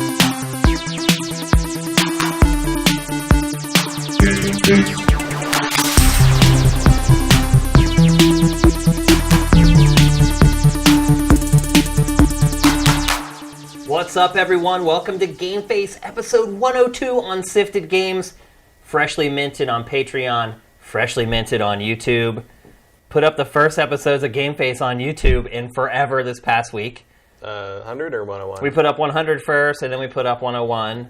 What's up, everyone? Welcome to GameFace episode 102 on Sifted Games. Freshly minted on Patreon, freshly minted on YouTube. Put up the first episodes of GameFace on YouTube in forever this past week. 100 or 101? We put up 100 first, and then we put up 101.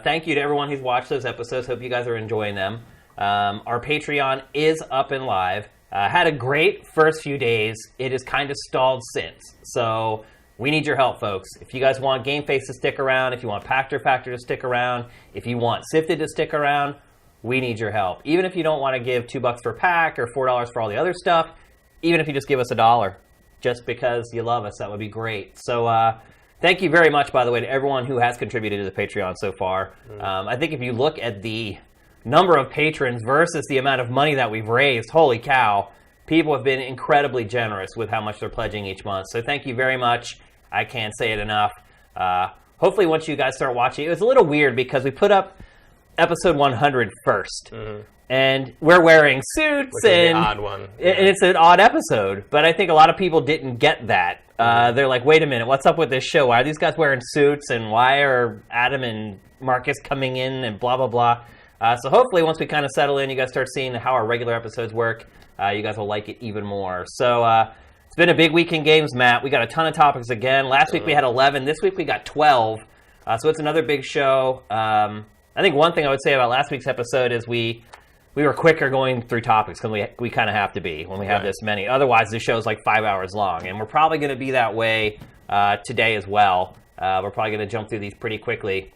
Thank you to everyone who's watched those episodes. Hope you guys are enjoying them. Our Patreon is up and live. Had a great first few days. It has kind of stalled since. So we need your help, folks. If you guys want GameFace to stick around, if you want Factor to stick around, if you want Sifted to stick around, we need your help. Even if you don't want to give $2 per pack or $4 for all the other stuff, even if you just give us $1 just because you love us, that would be great. So thank you very much, by the way, to everyone who has contributed to the Patreon so far. I think if you look at the number of patrons versus the amount of money that we've raised, holy cow, people have been incredibly generous with how much they're pledging each month. So thank you very much. I can't say it enough. Hopefully once you guys start watching, it was a little weird because we put up episode 100 first. And we're wearing suits. Which is an odd one. And it's an odd episode. But I think a lot of people didn't get that. They're like, wait a minute, what's up with this show? Why are these guys wearing suits? And why are Adam and Marcus coming in and blah, blah, blah. So hopefully once we kind of settle in, you guys start seeing how our regular episodes work. You guys will like it even more. So it's been a big week in games, Matt. We got a ton of topics again. Last week we had 11. This week we got 12. So it's another big show. I think one thing I would say about last week's episode is we were quicker going through topics because we kind of have to be when we have this many. Otherwise, the show's like 5 hours long. And we're probably going to be that way today as well. We're probably going to jump through these pretty quickly.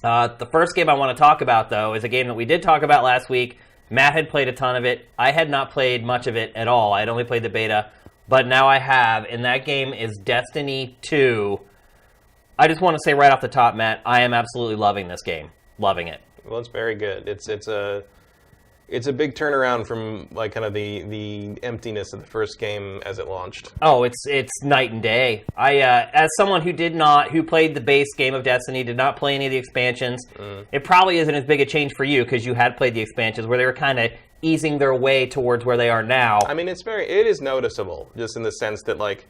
The first game I want to talk about, though, is a game that we did talk about last week. Matt had played a ton of it. I had not played much of it at all. I had only played the beta. But now I have, and that game is Destiny 2. I just want to say right off the top, Matt, I am absolutely loving this game. Loving it. Well, it's very good. It's a big turnaround from like kind of the emptiness of the first game as it launched. Oh, it's night and day. I as someone who played the base game of Destiny, did not play any of the expansions. It probably isn't as big a change for you because you had played the expansions where they were kind of easing their way towards where they are now. I mean, it is noticeable just in the sense that like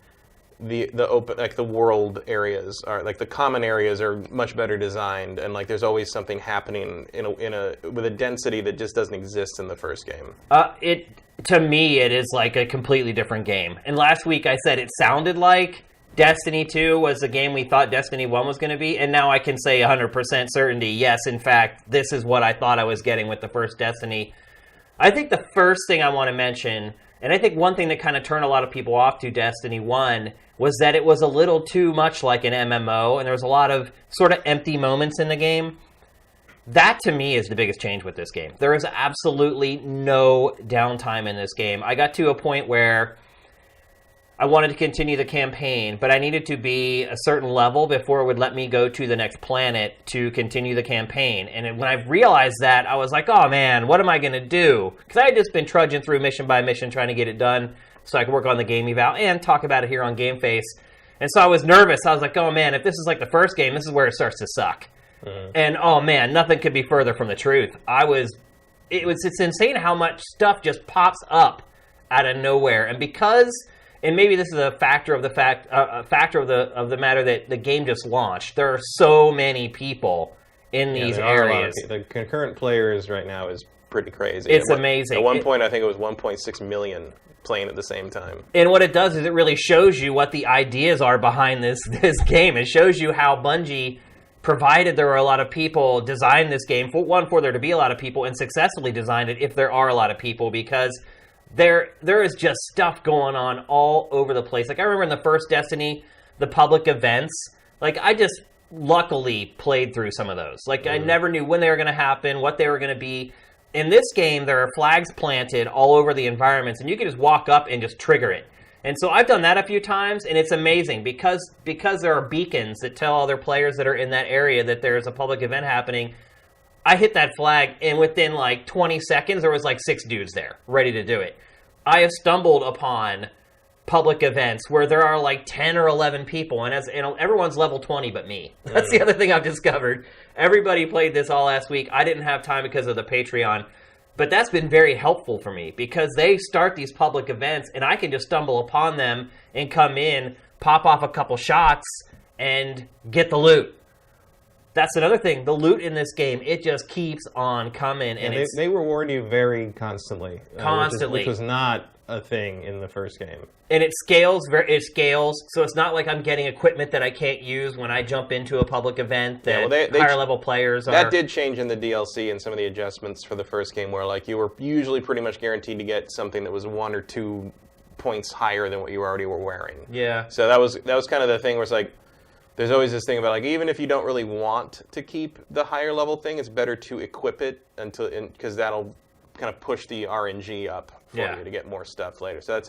the open, like the world areas are like the common areas are much better designed, and like there's always something happening with a density that just doesn't exist in the first game. To me, it is like a completely different game. And last week I said it sounded like Destiny 2 was the game we thought Destiny 1 was going to be, and now I can say 100% certainty, yes, in fact, this is what I thought I was getting with the first Destiny. I think the first thing I want to mention, and I think one thing that kind of turned a lot of people off to Destiny 1 was that it was a little too much like an MMO, and there was a lot of sort of empty moments in the game. That, to me, is the biggest change with this game. There is absolutely no downtime in this game. I got to a point where I wanted to continue the campaign, but I needed to be a certain level before it would let me go to the next planet to continue the campaign. And when I realized that, I was like, oh man, what am I going to do? Because I had just been trudging through mission by mission trying to get it done so I could work on the game eval and talk about it here on GameFace. And so I was nervous. I was like, oh man, if this is like the first game, this is where it starts to suck. And oh man, nothing could be further from the truth. It's insane how much stuff just pops up out of nowhere. And because, and maybe this is a factor of the matter that the game just launched. There are so many people in these areas. The concurrent players right now is pretty crazy. It's amazing. At one point, I think it was 1.6 million playing at the same time. And what it does is it really shows you what the ideas are behind this game. It shows you how Bungie, provided there were a lot of people, designed this game, for there to be a lot of people, and successfully designed it if there are a lot of people, because there is just stuff going on all over the place. Like, I remember in the first Destiny, the public events, like, I just luckily played through some of those. Like, I never knew when they were going to happen, what they were going to be. In this game, there are flags planted all over the environments, and you can just walk up and just trigger it. And so I've done that a few times, and it's amazing because there are beacons that tell other players that are in that area that there's a public event happening. I hit that flag, and within like 20 seconds, there was like 6 dudes there ready to do it. I have stumbled upon public events where there are like 10 or 11 people, and everyone's level 20 but me. That's the other thing I've discovered. Everybody played this all last week. I didn't have time because of the Patreon, but that's been very helpful for me because they start these public events and I can just stumble upon them and come in, pop off a couple shots, and get the loot. That's another thing. The loot in this game, it just keeps on coming. And they reward you very constantly. Constantly. Which was not a thing in the first game. And it scales, so it's not like I'm getting equipment that I can't use when I jump into a public event that higher level players are. That did change in the DLC and some of the adjustments for the first game where like you were usually pretty much guaranteed to get something that was 1 or 2 points higher than what you already were wearing. Yeah. So that was kind of the thing where it's like, there's always this thing about like even if you don't really want to keep the higher level thing, it's better to equip it because that'll kind of push the RNG up for you to get more stuff later. So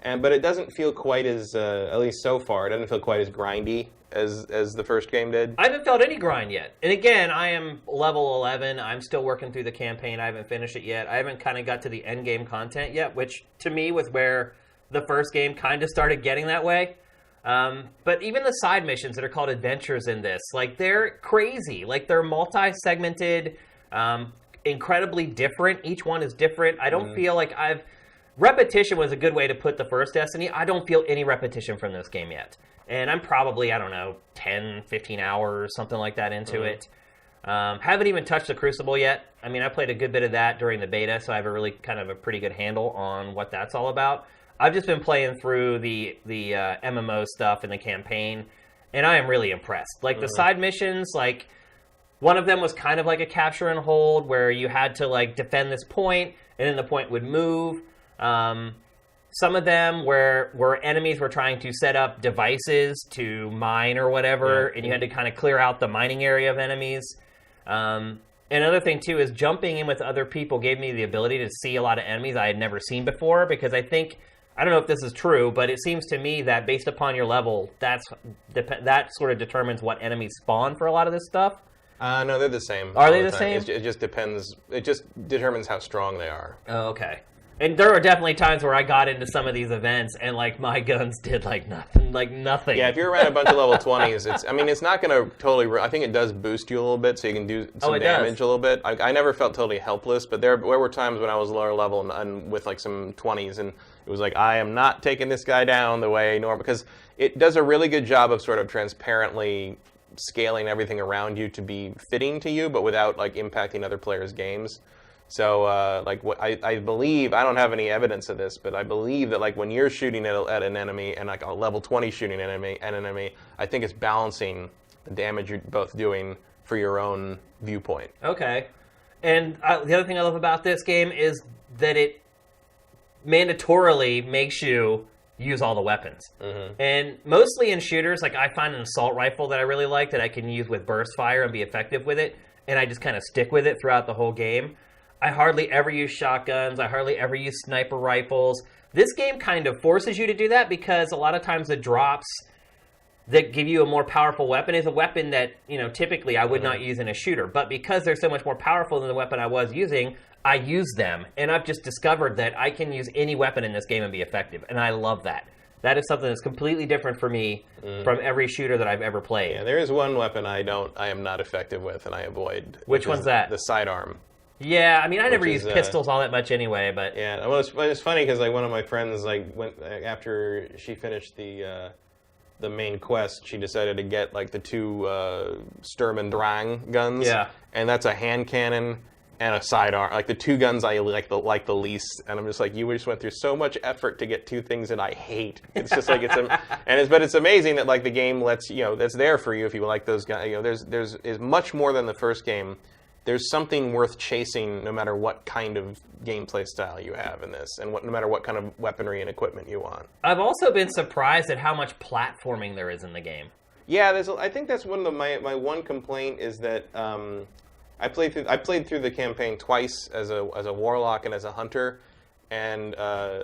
but it doesn't feel quite as at least so far, it doesn't feel quite as grindy as the first game did. I haven't felt any grind yet. And again, I am level 11. I'm still working through the campaign. I haven't finished it yet. I haven't kind of got to the end game content yet, which to me was where the first game kind of started getting that way. But even the side missions that are called adventures in this, like they're crazy. Like they're multi-segmented, incredibly different. Each one is different. I don't feel like repetition was a good way to put the first Destiny. I don't feel any repetition from this game yet. And I'm probably, 10, 15 hours, something like that into it. Haven't even touched the Crucible yet. I mean, I played a good bit of that during the beta, so I have a pretty good handle on what that's all about. I've just been playing through the MMO stuff in the campaign, and I am really impressed. Like, the side missions, like, one of them was kind of like a capture and hold, where you had to, like, defend this point, and then the point would move. Some of them where enemies were trying to set up devices to mine or whatever, and you had to kind of clear out the mining area of enemies. Another thing, too, is jumping in with other people gave me the ability to see a lot of enemies I had never seen before, because I don't know if this is true, but it seems to me that based upon your level, that sort of determines what enemies spawn for a lot of this stuff. No, they're the same. Are they the same? It just depends. It just determines how strong they are. Oh, okay. And there are definitely times where I got into some of these events and, like, my guns did, like, nothing. Yeah, if you're around a bunch of level 20s, it's not going to totally... I think it does boost you a little bit, so you can do some damage a little bit. I never felt totally helpless, but there were times when I was lower level and with, like, some 20s, and it was like, I am not taking this guy down the way normal, because it does a really good job of sort of transparently scaling everything around you to be fitting to you, but without, like, impacting other players' games. So, what I believe, I don't have any evidence of this, but I believe that, like, when you're shooting at an enemy and, like, a level 20 shooting an enemy, I think it's balancing the damage you're both doing for your own viewpoint. Okay. And the other thing I love about this game is that it mandatorily makes you use all the weapons. And mostly in shooters, like, I find an assault rifle that I really like that I can use with burst fire and be effective with it, and I just kind of stick with it throughout the whole game. I hardly ever use shotguns. I hardly ever use sniper rifles. This game kind of forces you to do that because a lot of times the drops that give you a more powerful weapon is a weapon that, typically I would not use in a shooter. But because they're so much more powerful than the weapon I was using, I use them. And I've just discovered that I can use any weapon in this game and be effective. And I love that. That is something that's completely different for me from every shooter that I've ever played. Yeah, there is one weapon I am not effective with and I avoid. Which one's that? The sidearm. Yeah, I mean, I never use pistols all that much anyway, but... Yeah, well, it's funny because, like, one of my friends, like, went after she finished the main quest, she decided to get, like, the two Sturm and Drang guns. Yeah. And that's a hand cannon and a sidearm. Like, the two guns I like the least, and I'm just like, you just went through so much effort to get two things that I hate. It's just like, but it's amazing that, like, the game lets, that's there for you if you like those guys. There's much more than the first game. There's something worth chasing no matter what kind of gameplay style you have in this, and no matter what kind of weaponry and equipment you want. I've also been surprised at how much platforming there is in the game. Yeah, I think that's one of my one complaint is that I played through the campaign twice as a warlock and as a hunter, and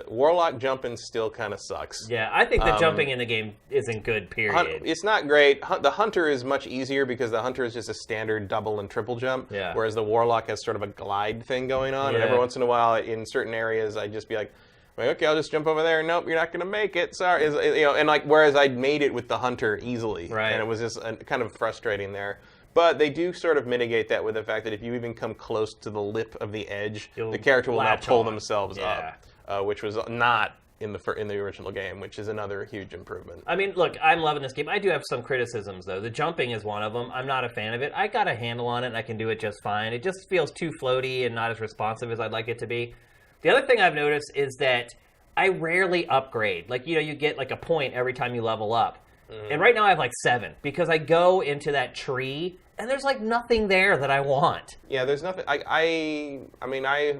warlock jumping still kind of sucks. Yeah, I think the jumping in the game isn't good, period. It's not great. The hunter is much easier because the hunter is just a standard double and triple jump, whereas the warlock has sort of a glide thing going on, and every once in a while in certain areas I'd just be like, Like, okay, I'll just jump over there. Nope, you're not going to make it. Sorry. And like, whereas I'd made it with the hunter easily. Right. And it was just kind of frustrating there. But they do sort of mitigate that with the fact that if you even come close to the lip of the edge, the character will now pull themselves up, which was not in the original game, which is another huge improvement. I mean, look, I'm loving this game. I do have some criticisms, though. The jumping is one of them. I'm not a fan of it. I got a handle on it, and I can do it just fine. It just feels too floaty and not as responsive as I'd like it to be. The other thing I've noticed is that I rarely upgrade. Like, you get like a point every time you level up. And right now I have like 7 because I go into that tree and there's like nothing there that I want. Yeah, there's nothing. I mean, I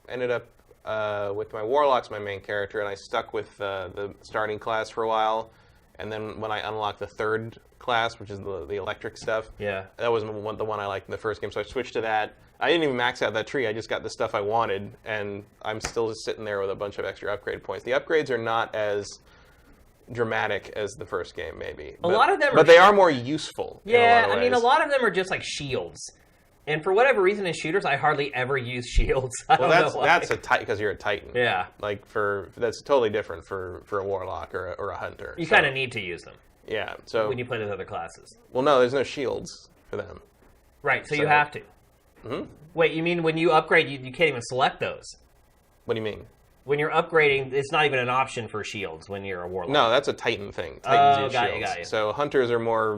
ended up with my Warlock's my main character, and I stuck with the starting class for a while. And then when I unlocked the third class, which is the electric stuff, that was the one I liked in the first game, so I switched to that. I didn't even max out that tree. I just got the stuff I wanted, and I'm still just sitting there with a bunch of extra upgrade points. The upgrades are not as dramatic as the first game, maybe. A lot of them but they are more useful. Yeah, I mean, a lot of them are just like shields. And for whatever reason in shooters, I hardly ever use shields. Well, that's because you're a Titan. Yeah. Like, that's totally different for a Warlock or a Hunter. You kind of need to use them. Yeah, so... when you play those other classes. Well, no, there's no shields for them. Right, so you have to. Mm-hmm. Wait, you mean when you upgrade, you can't even select those? What do you mean? When you're upgrading, it's not even an option for shields when you're a Warlock. No, that's a Titan thing. Titans use shields. Got you. So Hunters are more,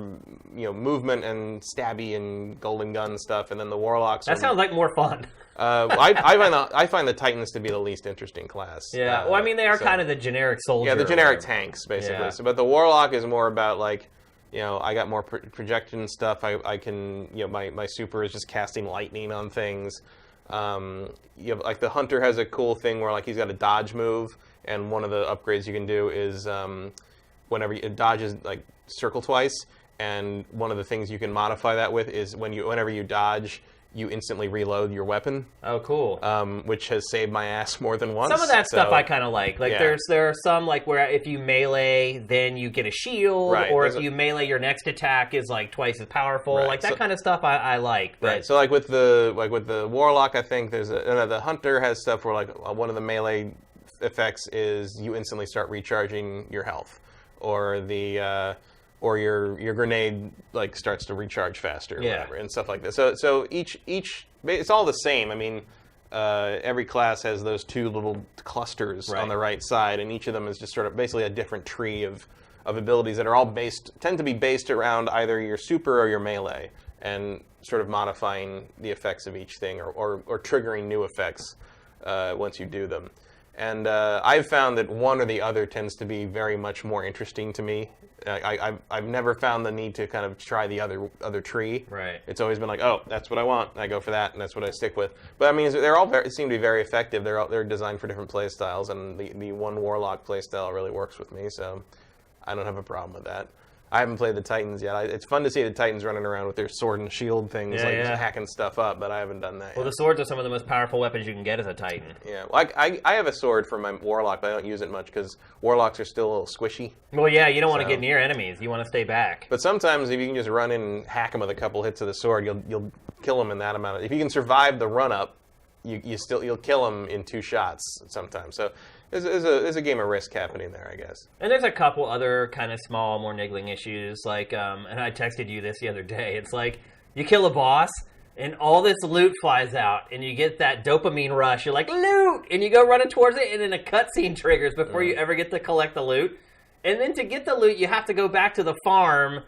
movement and stabby and golden gun stuff, and then the Warlocks That sounds like more fun. I find the Titans to be the least interesting class. Yeah, well, I mean, they are kind of the generic soldier. Yeah, the generic tanks, basically. Yeah. So, but the Warlock is more about, like, I got more projection stuff. I can, my super is just casting lightning on things. Like the Hunter has a cool thing where like he's got a dodge move, and one of the upgrades you can do is whenever it dodges like circle twice, and one of the things you can modify that with is whenever you dodge, you instantly reload your weapon. Oh, cool. Which has saved my ass more than once. Some of that stuff I kind of like. Like there are some like where if you melee, then you get a shield, or if you melee, your next attack is like twice as powerful. Right. Like that kind of stuff I like. But... Right. So like with the Warlock, I think there's the Hunter has stuff where like one of the melee effects is you instantly start recharging your health, or or your grenade like starts to recharge faster, or whatever, and stuff like that. So each it's all the same. I mean, every class has those 2 little clusters on the right side, and each of them is just sort of basically a different tree of abilities that are all tend to be based around either your super or your melee, and sort of modifying the effects of each thing, or triggering new effects once you do them. And I've found that one or the other tends to be very much more interesting to me. I've never found the need to kind of try the other tree. Right. It's always been like, oh, that's what I want, and I go for that, and that's what I stick with. But I mean, they're all seem to be very effective. They're designed for different play styles, and the one Warlock play style really works with me, so I don't have a problem with that. I haven't played the Titans yet. It's fun to see the Titans running around with their sword and shield things, hacking stuff up, but I haven't done that yet. Well, the swords are some of the most powerful weapons you can get as a Titan. Yeah, well, I have a sword for my Warlock, but I don't use it much because Warlocks are still a little squishy. Well, yeah, you don't want to get near enemies. You want to stay back. But sometimes if you can just run in and hack them with a couple hits of the sword, you'll kill them in that amount. If you can survive the run-up, you'll kill them in 2 shots sometimes. So there's a game of risk happening there, I guess. And there's a couple other kind of small, more niggling issues. Like, and I texted you this the other day. It's like you kill a boss, and all this loot flies out, and you get that dopamine rush. You're like, loot! And you go running towards it, and then a cutscene triggers before you ever get to collect the loot. And then to get the loot, you have to go back to the farm,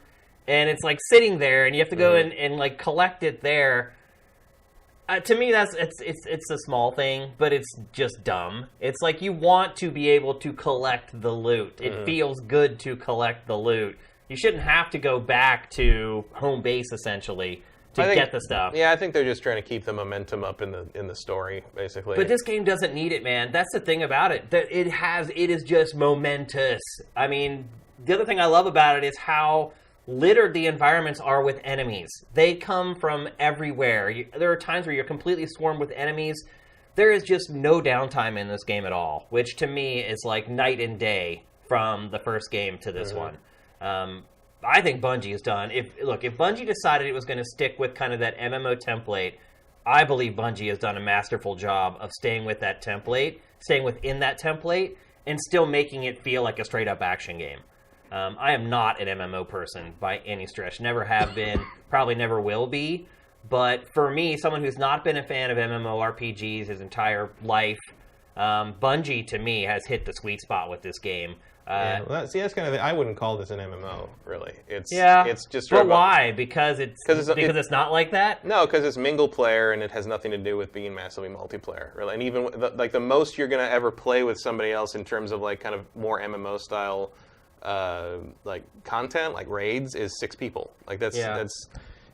and it's like sitting there, and you have to go and like collect it there. To me, it's a small thing, but it's just dumb. It's like you want to be able to collect the loot. It feels good to collect the loot. You shouldn't have to go back to home base, essentially, to get the stuff. Yeah, I think they're just trying to keep the momentum up in the story, basically. But this game doesn't need it, man. That's the thing about it. That it is just momentous. I mean, the other thing I love about it is how littered the environments are with enemies. They come from everywhere. There are times where you're completely swarmed with enemies. There is just no downtime in this game at all, which to me is like night and day from the first game to this one. I think Bungie has done. If Bungie decided it was going to stick with kind of that MMO template, I believe Bungie has done a masterful job of staying within that template, and still making it feel like a straight-up action game. I am not an MMO person by any stretch. Never have been, probably never will be. But for me, someone who's not been a fan of MMORPGs his entire life, Bungie, to me, has hit the sweet spot with this game. Well, that's kind of I wouldn't call this an MMO, really. It's just but why? Because it's not like that? No, because it's mingle player and it has nothing to do with being massively multiplayer, really. And even the most you're going to ever play with somebody else in terms of like kind of more MMO style like content, like raids, is 6 people. Like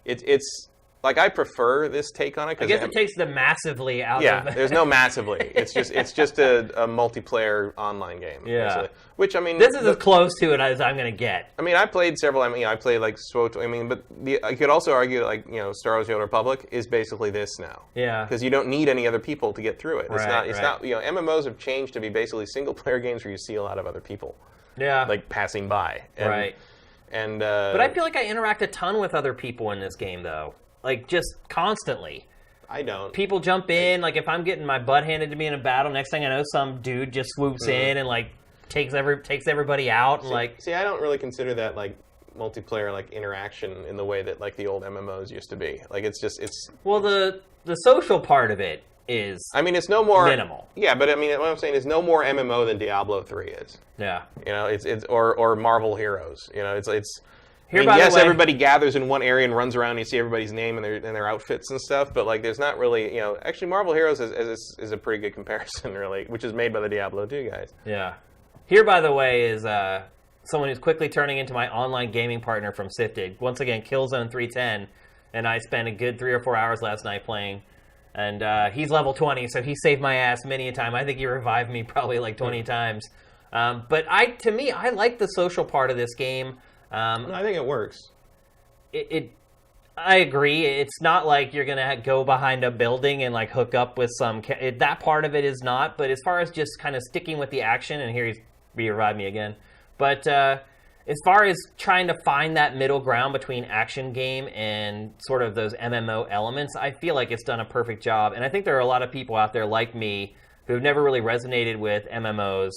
it's like I prefer this take on it. I guess it takes the massively out of it. Yeah, there's no massively. It's just a multiplayer online game. Yeah. Basically. Which, I mean... This is as close to it as I'm going to get. I mean, I played several... I played, like, SWOT... I mean, but I could also argue that, like, Star Wars: The Old Republic is basically this now. Yeah. Because you don't need any other people to get through it. It's Right. not... MMOs have changed to be basically single-player games where you see a lot of other people. Yeah. Like, passing by. Right. And... but I feel like I interact a ton with other people in this game, though. Like, just constantly. I don't. People jump in, like, if I'm getting my butt handed to me in a battle, next thing I know, some dude just swoops in and, like, takes everybody out. And See, I don't really consider that, like, multiplayer, like, interaction in the way that, like, the old MMOs used to be. Like, it's... Well, the social part of it is I mean, it's no more... minimal. Yeah, but, I mean, what I'm saying is no more MMO than Diablo 3 is. Yeah. Or Marvel Heroes. It's... Here, I mean, by yes, the way, everybody gathers in one area and runs around and you see everybody's name and their outfits and stuff, but like there's not really, actually Marvel Heroes is a pretty good comparison, really, which is made by the Diablo 2 guys. Yeah. Here, by the way, is someone who's quickly turning into my online gaming partner from Sifted. Once again, Killzone 310, and I spent a good 3 or 4 hours last night playing, and he's level 20, so he saved my ass many a time. I think he revived me probably like 20 times. But to me, I like the social part of this game. I think it works. I agree. It's not like you're gonna go behind a building and like hook up with some. That part of it is not. But as far as just kind of sticking with the action, and here he revived me again. But as far as trying to find that middle ground between action game and sort of those MMO elements, I feel like it's done a perfect job. And I think there are a lot of people out there like me who've never really resonated with MMOs.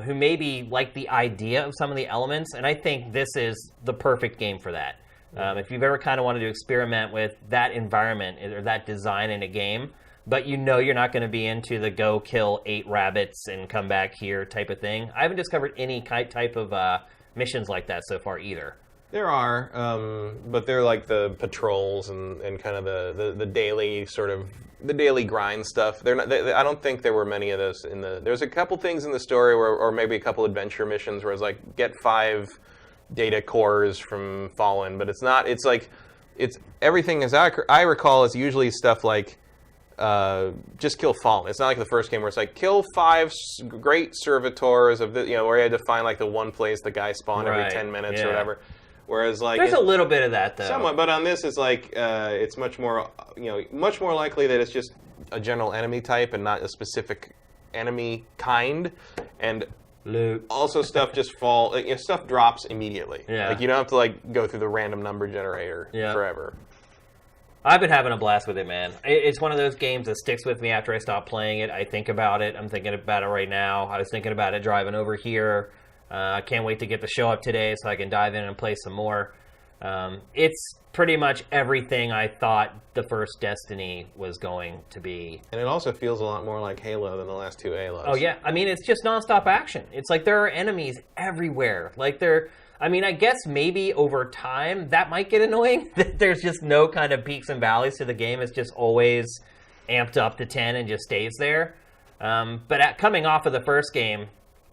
Who maybe like the idea of some of the elements, and I think this is the perfect game for that. If you've ever kind of wanted to experiment with that environment or that design in a game, but you're not going to be into the go kill 8 rabbits and come back here type of thing, I haven't discovered any type of missions like that so far either. There are, but they're like the patrols and kind of the daily sort of the daily grind stuff. They're not. I don't think there were many of those in the. There's a couple things in the story or maybe a couple adventure missions where it's like get 5 data cores from Fallen, but it's not. It's like everything as I recall is usually stuff like just kill Fallen. It's not like the first game where it's like kill 5 great servitors of the where you had to find like the one place the guy spawned every 10 minutes or whatever. Whereas, like, there's a little bit of that, though. Somewhat, but on this, it's like it's much more, much more likely that it's just a general enemy type and not a specific enemy kind. And loot. Also, stuff just stuff drops immediately. Yeah. Like you don't have to like go through the random number generator forever. I've been having a blast with it, man. It's one of those games that sticks with me after I stop playing it. I think about it. I'm thinking about it right now. I was thinking about it driving over here. I can't wait to get the show up today so I can dive in and play some more. It's pretty much everything I thought the first Destiny was going to be. And it also feels a lot more like Halo than the last 2 Halos. Oh, yeah. I mean, it's just nonstop action. It's like there are enemies everywhere. I guess maybe over time that might get annoying. There's just no kind of peaks and valleys to the game. It's just always amped up to 10 and just stays there. But coming off of the first game,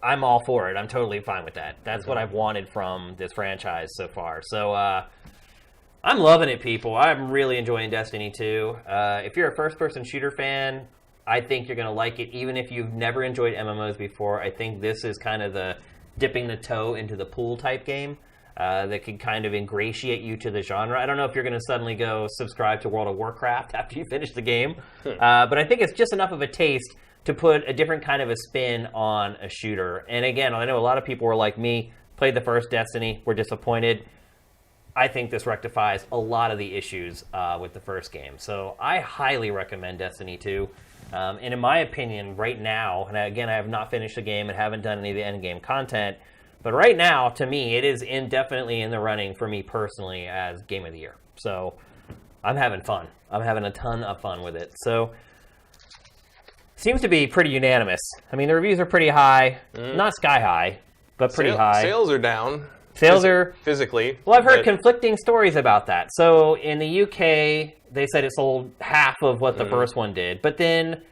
I'm all for it. I'm totally fine with that. That's what I've wanted from this franchise so far. So I'm loving it, people. I'm really enjoying Destiny 2. If you're a first-person shooter fan, I think you're going to like it. Even if you've never enjoyed MMOs before, I think this is kind of the dipping the toe into the pool type game that can kind of ingratiate you to the genre. I don't know if you're going to suddenly go subscribe to World of Warcraft after you finish the game, but I think it's just enough of a taste to put a different kind of a spin on a shooter. And again, I know a lot of people were like me, played the first Destiny, were disappointed. I think this rectifies a lot of the issues with the first game. So I highly recommend Destiny 2. And in my opinion, right now, and again, I have not finished the game and haven't done any of the end game content, but right now, to me, it is definitely in the running for me personally as Game of the Year. So I'm having fun. I'm having a ton of fun with it. So seems to be pretty unanimous. I mean, the reviews are pretty high. Not sky high, but pretty high. Sales are down. Sales are... Physically. Well, I've heard conflicting stories about that. So in the UK, they said it sold half of what the first one did. But then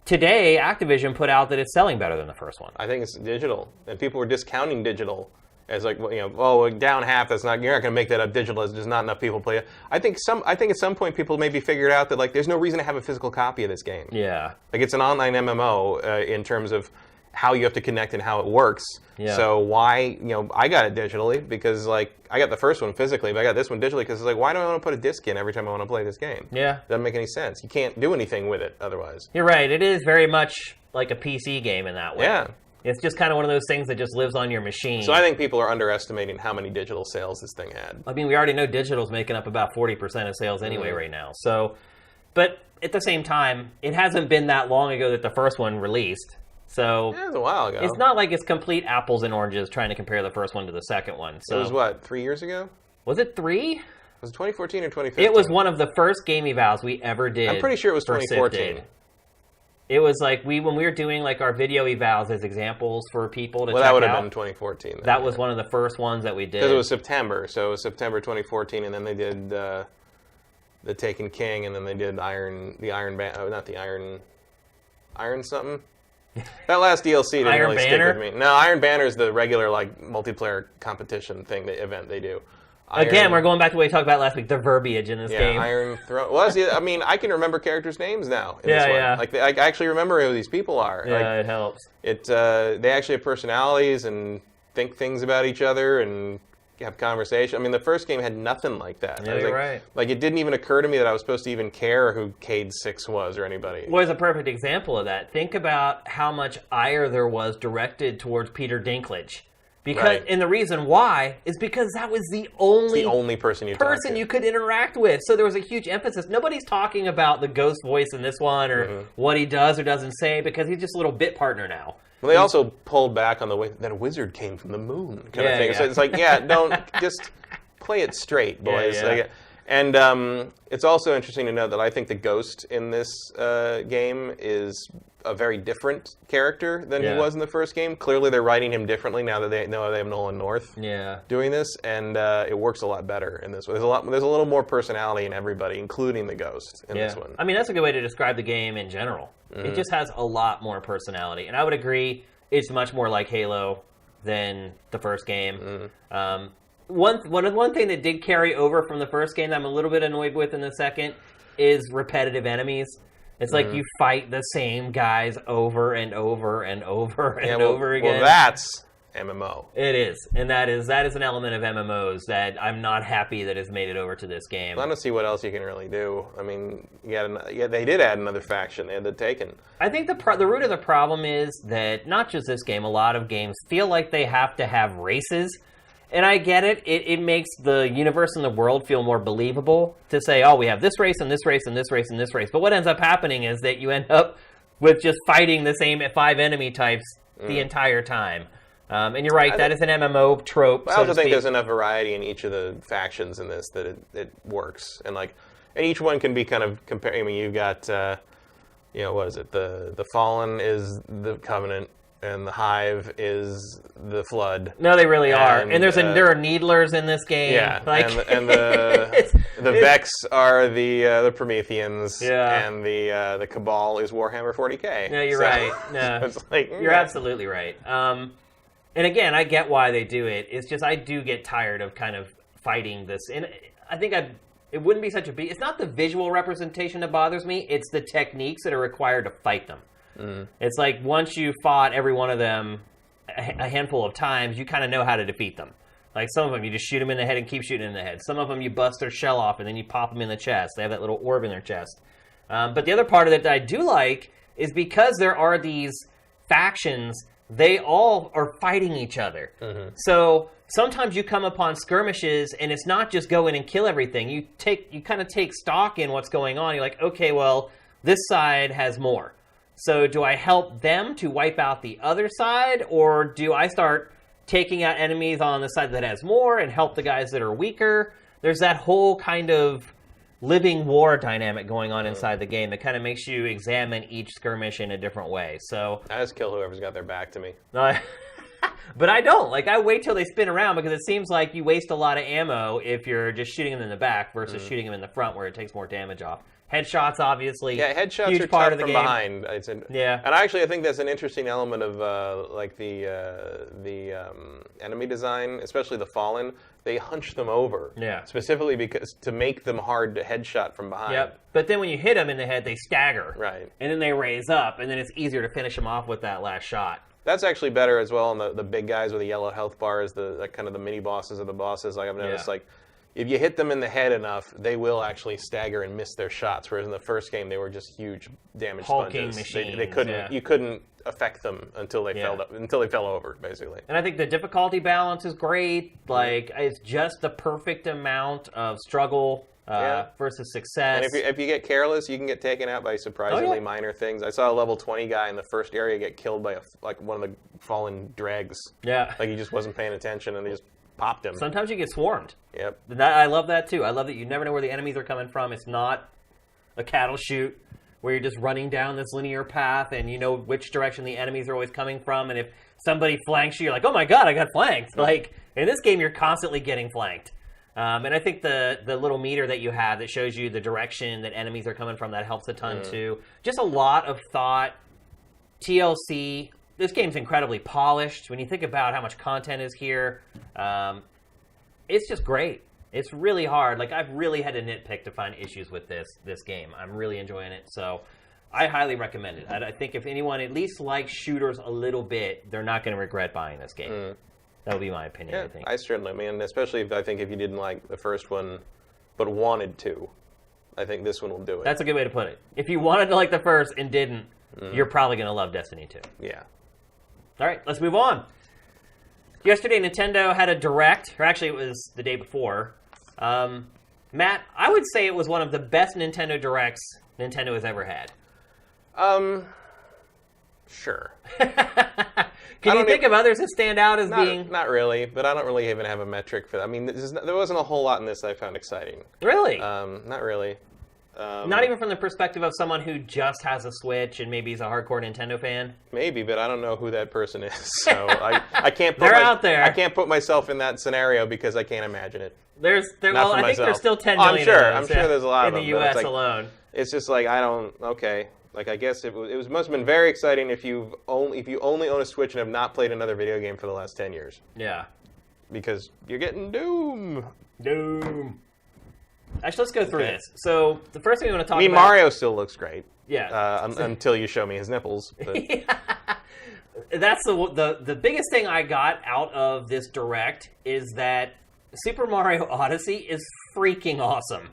today, Activision put out that it's selling better than the first one. I think it's digital. And people were discounting digital as like, you know, oh, down half, you're not going to make that up digital. There's not enough people play it. I think at some point people maybe figured out that like there's no reason to have a physical copy of this game. Yeah. Like it's an online MMO in terms of how you have to connect and how it works. Yeah. So why, you know, I got it digitally because like I got the first one physically, but I got this one digitally because it's like, why do I want to put a disc in every time I want to play this game? Yeah. Doesn't make any sense. You can't do anything with it otherwise. You're right. It is very much like a PC game in that way. Yeah. It's just kind of one of those things that just lives on your machine. So I think people are underestimating how many digital sales this thing had. I mean, we already know digital's making up about 40% of sales anyway right now. So, but at the same time, it hasn't been that long ago that the first one released. So Yeah, it was a while ago. It's not like it's complete apples and oranges trying to compare the first one to the second one. So It was what, 3 years ago? Was it 3? Was it 2014 or 2015? It was one of the first game evals we ever did. I'm pretty sure it was for 2014. Sifted. It was like when we were doing like our video evals as examples for people to check out. Well, that would have been 2014. Then, that was one of the first ones that we did. Because it was September, so it was September 2014, and then they did the Taken King, and then they did Iron something. That last DLC didn't Iron really Banner? stick with me. No, Iron Banner is the regular like multiplayer competition thing, the event they do. Again, we're going back to what we talked about last week, the verbiage in this game. Iron Throne. Well, I mean, I can remember characters' names now in this one. Yeah. Like, I actually remember who these people are. Yeah, like, it helps. They actually have personalities and think things about each other and have conversation. I mean, the first game had nothing like that. Yeah, you're right. Like, it didn't even occur to me that I was supposed to even care who Cade 6 was or anybody. Was a perfect example of that. Think about how much ire there was directed towards Peter Dinklage. Because, and the reason why is because that was the only person you could interact with. So there was a huge emphasis. Nobody's talking about the ghost voice in this one or what he does or doesn't say because he's just a little bit partner now. Well, they also pulled back on the way that a wizard came from the moon kind of thing. Yeah. So it's like, don't just play it straight, boys. Yeah. Like, and it's also interesting to note that I think the ghost in this game is a very different character than he was in the first game. Clearly, they're writing him differently now that they know they have Nolan North doing this, and it works a lot better in this one. There's a little more personality in everybody, including the ghost in this one. I mean, that's a good way to describe the game in general. It just has a lot more personality, and I would agree it's much more like Halo than the first game. One thing that did carry over from the first game that I'm a little bit annoyed with in the second is repetitive enemies. It's like you fight the same guys over and over and over and over again. Well, that's MMO. It is, and that is an element of MMOs that I'm not happy that has made it over to this game. I don't see what else you can really do. I mean, they did add another faction. They had the Taken. I think the root of the problem is that not just this game, a lot of games feel like they have to have races. And I get it. It makes the universe and the world feel more believable to say, oh, we have this race and this race and this race and this race. But what ends up happening is that you end up with just fighting the same 5 enemy types the entire time. And you're right, that is an MMO trope. I also think there's enough variety in each of the factions in this that it works. And each one can be kind of compared. I mean, you've got, what is it? The Fallen is the Covenant. And the Hive is the Flood. No, they really are. And there are Needlers in this game. Yeah, and the Vex are the Prometheans. Yeah. And the Cabal is Warhammer 40K. No, you're right. No, it's like, you're absolutely right. And again, I get why they do it. It's just I do get tired of kind of fighting this. And I think it wouldn't be such a big... It's not the visual representation that bothers me. It's the techniques that are required to fight them. It's like once you fought every one of them a handful of times, you kind of know how to defeat them. Like some of them, you just shoot them in the head and keep shooting in the head. Some of them, you bust their shell off and then you pop them in the chest. They have that little orb in their chest. But the other part of it that I do like is because there are these factions they all are fighting each other. So sometimes you come upon skirmishes, and it's not just go in and kill everything. You kind of take stock in what's going on. You're like, okay, well, this side has more. So do I help them to wipe out the other side, or do I start taking out enemies on the side that has more and help the guys that are weaker? There's that whole kind of living war dynamic going on inside the game that kind of makes you examine each skirmish in a different way. So I just kill whoever's got their back to me. But I don't. Like, I wait till they spin around because it seems like you waste a lot of ammo if you're just shooting them in the back versus shooting them in the front where it takes more damage off. Headshots, obviously. Yeah, headshots huge are part tough of the from game. behind. Yeah. And actually, I think that's an interesting element of the enemy design, especially the Fallen. They hunch them over. Yeah. Specifically because to make them hard to headshot from behind. Yep. But then when you hit them in the head, they stagger. Right. And then they raise up, and then it's easier to finish them off with that last shot. That's actually better as well. And the big guys with the yellow health bars, the kind of the mini bosses of the bosses. Like I've noticed, like if you hit them in the head enough, they will actually stagger and miss their shots. Whereas in the first game, they were just huge damage hulking sponges. machines. They couldn't. You couldn't affect them until they fell over, basically. And I think the difficulty balance is great. Like it's just the perfect amount of struggle versus success. And if you get careless, you can get taken out by surprisingly minor things. I saw a level 20 guy in the first area get killed by one of the fallen dregs. Yeah. Like he just wasn't paying attention and they just popped him. Sometimes you get swarmed. Yep. I love that too. I love that you never know where the enemies are coming from. It's not a cattle chute where you're just running down this linear path and you know which direction the enemies are always coming from. And if somebody flanks you, you're like, oh my god, I got flanked. Like in this game, you're constantly getting flanked. And I think the little meter that you have that shows you the direction that enemies are coming from, that helps a ton too. Just a lot of thought. TLC. This game's incredibly polished. When you think about how much content is here, it's just great. It's really hard. Like, I've really had to nitpick to find issues with this game. I'm really enjoying it, so I highly recommend it. I think if anyone at least likes shooters a little bit, they're not going to regret buying this game. That would be my opinion, Yeah, I think. I certainly mean, especially if you didn't like the first one, but wanted to, I think this one will do it. That's a good way to put it. If you wanted to like the first and didn't, you're probably going to love Destiny 2. Yeah. All right, let's move on. Yesterday, Nintendo had a Direct, or actually it was the day before. Matt, I would say it was one of the best Nintendo Directs Nintendo has ever had. Sure. Can you think of others that stand out as being... Not really, but I don't really even have a metric for that. I mean, there wasn't a whole lot in this that I found exciting. Really? Not really. Not even from the perspective of someone who just has a Switch and maybe he's a hardcore Nintendo fan? Maybe, but I don't know who that person is. So I can't put They're out there. I can't put myself in that scenario because I can't imagine it. I think there's still 10 million I'm sure there's a lot in of them. In the U.S. alone. It's just like, okay. Like, I guess it must have been very exciting if you only own a Switch and have not played another video game for the last 10 years. Yeah. Because you're getting Doom. Actually, let's go through this. So, the first thing we want to talk about... I mean, Mario still looks great. Yeah. Until you show me his nipples. But. That's the biggest thing I got out of this Direct is that Super Mario Odyssey is freaking awesome.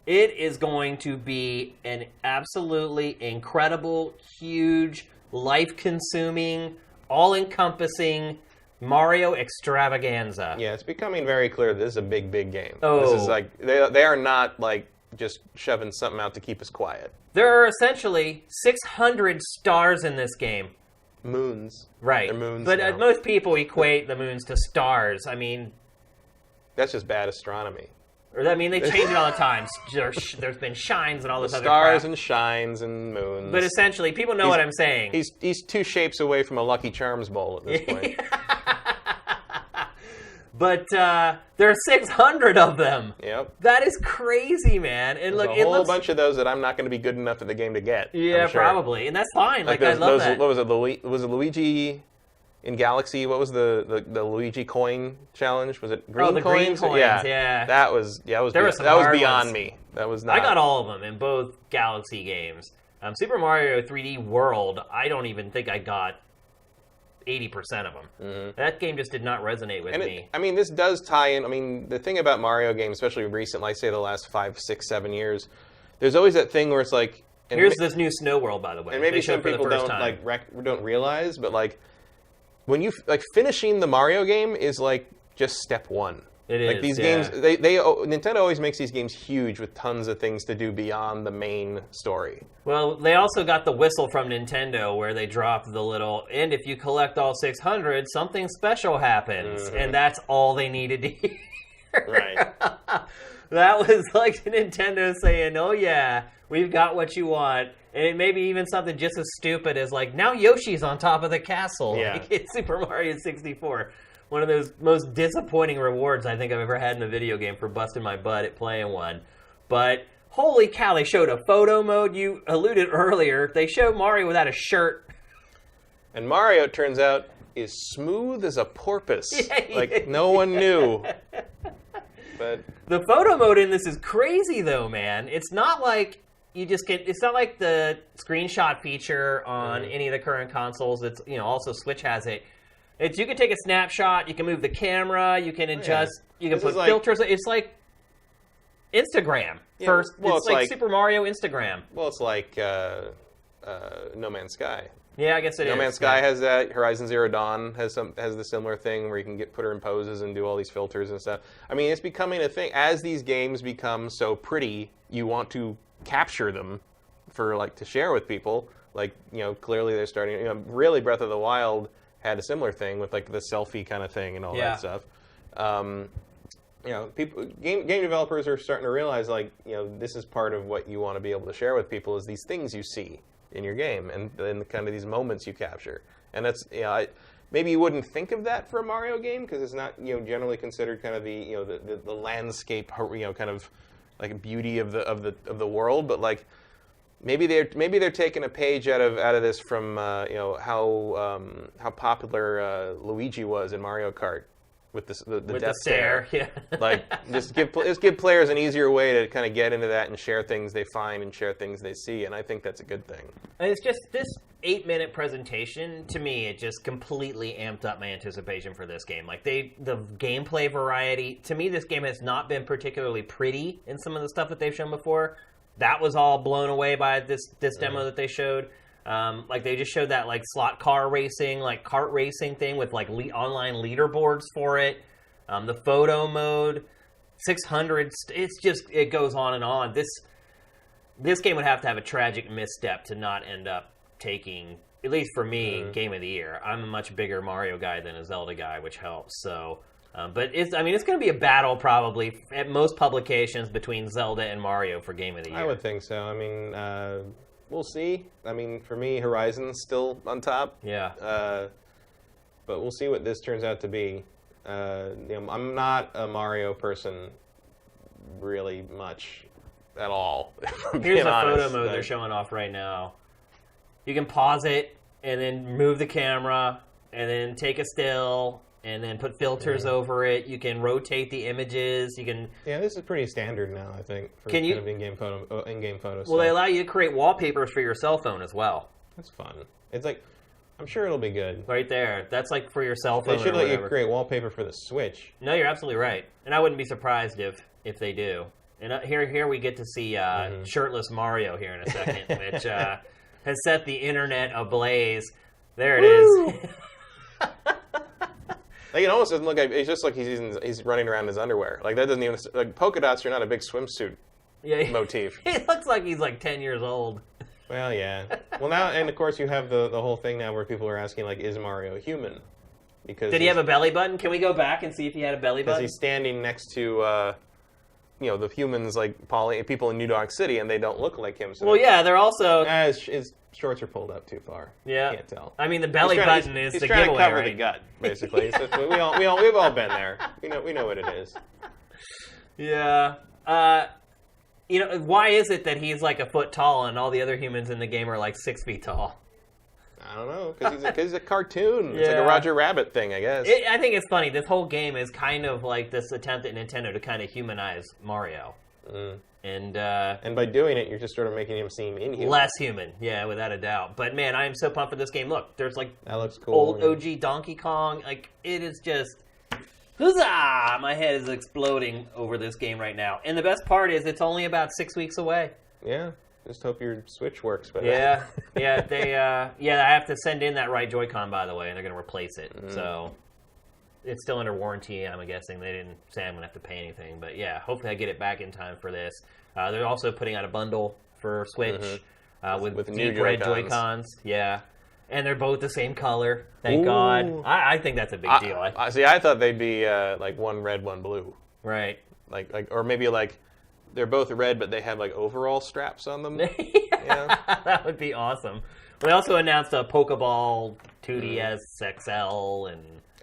It is going to be an absolutely incredible, huge, life-consuming, all-encompassing Mario extravaganza. Yeah, it's becoming very clear this is a big, big game. Oh. This is like, they are not like just shoving something out to keep us quiet. There are essentially 600 stars in this game. Moons. Right. They're moons But now. most people equate the moons to stars. I mean... That's just bad astronomy. I mean, they change it all the time. There's been shines and all this other stars crap. And shines and moons. But essentially, people know what I'm saying. He's 2 shapes away from a Lucky Charms bowl at this point. But there are 600 of them. Yep. That is crazy, man. And There's a whole bunch of those that I'm not going to be good enough at the game to get. Yeah, sure. probably, and that's fine. Like I love that. What was it? Was it Luigi in Galaxy? What was the Luigi coin challenge? Was it green the coins? green coins. Yeah. That was There were some that was hard beyond ones. me. That was not. I got all of them in both Galaxy games. Super Mario 3D World, I don't even think I got 80% of them. Mm-hmm. That game just did not resonate with me. This does tie in. I mean, the thing about Mario games, especially recent, like say the last 5, 6, 7 years, there's always that thing where it's like. Here's this new Snow World, by the way. And maybe some people don't don't don't realize, but like when you like finishing the Mario game is like just step one. It like is, these yeah. games, Nintendo always makes these games huge with tons of things to do beyond the main story. Well, they also got the whistle from Nintendo where they dropped the little, and if you collect all 600, something special happens. Mm-hmm. And that's all they needed to hear. Right. That was like Nintendo saying, oh yeah, we've got what you want. And it may be even something just as stupid as like, now Yoshi's on top of the castle. Yeah. Like in Super Mario 64. One of those most disappointing rewards I think I've ever had in a video game for busting my butt at playing one. But holy cow, they showed a photo mode. You alluded earlier. They showed Mario without a shirt. And Mario, it turns out, is smooth as a porpoise. Yeah, like, no one knew. But the photo mode in this is crazy, though, man. It's not like you just get. It's not like the screenshot feature on any of the current consoles. It's also Switch has it. It's you can take a snapshot. You can move the camera. You can adjust. You can put filters. It's like Instagram. Yeah, It's like Super Mario Instagram. Well, it's like No Man's Sky. Yeah, I guess it is. No Man's Sky has that. Horizon Zero Dawn has the similar thing where you can put her in poses and do all these filters and stuff. I mean, it's becoming a thing. As these games become so pretty, you want to capture them for to share with people. Like, clearly they're starting. Really, Breath of the Wild had a similar thing with the selfie kind of thing and all that stuff. People, game developers are starting to realize this is part of what you want to be able to share with people is these things you see in your game and kind of these moments you capture. And that's maybe you wouldn't think of that for a Mario game because it's not generally considered kind of the landscape kind of like beauty of the world, but maybe they're taking a page out of this from how popular Luigi was in Mario Kart with the death stare. Yeah. Just give players an easier way to kind of get into that and share things they find and share things they see, and I think that's a good thing. And it's just this 8-minute presentation to me. It just completely amped up my anticipation for this game. The gameplay variety to me, this game has not been particularly pretty in some of the stuff that they've shown before. That was all blown away by this demo that they showed. They just showed that slot car racing, kart racing thing with online leaderboards for it. The photo mode, 600. It goes on and on. This game would have to have a tragic misstep to not end up taking, at least for me, Game of the Year. I'm a much bigger Mario guy than a Zelda guy, which helps. So. But it's going to be a battle probably at most publications between Zelda and Mario for Game of the Year. I would think so. I mean, we'll see. I mean, for me, Horizon's still on top. Yeah. But we'll see what this turns out to be. I'm not a Mario person really much at all. Here's a photo mode they're showing off right now. You can pause it and then move the camera and then take a still and then put filters over it. You can rotate the images. You can. Yeah, this is pretty standard now, I think, for kind of in-game photos. Well, they allow you to create wallpapers for your cell phone as well. That's fun. It's I'm sure it'll be good. Right there. That's for your cell phone. They should let you create wallpaper for the Switch. No, you're absolutely right, and I wouldn't be surprised if they do. And here we get to see shirtless Mario here in a second, which has set the internet ablaze. There it is. It almost doesn't look like it's just like he's running around in his underwear. That doesn't even polka dots are not a big swimsuit motif. He looks like he's 10 years old. Well, yeah. Well, now and of course you have the whole thing now where people are asking is Mario human? Because did he have a belly button? Can we go back and see if he had a belly button? Because he's standing next to the humans people in New Dog City, and they don't look like him. So they're also his shorts are pulled up too far. Yeah, can't tell. I mean, the belly button is the giveaway. He's trying to cover right? the gut, basically. We've all been there. We know what it is. Yeah. Why is it that he's a foot tall and all the other humans in the game are 6 feet tall? I don't know, because he's a cartoon. It's like a Roger Rabbit thing, I guess. I think it's funny. This whole game is kind of this attempt at Nintendo to kind of humanize Mario. And by doing it, you're just sort of making him seem inhuman. Less human, yeah, without a doubt. But man, I am so pumped for this game. Look, there's that looks cool. Old OG Donkey Kong. It is just huzzah! My head is exploding over this game right now. And the best part is it's only about 6 weeks away. Yeah. Just hope your Switch works better. Yeah, I have to send in that right Joy-Con, by the way, and they're going to replace it. So it's still under warranty, I'm guessing. They didn't say I'm going to have to pay anything. But yeah, hopefully I get it back in time for this. They're also putting out a bundle for Switch with deep red Joy-Cons. Yeah. And they're both the same color, thank God. I think that's a big deal. See, I thought they'd be like one red, one blue. Right. Like, or maybe like they're both red, but they have like overall straps on them. Yeah. That would be awesome. They also announced a Pokeball 2DS XL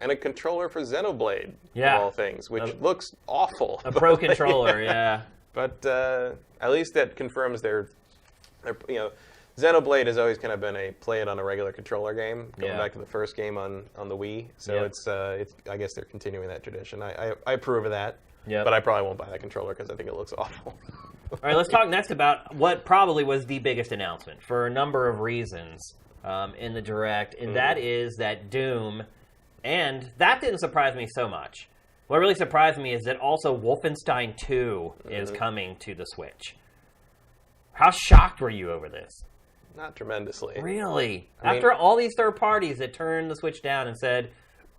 and a controller for Xenoblade, of all things, which looks awful. A pro controller, yeah. But at least that confirms their Xenoblade has always kind of been a play it on a regular controller game, going back to the first game on the Wii. So it's I guess they're continuing that tradition. I approve of that. Yeah. But I probably won't buy that controller because I think it looks awful. All right, let's talk next about what probably was the biggest announcement for a number of reasons in the Direct, and that is that Doom, and that didn't surprise me so much. What really surprised me is that also Wolfenstein 2 is coming to the Switch. How shocked were you over this? Not tremendously. Really? After all these third parties that turned the Switch down and said,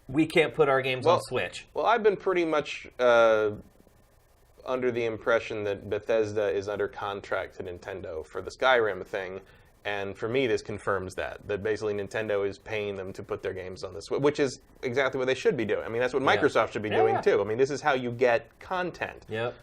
we can't put our games on Switch. Well, I've been pretty much under the impression that Bethesda is under contract to Nintendo for the Skyrim thing. And for me, this confirms that basically Nintendo is paying them to put their games on the Switch, which is exactly what they should be doing. I mean, that's what Microsoft should be doing, too. I mean, this is how you get content. Yep.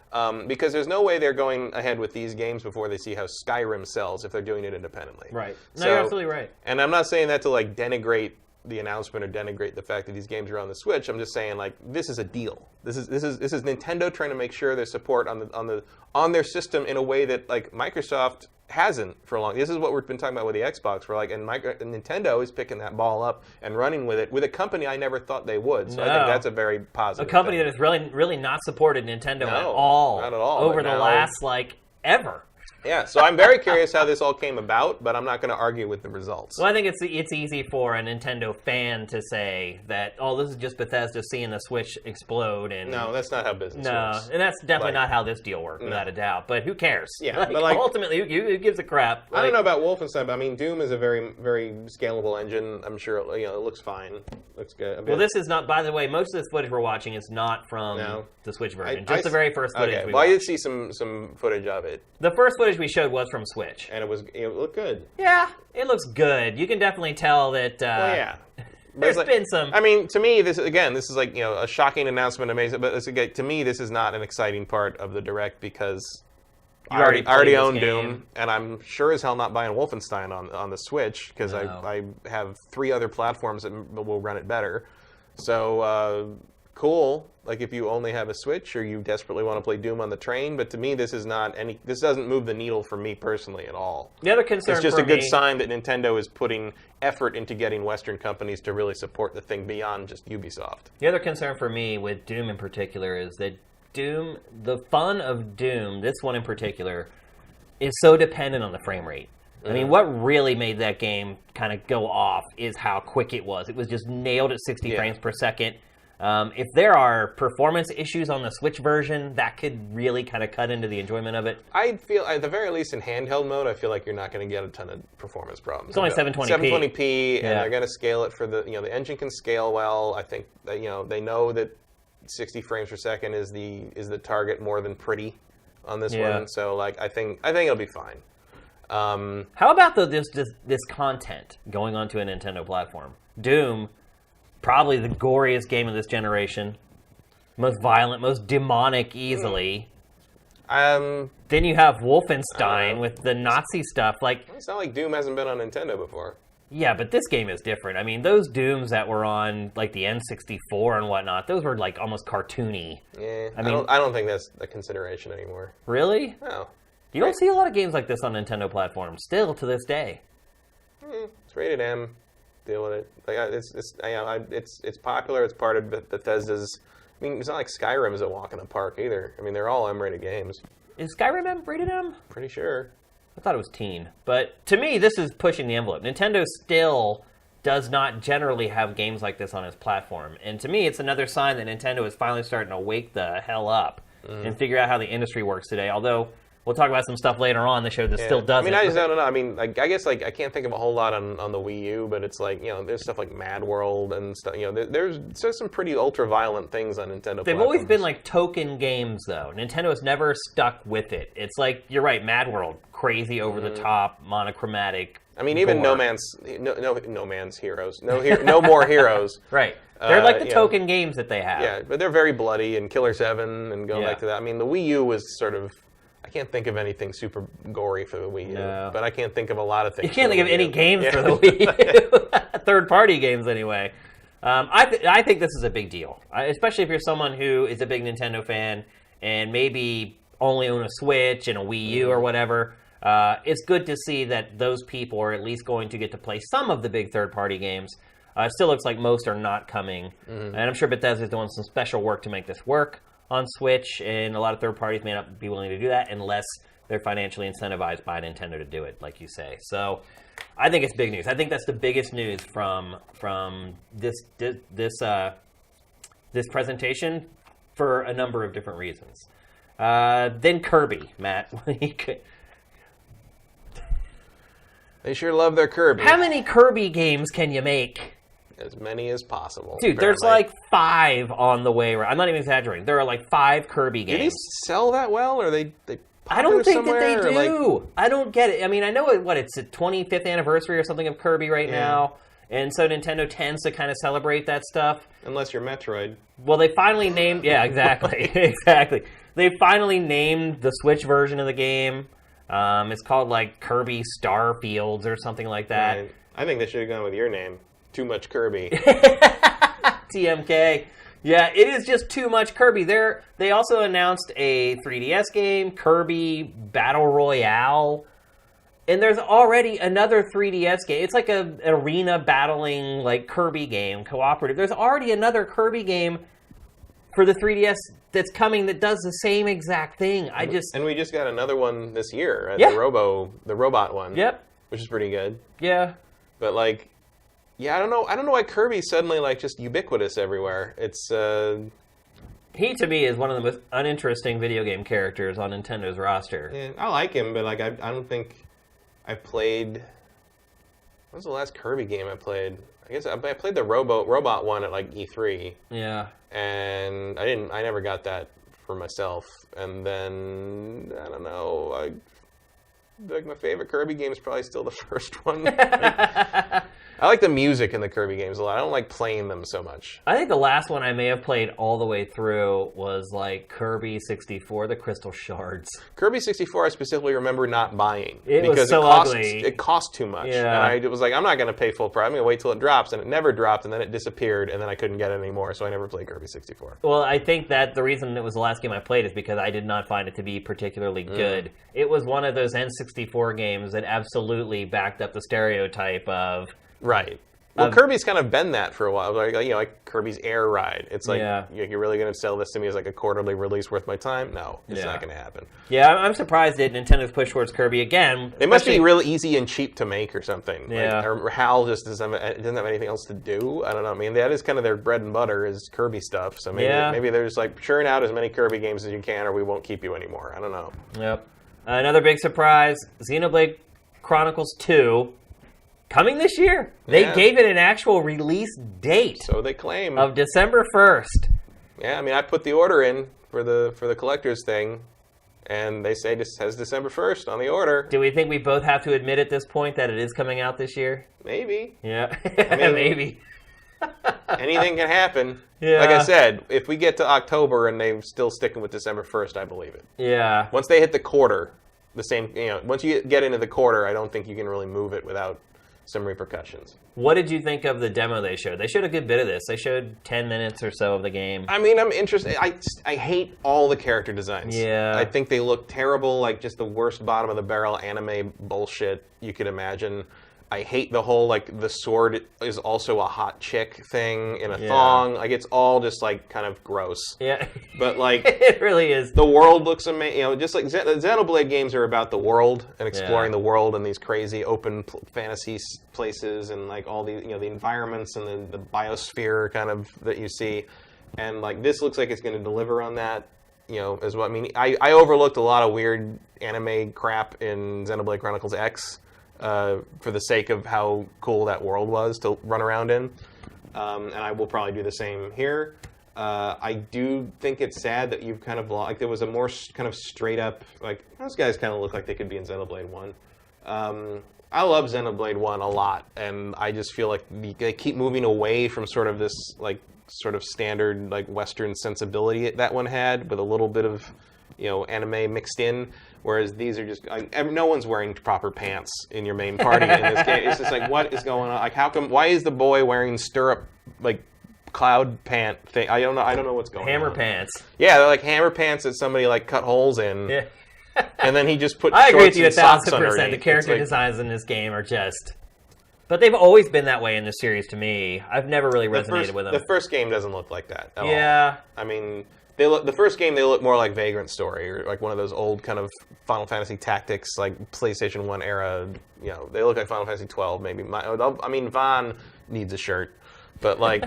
Because there's no way they're going ahead with these games before they see how Skyrim sells if they're doing it independently. Right. No, you're absolutely right. And I'm not saying that to, like, denigrate the announcement or denigrate the fact that these games are on the Switch. I'm just saying, like, this is a deal. This is Nintendo trying to make sure there's support on their system in a way that, like, Microsoft hasn't for a long. This is what we've been talking about with the Xbox. Where like, and Nintendo is picking that ball up and running with it with a company I never thought they would. So I think that's a very positive. A company thing. that has really not supported Nintendo at all. Not at all. Over the last ever. Yeah, so I'm very curious how this all came about, but I'm not going to argue with the results. Well, I think it's easy for a Nintendo fan to say that, this is just Bethesda seeing the Switch explode. And no, that's not how business works. No, and that's definitely not how this deal worked, without a doubt. But who cares? Yeah, but ultimately, who gives a crap? I don't know about Wolfenstein, but I mean, Doom is a very, very scalable engine. I'm sure it looks fine. Looks good. Well, this is not, by the way, most of this footage we're watching is not from the Switch version. Just the very first footage we watched. I did see some footage of it. The first footage we showed was from Switch. And it looked good. Yeah, it looks good. You can definitely tell that there's been some... I mean, to me, this is like, a shocking announcement, amazing, but to me, this is not an exciting part of the Direct because I already own Doom, and I'm sure as hell not buying Wolfenstein on the Switch because I have 3 other platforms that will run it better. So, cool. Like if you only have a Switch or you desperately want to play Doom on the train, but to me this doesn't move the needle for me personally at all. The other concern it's just a good sign that Nintendo is putting effort into getting Western companies to really support the thing beyond just Ubisoft. The other concern for me with Doom in particular is that the fun of Doom, this one in particular, is so dependent on the frame rate. I mean, what really made that game kind of go off is how quick it was. It was just nailed at 60 frames per second. If there are performance issues on the Switch version, that could really kind of cut into the enjoyment of it. I feel, at the very least in handheld mode, I feel like you're not going to get a ton of performance problems. It's only 720p. 720p, and they're going to scale it for the engine can scale well. I think that, they know that 60 frames per second is the target more than pretty on this one. So I think it'll be fine. How about this content going onto a Nintendo platform? Doom. Probably the goriest game of this generation. Most violent, most demonic easily. Then you have Wolfenstein with the Nazi stuff. It's not like Doom hasn't been on Nintendo before. Yeah, but this game is different. I mean, those Dooms that were on the N64 and whatnot, those were almost cartoony. Yeah, I don't think that's a consideration anymore. Really? No. You don't see a lot of games like this on Nintendo platforms, still to this day. It's rated M. Deal with it. It's popular. It's part of Bethesda's. I mean, it's not like Skyrim is a walk in the park either. I mean, they're all M-rated games. Is Skyrim rated M? Pretty sure. I thought it was teen. But to me, this is pushing the envelope. Nintendo still does not generally have games like this on its platform. And to me, it's another sign that Nintendo is finally starting to wake the hell up and figure out how the industry works today. Although we'll talk about some stuff later on the show that still does it. I just don't know. I mean, like, I guess like I can't think of a whole lot on the Wii U, but it's like, there's stuff like Mad World and stuff. There's some pretty ultra-violent things on Nintendo. They've always been like token games, though. Nintendo has never stuck with it. It's like, you're right, Mad World, crazy, over-the-top, monochromatic. I mean, even No Man's Heroes, No More Heroes. Right. They're like the token games that they have. Yeah, but they're very bloody, and Killer 7, and going back to that. I mean, the Wii U was sort of... I can't think of anything super gory for the Wii U, but I can't think of a lot of things. You can't think of any games for the Wii U. Third-party games, anyway. I think this is a big deal, especially if you're someone who is a big Nintendo fan and maybe only own a Switch and a Wii U or whatever. It's good to see that those people are at least going to get to play some of the big third-party games. It still looks like most are not coming, and I'm sure Bethesda's doing some special work to make this work on Switch, and a lot of third parties may not be willing to do that unless they're financially incentivized by Nintendo to do it, like you say. So I think it's big news. I think that's the biggest news from this presentation for a number of different reasons. Then Kirby, Matt. They sure love their Kirby. How many Kirby games can you make? As many as possible. Dude, there's like 5 on the way. I'm not even exaggerating. There are like 5 Kirby games. Do these sell that well, or they I don't think that they do. Like... I don't get it. I mean, I know it's the 25th anniversary or something of Kirby right now, and so Nintendo tends to kind of celebrate that stuff. Unless you're Metroid. Well, they finally named... Yeah, exactly. Exactly. They finally named the Switch version of the game. It's called like Kirby Starfields or something like that. Right. I think they should have gone with your name. Too much Kirby. TMK. Yeah, it is just too much Kirby. They also announced a 3DS game, Kirby Battle Royale, and there's already another 3DS game. It's like an arena battling like Kirby game, cooperative. There's already another Kirby game for the 3DS that's coming that does the same exact thing. And we just got another one this year, the robot one. Yep. Which is pretty good. Yeah. But like, yeah, I don't know why Kirby's suddenly like just ubiquitous everywhere. It's he to me is one of the most uninteresting video game characters on Nintendo's roster. Yeah, I like him, but like I don't think I've played. When was the last Kirby game I played? I guess I played the robot one at like E3. Yeah. And I never got that for myself. And then I don't know. Like my favorite Kirby game is probably still the first one. I like the music in the Kirby games a lot. I don't like playing them so much. I think the last one I may have played all the way through was like Kirby 64, the Crystal Shards. Kirby 64, I specifically remember not buying. It was so ugly. It cost too much. Yeah. And I was like, I'm not going to pay full price. I'm going to wait till it drops. And it never dropped, and then it disappeared, and then I couldn't get it anymore, so I never played Kirby 64. Well, I think that the reason it was the last game I played is because I did not find it to be particularly good. It was one of those N64 games that absolutely backed up the stereotype of... Right. Well, Kirby's kind of been that for a while. Like Kirby's Air Ride. It's like, you're really going to sell this to me as like a quarterly release worth my time? No, it's not going to happen. Yeah, I'm surprised that Nintendo's push towards Kirby again. It must be real easy and cheap to make or something. Yeah. Like, or HAL just doesn't have anything else to do. I don't know. I mean, that is kind of their bread and butter is Kirby stuff. So maybe they're just like, churn out as many Kirby games as you can or we won't keep you anymore. I don't know. Yep. Another big surprise, Xenoblade Chronicles 2. Coming this year. They gave it an actual release date. So they claim. Of December 1st. Yeah, I mean, I put the order in for the collector's thing, and they say this has December 1st on the order. Do we think we both have to admit at this point that it is coming out this year? Maybe. Yeah, I mean, maybe. Anything can happen. Yeah. Like I said, if we get to October and they're still sticking with December 1st, I believe it. Yeah. Once they hit the quarter, once you get into the quarter, I don't think you can really move it without some repercussions. What did you think of the demo they showed? They showed a good bit of this. They showed 10 minutes or so of the game. I mean, I'm interested. I hate all the character designs. Yeah. I think they look terrible, like just the worst bottom of the barrel anime bullshit you could imagine. I hate the whole, like, the sword is also a hot chick thing in a thong. Like, it's all just, like, kind of gross. Yeah. But, like... it really is. The world looks amazing. Just like Xenoblade games are about the world and exploring the world and these crazy open fantasy places and, like, all the, the environments and the biosphere kind of that you see. And, like, this looks like it's going to deliver on that. As well. I mean, I overlooked a lot of weird anime crap in Xenoblade Chronicles X for the sake of how cool that world was to run around in. And I will probably do the same here. I do think it's sad that you've kind of like there was a more kind of straight up like those guys kind of look like they could be in Xenoblade 1. I love Xenoblade 1 a lot, and I just feel like they keep moving away from sort of this like sort of standard like Western sensibility that one had with a little bit of anime mixed in. Whereas these are just no one's wearing proper pants in your main party in this game. It's just like what is going on? Like how come? Why is the boy wearing stirrup like cloud pant thing? I don't know what's going on. Hammer pants. Yeah, they're like hammer pants that somebody like cut holes in. Yeah. And then he just put I agree with shorts you and socks 1,000%. underneath. The character designs in this game are just... But they've always been that way in this series to me. I've never really resonated with them. The first game doesn't look like that at all. Yeah. I mean, the first game, they look more like Vagrant Story, or like one of those old kind of Final Fantasy Tactics, like PlayStation 1 era. They look like Final Fantasy 12, maybe. I mean, Vaughn needs a shirt. But, like,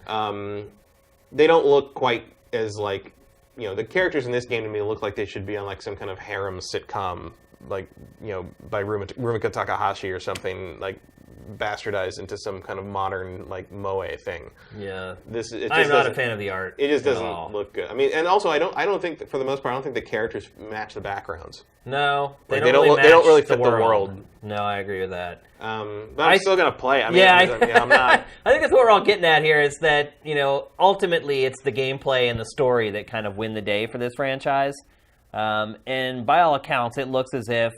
they don't look quite as, like... the characters in this game to me look like they should be on, like, some kind of harem sitcom, like, by Rumiko Takahashi or something, like, bastardized into some kind of modern, like, moe thing. Yeah. I'm not a fan of the art. It just doesn't look good. I mean, and also, I don't think, for the most part, I don't think the characters match the backgrounds. No. They don't really fit the world. No, I agree with that. But I'm still going to play. I mean, I'm not... I think that's what we're all getting at here is that, ultimately it's the gameplay and the story that kind of win the day for this franchise. And by all accounts, it looks as if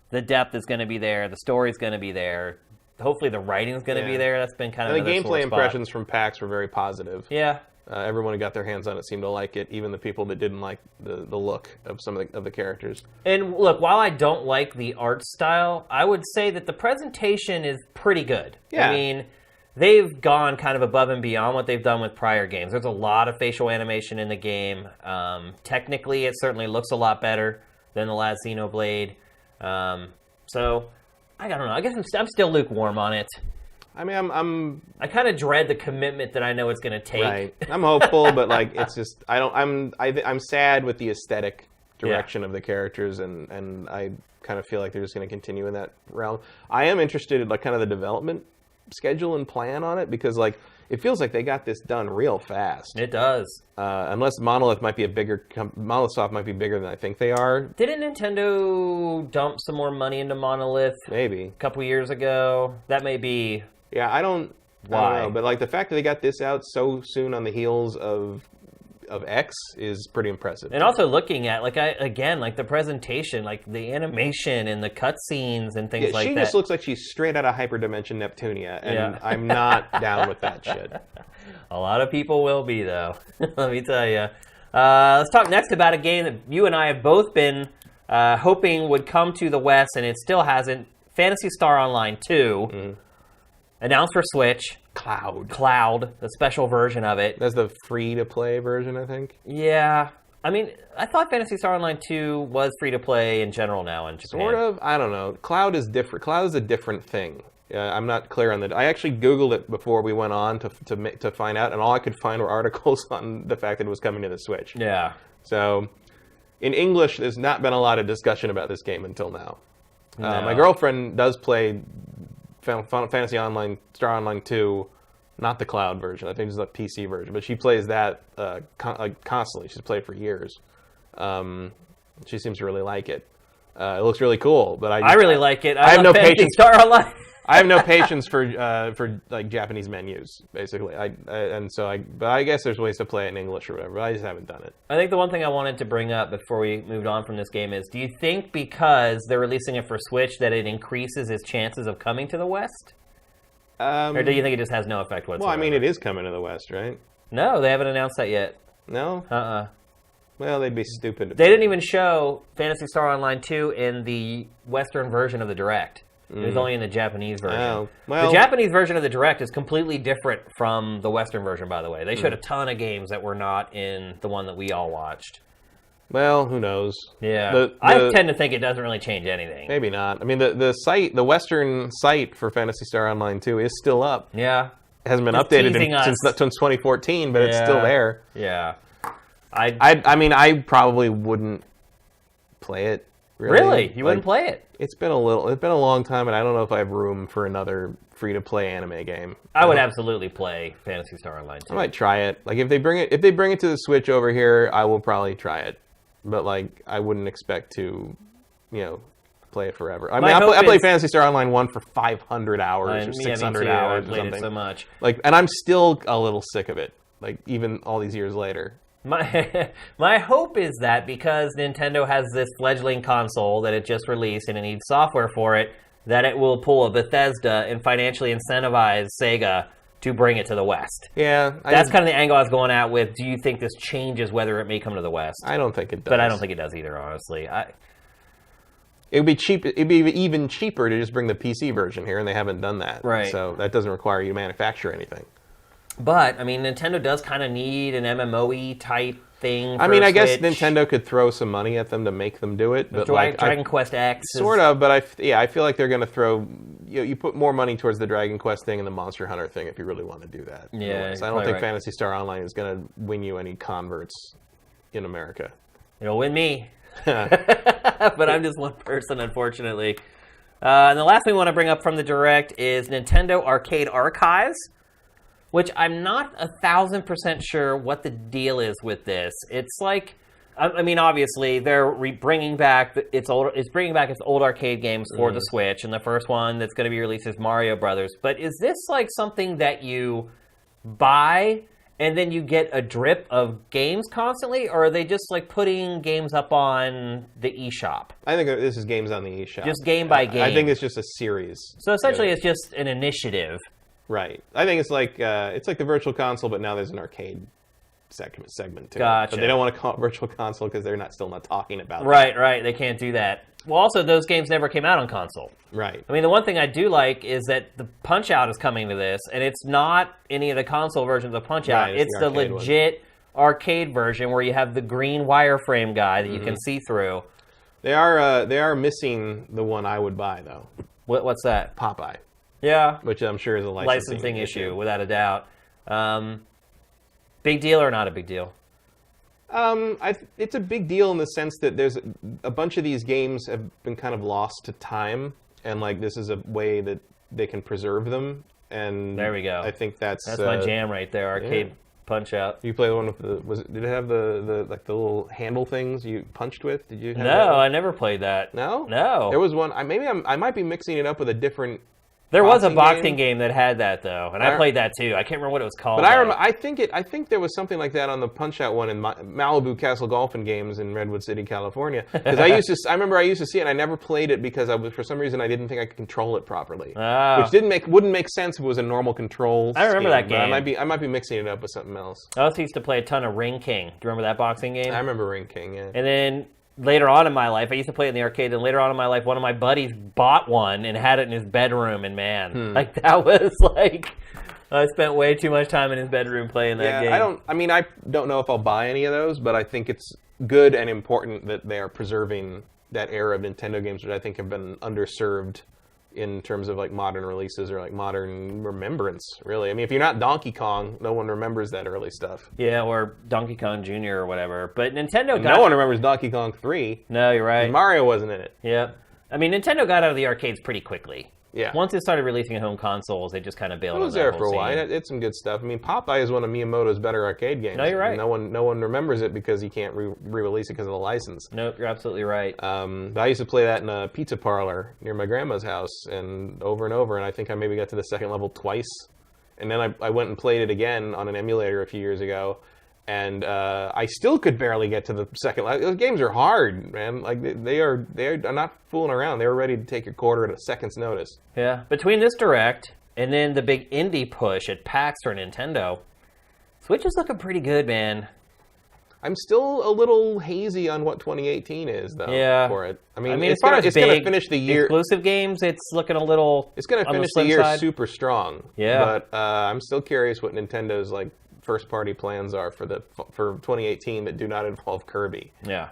the depth is going to be there, the story's going to be there, hopefully the writing's going to be there. That's been kind of the gameplay impressions from PAX were very positive. Yeah. Everyone who got their hands on it seemed to like it, even the people that didn't like the look of some of the characters. And look, while I don't like the art style, I would say that the presentation is pretty good. Yeah. I mean, they've gone kind of above and beyond what they've done with prior games. There's a lot of facial animation in the game. Technically, it certainly looks a lot better than the last Xenoblade. So, I don't know. I guess I'm still lukewarm on it. I mean, I kind of dread the commitment that I know it's going to take. Right. I'm hopeful, but like it's just I'm sad with the aesthetic direction of the characters, and I kind of feel like they're just going to continue in that realm. I am interested in like kind of the development schedule and plan on it because like it feels like they got this done real fast. It does. Unless Monolithsoft might be bigger than I think they are. Didn't Nintendo dump some more money into Monolith? Maybe a couple years ago. That may be. Yeah, I don't know, but like the fact that they got this out so soon on the heels of X is pretty impressive. And also looking at like the presentation, like the animation and the cutscenes and things like that. She just looks like she's straight out of Hyperdimension Neptunia, and I'm not down with that shit. A lot of people will be though. Let me tell you. Let's talk next about a game that you and I have both been hoping would come to the West, and it still hasn't. Phantasy Star Online 2. Announced for Switch. Cloud, the special version of it. That's the free-to-play version, I think? Yeah. I mean, I thought Phantasy Star Online 2 was free-to-play in general now in Japan. Sort of. I don't know. Cloud is different. Cloud is a different thing. I'm not clear on that. I actually Googled it before we went on to find out, and all I could find were articles on the fact that it was coming to the Switch. Yeah. So, in English, there's not been a lot of discussion about this game until now. No. My girlfriend does play Final Fantasy Star Online 2, not the cloud version. I think it's the PC version, but she plays that constantly. She's played for years. She seems to really like it. It looks really cool, but I really like it. I have no patience. Star Online. I have no patience for like Japanese menus, basically. But I guess there's ways to play it in English or whatever. But I just haven't done it. I think the one thing I wanted to bring up before we moved on from this game is: do you think because they're releasing it for Switch that it increases its chances of coming to the West, or do you think it just has no effect whatsoever? Well, I mean, it is coming to the West, right? No, they haven't announced that yet. No. Well, they'd be stupid. They didn't even show Phantasy Star Online 2 in the Western version of the Direct. It was only in the Japanese version. Oh, well, the Japanese version of the Direct is completely different from the Western version, by the way. They showed a ton of games that were not in the one that we all watched. Well, who knows? Yeah. I tend to think it doesn't really change anything. Maybe not. I mean, the Western site for Phantasy Star Online 2 is still up. Yeah. It hasn't been updated since 2014, but it's still there. Yeah. I mean, I probably wouldn't play it Really? You wouldn't play it? It's been a long time, and I don't know if I have room for another free-to-play anime game. I would absolutely play Phantasy Star Online too. I might try it. Like if they bring it to the Switch over here, I will probably try it. But like I wouldn't expect to, play it forever. I mean, I played Phantasy Star Online 1 for 500 hours or 600 hours or something. It so much. And I'm still a little sick of it. Like even all these years later. My hope is that because Nintendo has this fledgling console that it just released and it needs software for it, that it will pull a Bethesda and financially incentivize Sega to bring it to the West. Yeah. That's kind of the angle I was going at with, do you think this changes whether it may come to the West? I don't think it does. But I don't think it does either, honestly. It would be cheap. It'd be even cheaper to just bring the PC version here, and they haven't done that. Right. So that doesn't require you to manufacture anything. But, I mean, Nintendo does kind of need an MMO-y type thing for I guess Switch. Nintendo could throw some money at them to make them do it. But Dragon Quest X. Sort of, but I feel like they're going to throw... You put more money towards the Dragon Quest thing and the Monster Hunter thing if you really want to do that. Yeah, so I don't think Phantasy Star Online is going to win you any converts in America. It'll win me. But I'm just one person, unfortunately. And the last thing we want to bring up from the Direct is Nintendo Arcade Archives, which I'm not 1,000% sure what the deal is with this. It's like, I mean, obviously they're bringing back its old arcade games for the Switch, and the first one that's going to be released is Mario Brothers. But is this like something that you buy and then you get a drip of games constantly, or are they just like putting games up on the eShop? I think this is games on the eShop. Just game by game. I think it's just a series. So essentially, it's just an initiative. Right. I think it's like the Virtual Console, but now there's an arcade segment to it. Gotcha. But they don't want to call it Virtual Console because they're still not talking about that. Right. They can't do that. Well, also, those games never came out on console. Right. I mean, the one thing I do like is that the Punch-Out is coming to this, and it's not any of the console versions of Punch-Out. Right, it's the legit arcade version where you have the green wireframe guy that you can see through. They are missing the one I would buy, though. What's that? Popeye. Yeah. Which I'm sure is a licensing issue, without a doubt. Big deal or not a big deal? It's a big deal in the sense that there's a bunch of these games have been kind of lost to time, and like this is a way that they can preserve them. And there we go. I think that's my jam right there. Arcade Punch-Out. You play the one with did it have the little handle things you punched with? Did you? Have no, that? I never played that. No. There was one. I might be mixing it up with a different. There was a boxing game that had that though, and I played that too. I can't remember what it was called. But I think there was something like that on the Punch-Out one in Malibu Castle Golfing Games in Redwood City, California. Because I remember I used to see it, and I never played it because for some reason I didn't think I could control it properly, which wouldn't make sense if it was a normal control. I remember that game. I might be mixing it up with something else. I also used to play a ton of Ring King. Do you remember that boxing game? I remember Ring King. Yeah. And then later on in my life, I used to play it in the arcade, and later on in my life, one of my buddies bought one and had it in his bedroom, and man, like that was like, I spent way too much time in his bedroom playing that game. I don't know if I'll buy any of those, but I think it's good and important that they are preserving that era of Nintendo games, which I think have been underserved in terms of like modern releases or like modern remembrance, really. I mean, if you're not Donkey Kong, no one remembers that early stuff. Yeah, or Donkey Kong Jr. or whatever. But Nintendo no one remembers Donkey Kong 3. No, you're right. Mario wasn't in it. Yeah. I mean, Nintendo got out of the arcades pretty quickly. Yeah. Once it started releasing at home consoles, they just kind of bailed on that. It was there for a while. It had some good stuff. I mean, Popeye is one of Miyamoto's better arcade games. No, you're right. No one remembers it because he can't re-release it because of the license. Nope, you're absolutely right. But I used to play that in a pizza parlor near my grandma's house, and over, and I think I maybe got to the second level twice. And then I went and played it again on an emulator a few years ago, and I still could barely get to the second level. Those games are hard, man. Like they are not fooling around. They were ready to take your quarter at a second's notice. Yeah. Between this Direct and then the big indie push at PAX for Nintendo, Switch is looking pretty good, man. I'm still a little hazy on what 2018 is, though. Yeah. For it. I mean, it's going to finish the year. Exclusive games, it's looking a little. It's going to finish the year super strong. Yeah. But I'm still curious what Nintendo's like first-party plans are for 2018 that do not involve Kirby. Yeah.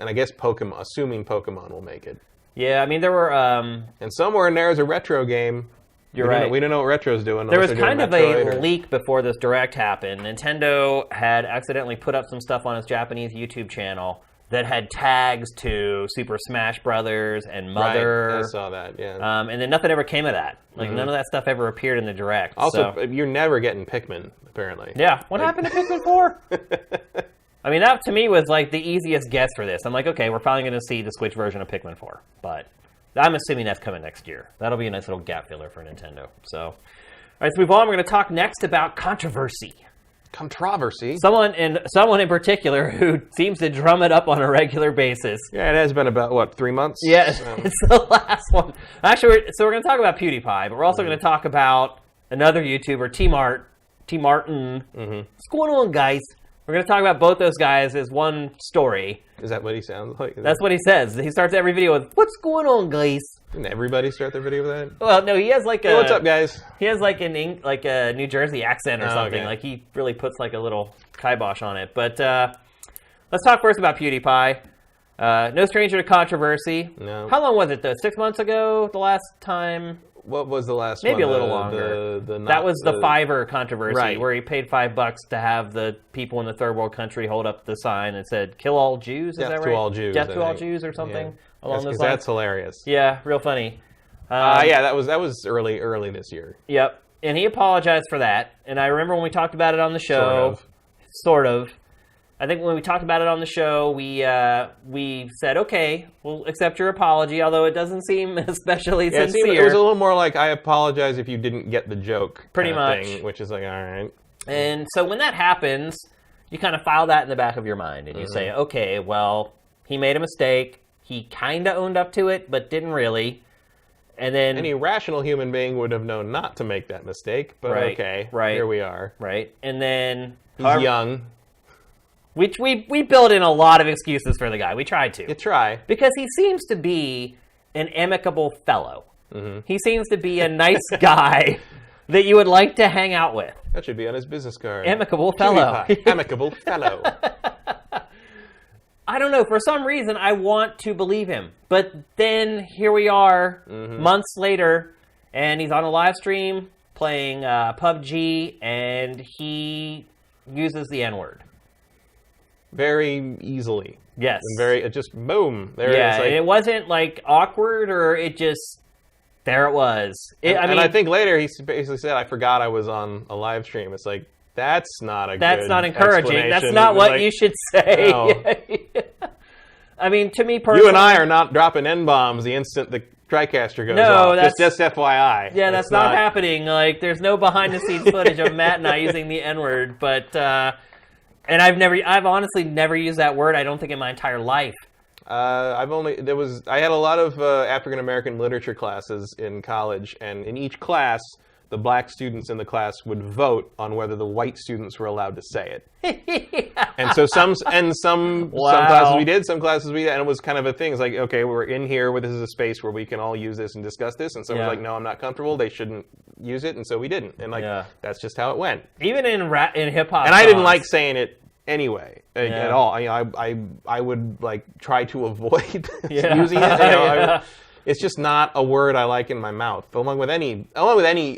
And I guess assuming Pokemon will make it. Yeah, I mean, there were... and somewhere in there is a retro game. You're right. We don't know what Retro's doing. There was kind of a leak before this Direct happened. Nintendo had accidentally put up some stuff on its Japanese YouTube channel that had tags to Super Smash Brothers and Mother. Right. I saw that, yeah. And then nothing ever came of that. Like, none of that stuff ever appeared in the Direct. Also, so. you're never getting Pikmin, apparently. Yeah. What happened to Pikmin 4? I mean, that to me was like the easiest guess for this. I'm like, okay, we're finally going to see the Switch version of Pikmin 4. But I'm assuming that's coming next year. That'll be a nice little gap filler for Nintendo. So, all right, let's move on. We're going to talk next about controversy. Controversy? Someone in particular who seems to drum it up on a regular basis. Yeah, it has been about, what, 3 months? Yeah, it's the last one. Actually, we're going to talk about PewDiePie, but we're also going to talk about another YouTuber, T Martin. What's going on, guys? We're going to talk about both those guys as one story. Is that what he sounds like? That's what he says. He starts every video with, "What's going on, guys?" Didn't everybody start their video with that? Well, no, he has like a... Hey, what's up, guys? He has like a New Jersey accent or something. Okay. Like, he really puts like a little kibosh on it. But let's talk first about PewDiePie. No stranger to controversy. No. How long was it, though? 6 months ago, the last time? What was the last one? Maybe a little longer. That was the Fiverr controversy, Right. where he paid $5 to have the people in the third world country hold up the sign and said, "Kill all Jews." Is Death that right? to all Jews. Death I to all think. Jews or something along those Because lines. that's hilarious. Yeah, real funny. Yeah, that was early this year. Yep. And he apologized for that. And I remember when we talked about it on the show. Sort of. I think when we talked about it on the show, we said, okay, we'll accept your apology, although it doesn't seem especially sincere. It was a little more like, I apologize if you didn't get the joke. Pretty kind of much. thing, which is like, all right. And so when that happens, you kind of file that in the back of your mind. And you say, okay, well, he made a mistake. He kind of owned up to it, but didn't really. And then Any rational human being would have known not to make that mistake, but okay, here we are. Right. And then... He's young. Which we built in a lot of excuses for the guy. We tried to. You try. Because he seems to be an amicable fellow. He seems to be a nice guy that you would like to hang out with. That should be on his business card. Amicable fellow. Amicable fellow. I don't know. For some reason, I want to believe him. But then here we are, months later, and he's on a live stream playing PUBG, and he uses the N-word. Very easily. Yes. And it just, boom. There yeah, it is. Like, and it wasn't like awkward, or it just, there it was. I think later he basically said, I forgot I was on a live stream. It's like, that's not encouraging. That's not what you should say. No. I mean, to me personally... You and I are not dropping N-bombs the instant the TriCaster goes off. Just FYI. Yeah, that's not happening. Like, there's no behind-the-scenes footage of Matt and I using the N-word, but... and I've honestly never used that word, I don't think, in my entire life. I had a lot of African American literature classes in college, and in each class, the black students in the class would vote on whether the white students were allowed to say it. And so some classes we did, some classes we did, and it was kind of a thing. It's like, okay, we're in here, this is a space where we can all use this and discuss this, and someone's like, no, I'm not comfortable, they shouldn't use it, and so we didn't. And that's just how it went. Even in hip-hop And I didn't like saying it anyway at all. I would like try to avoid using it. It's just not a word I like in my mouth, along with any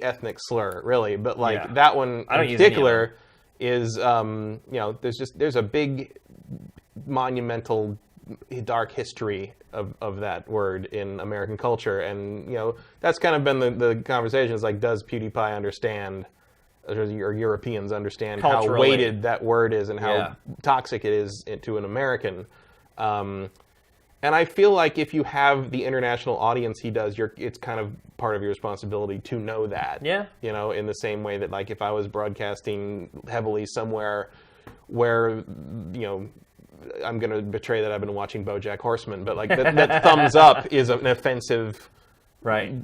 ethnic slur, really. But like that one in particular is, there's a big monumental dark history of that word in American culture, and that's kind of been the conversation. Is like, does PewDiePie understand? Or Europeans understand how weighted that word is and how toxic it is to an American. And I feel like if you have the international audience he does, it's kind of part of your responsibility to know that. Yeah. In the same way that, like, if I was broadcasting heavily somewhere where, I'm going to betray that I've been watching BoJack Horseman, but like that thumbs up is an offensive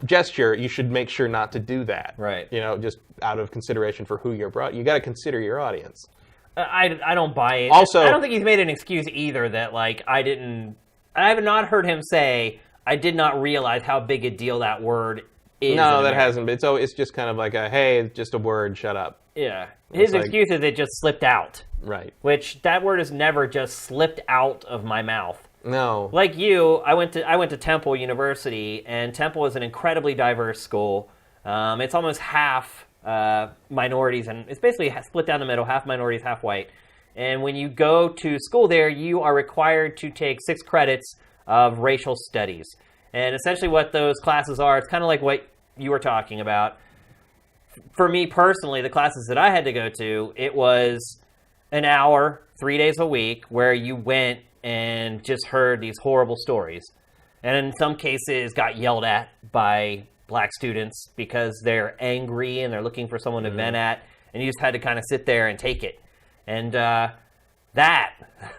gesture. You should make sure not to do that. Right. Just out of consideration for who you're you got to consider your audience. I don't buy it. Also, I don't think he's made an excuse either that, like, I have not heard him say, I did not realize how big a deal that word is. No, that hasn't been. So it's just kind of like hey, it's just a word, shut up. Yeah. His excuse is it just slipped out. Right. Which, that word has never just slipped out of my mouth. No. Like you, I went to Temple University, and Temple is an incredibly diverse school. It's almost half minorities, and it's basically split down the middle, half minorities, half white. And when you go to school there, you are required to take 6 credits of racial studies. And essentially what those classes are, it's kind of like what you were talking about. For me personally, the classes that I had to go to, it was an hour, 3 days a week, where you went and just heard these horrible stories. And in some cases got yelled at by black students because they're angry and they're looking for someone to vent at. And you just had to kind of sit there and take it. And I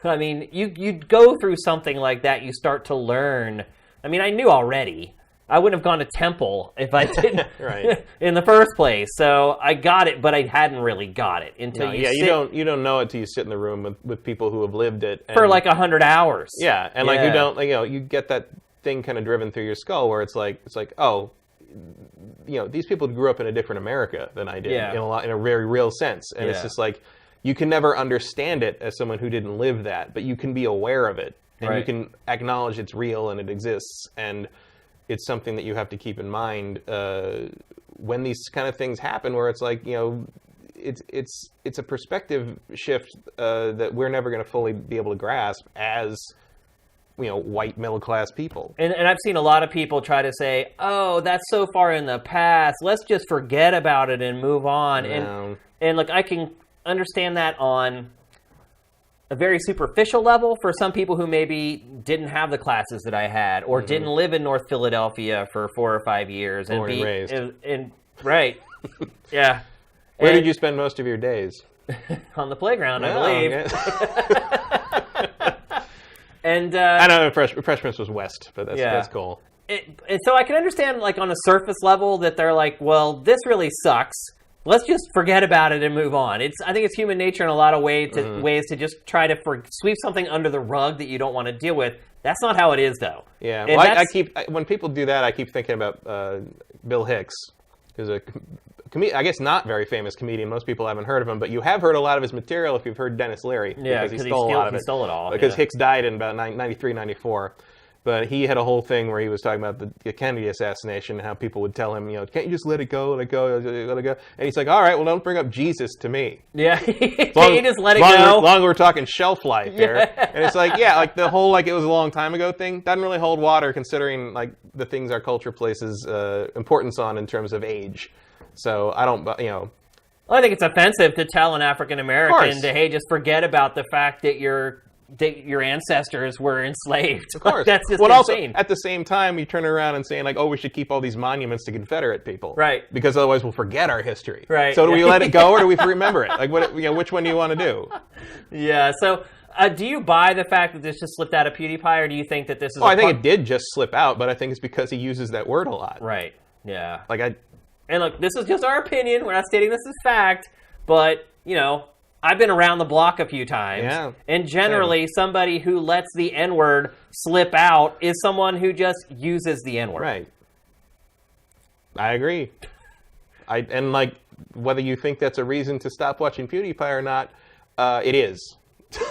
mean, you go through something like that, you start to learn. I mean, I knew already. I wouldn't have gone to Temple if I didn't right. in the first place. So I got it, but I hadn't really got it until you don't know it till you sit in the room with people who have lived it for like 100 hours. Yeah, and like you get that thing kind of driven through your skull where it's like oh, these people grew up in a different America than I did in a very real sense, and it's just like you can never understand it as someone who didn't live that, but you can be aware of it and you can acknowledge it's real and it exists, and it's something that you have to keep in mind when these kind of things happen, where it's like it's a perspective shift that we're never going to fully be able to grasp as white middle class people. And I've seen a lot of people try to say, "Oh, that's so far in the past. Let's just forget about it and move on." No. And look, I can understand that on a very superficial level for some people who maybe didn't have the classes that I had, or didn't live in North Philadelphia for 4 or 5 years, and raised. Right, yeah. Where did you spend most of your days? On the playground, I believe. Okay. And I know Fresh Prince was west, but that's cool. And so I can understand, like, on a surface level that they're like, well, this really sucks. Let's just forget about it and move on. I think it's human nature in a lot of ways to just try to sweep something under the rug that you don't want to deal with. That's not how it is, though. Yeah, well, when people do that, I keep thinking about Bill Hicks, who's a I guess not very famous comedian. Most people haven't heard of him, but you have heard a lot of his material if you've heard Dennis Leary. Yeah, because he stole a lot of it. He stole it all. Because Hicks died in about 93, 94. But he had a whole thing where he was talking about the Kennedy assassination, how people would tell him, can't you just let it go, let it go, let it go? And he's like, all right, well, don't bring up Jesus to me. Yeah, can't you just let it go? Long we're talking shelf life here. And it's like, like the whole, like, it was a long time ago thing doesn't really hold water considering, like, the things our culture places importance on in terms of age. So I don't, Well, I think it's offensive to tell an African American to, hey, just forget about the fact that your ancestors were enslaved. Of course. That's just insane. Also, at the same time, you turn around and saying, like, oh, we should keep all these monuments to Confederate people. Right. Because otherwise we'll forget our history. Right. So do we let it go or do we remember it? Like, which one do you want to do? Yeah, so do you buy the fact that this just slipped out of PewDiePie, or do you think that this is I think it did just slip out, but I think it's because he uses that word a lot. Right, yeah. And look, this is just our opinion. We're not stating this as fact, but, I've been around the block a few times. Yeah. And generally, somebody who lets the N-word slip out is someone who just uses the N-word. Right. I agree. And whether you think that's a reason to stop watching PewDiePie or not, it is.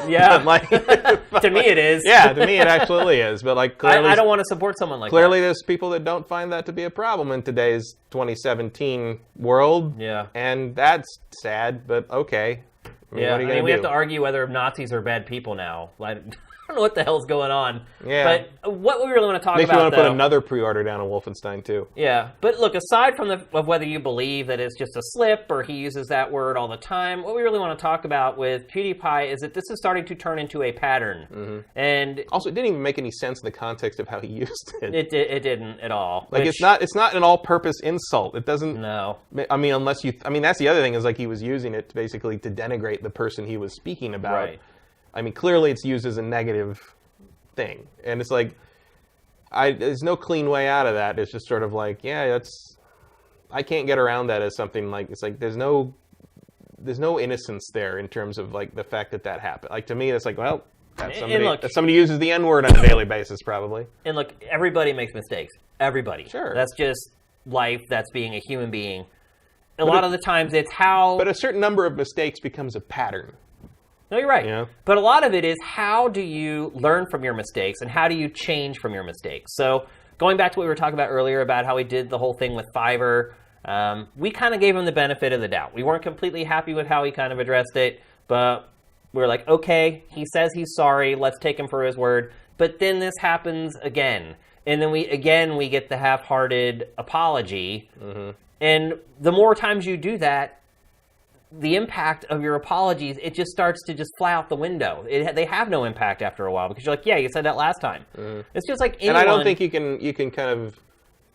Yeah. To me it is. Yeah, to me it absolutely is. But clearly, I don't want to support someone like that. Clearly there's people that don't find that to be a problem in today's 2017 world. Yeah. And that's sad, but okay. What are you gonna do? We have to argue whether Nazis are bad people now. I don't know what the hell's going on. Yeah. But what we really want to talk Makes about, me want to put another pre-order down on Wolfenstein 2. Yeah. But look, aside from of whether you believe that it's just a slip or he uses that word all the time, what we really want to talk about with PewDiePie is that this is starting to turn into a pattern. Mm-hmm. And also, it didn't even make any sense in the context of how he used it. It didn't at all. It's not an all-purpose insult. It doesn't. No. I mean, unless you. I mean, that's the other thing is he was using it basically to denigrate the person he was speaking about. Right. I mean, clearly it's used as a negative thing, and it's there's no clean way out of that. It's just sort of I can't get around that as something there's no innocence there in terms of the fact that happened. To me, it's that's somebody uses the N-word on a daily basis, probably. And look, everybody makes mistakes. Everybody. Sure. That's just life. That's being a human being. A lot of the times it's how... But a certain number of mistakes becomes a pattern. No, you're right. Yeah. But a lot of it is how do you learn from your mistakes and how do you change from your mistakes? So going back to what we were talking about earlier about how he did the whole thing with Fiverr, we kind of gave him the benefit of the doubt. We weren't completely happy with how he kind of addressed it, but we're like, okay, he says he's sorry, let's take him for his word. But then this happens again. And then we get the half-hearted apology. Mm-hmm. And the more times you do that, the impact of your apologies, it just starts to just fly out the window. They have no impact after a while because you're like, yeah, you said that last time. Mm-hmm. It's just like anyone... And I don't think you can kind of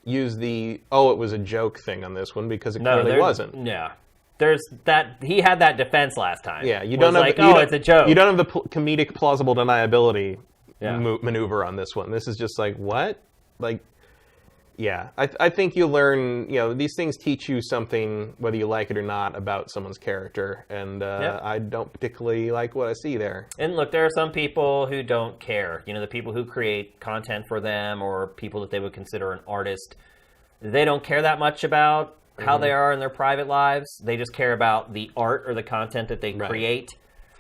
use the, it was a joke thing on this one because it clearly wasn't. Yeah. There's that, he had that defense last time. Yeah, you don't have like, it's a joke. You don't have the comedic plausible deniability maneuver on this one. This is just like, what? Like, yeah. I think you learn, these things teach you something, whether you like it or not, about someone's character. And I don't particularly like what I see there. And look, there are some people who don't care. The people who create content for them or people that they would consider an artist, they don't care that much about how they are in their private lives. They just care about the art or the content that they create.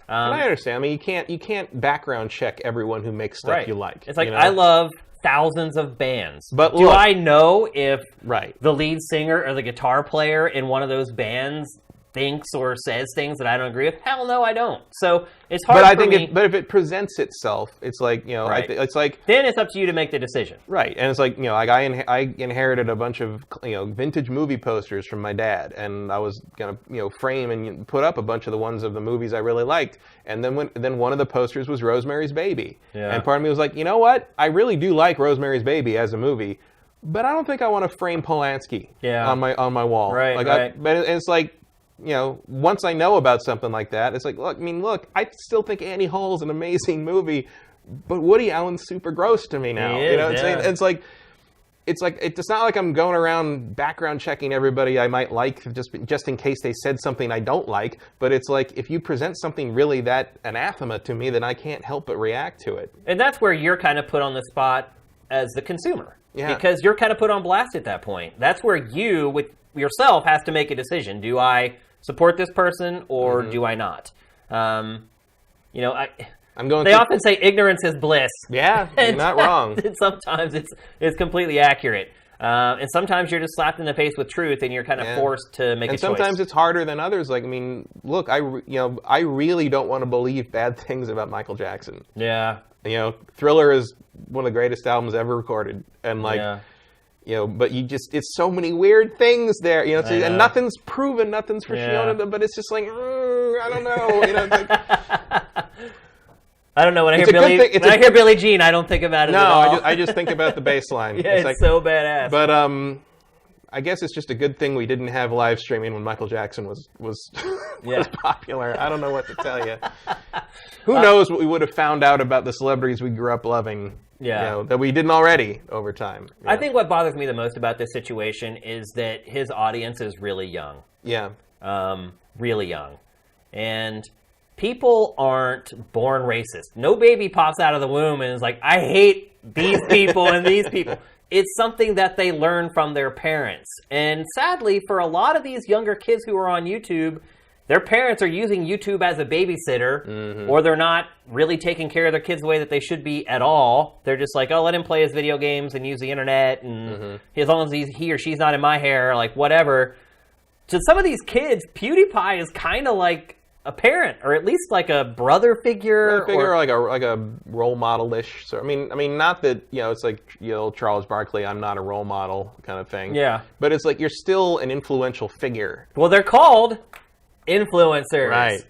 And I understand. I mean, you can't background check everyone who makes stuff you like. It's like, I love thousands of bands. But do I know if the lead singer or the guitar player in one of those bands thinks or says things that I don't agree with? Hell no, I don't. So it's hard for me. But if it presents itself, it's like, it's like... Then it's up to you to make the decision. Right. And it's like, I inherited a bunch of, vintage movie posters from my dad. And I was going to, frame and put up a bunch of the ones of the movies I really liked. And then one of the posters was Rosemary's Baby. Yeah. And part of me was like, you know what? I really do like Rosemary's Baby as a movie. But I don't think I want to frame Polanski on my wall. Right, But it's like, once I know about something like that, it's like, look, I still think Annie Hall is an amazing movie, but Woody Allen's super gross to me now. It's not like I'm going around background checking everybody I might like just in case they said something I don't like. But it's like, if you present something really that anathema to me, then I can't help but react to it. And that's where you're kind of put on the spot as the consumer. Yeah. Because you're kind of put on blast at that point. That's where you, with yourself, has to make a decision. Do I support this person or do I not? I'm going. They often say ignorance is bliss. Yeah, you're not wrong. Sometimes it's completely accurate, and sometimes you're just slapped in the face with truth, and you're kind of forced to make a choice. And sometimes it's harder than others. Like, I mean, look, I really don't want to believe bad things about Michael Jackson. Yeah. Thriller is one of the greatest albums ever recorded, and but it's so many weird things there, and nothing's proven, nothing's for shown, but it's just like, I don't know, I don't know, when I hear Billie Jean, I don't think about it at all. No, I just think about the bass line. It's like, so badass. But, I guess it's just a good thing we didn't have live streaming when Michael Jackson was popular. I don't know what to tell you. Who knows what we would have found out about the celebrities we grew up loving, that we didn't already over time. I think what bothers me the most about this situation is that his audience is really young. Yeah. Really young. And people aren't born racist. No baby pops out of the womb and is like, I hate these people and these people. It's something that they learn from their parents. And sadly, for a lot of these younger kids who are on YouTube, their parents are using YouTube as a babysitter, or they're not really taking care of their kids the way that they should be at all. They're just like, let him play his video games and use the internet, and as long as he or she's not in my hair, like, whatever. To some of these kids, PewDiePie is kind of like a parent, or at least like a brother figure, or like a role model-ish. So I mean, not that it's like Charles Barkley, I'm not a role model kind of thing. Yeah, but it's like you're still an influential figure. Well, they're called influencers. Right.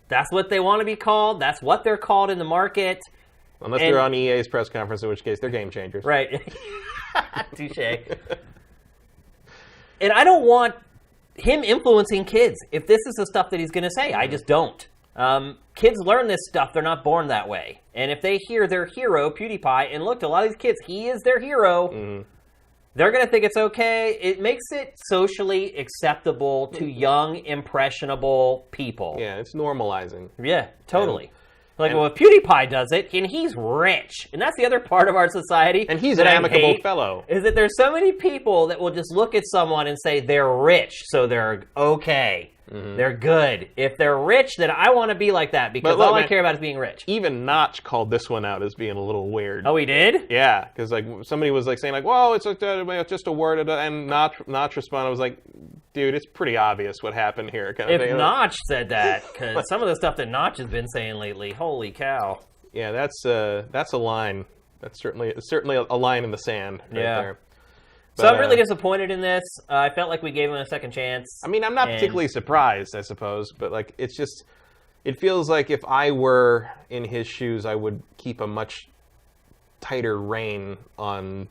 That's what they want to be called. That's what they're called in the market. Unless they're on EA's press conference, in which case they're game changers. Right. Touche. And I don't want him influencing kids. If this is the stuff that he's going to say, I just don't. Kids learn this stuff. They're not born that way. And if they hear their hero, PewDiePie, and look, to a lot of these kids, he is their hero, they're going to think it's okay. It makes it socially acceptable to young, impressionable people. Yeah, it's normalizing. Yeah, totally. Well, if PewDiePie does it, and he's rich, and that's the other part of our society. And he's an amicable fellow. Is that there's so many people that will just look at someone and say they're rich, so they're okay. They're good. If they're rich, then I want to be like that, because all I care about is being rich. Even Notch called this one out as being a little weird. Oh, he did? Yeah, because somebody was saying well, it's just a word, and Notch responded, was like, dude, it's pretty obvious what happened here. Kind of If thing. Notch said that, because some of the stuff that Notch has been saying lately, holy cow. Yeah, that's a line. That's certainly a line in the sand right there. But, so I'm really disappointed in this. I felt like we gave him a second chance. I mean, I'm not particularly surprised, I suppose, but like it's just, it feels like if I were in his shoes, I would keep a much tighter rein on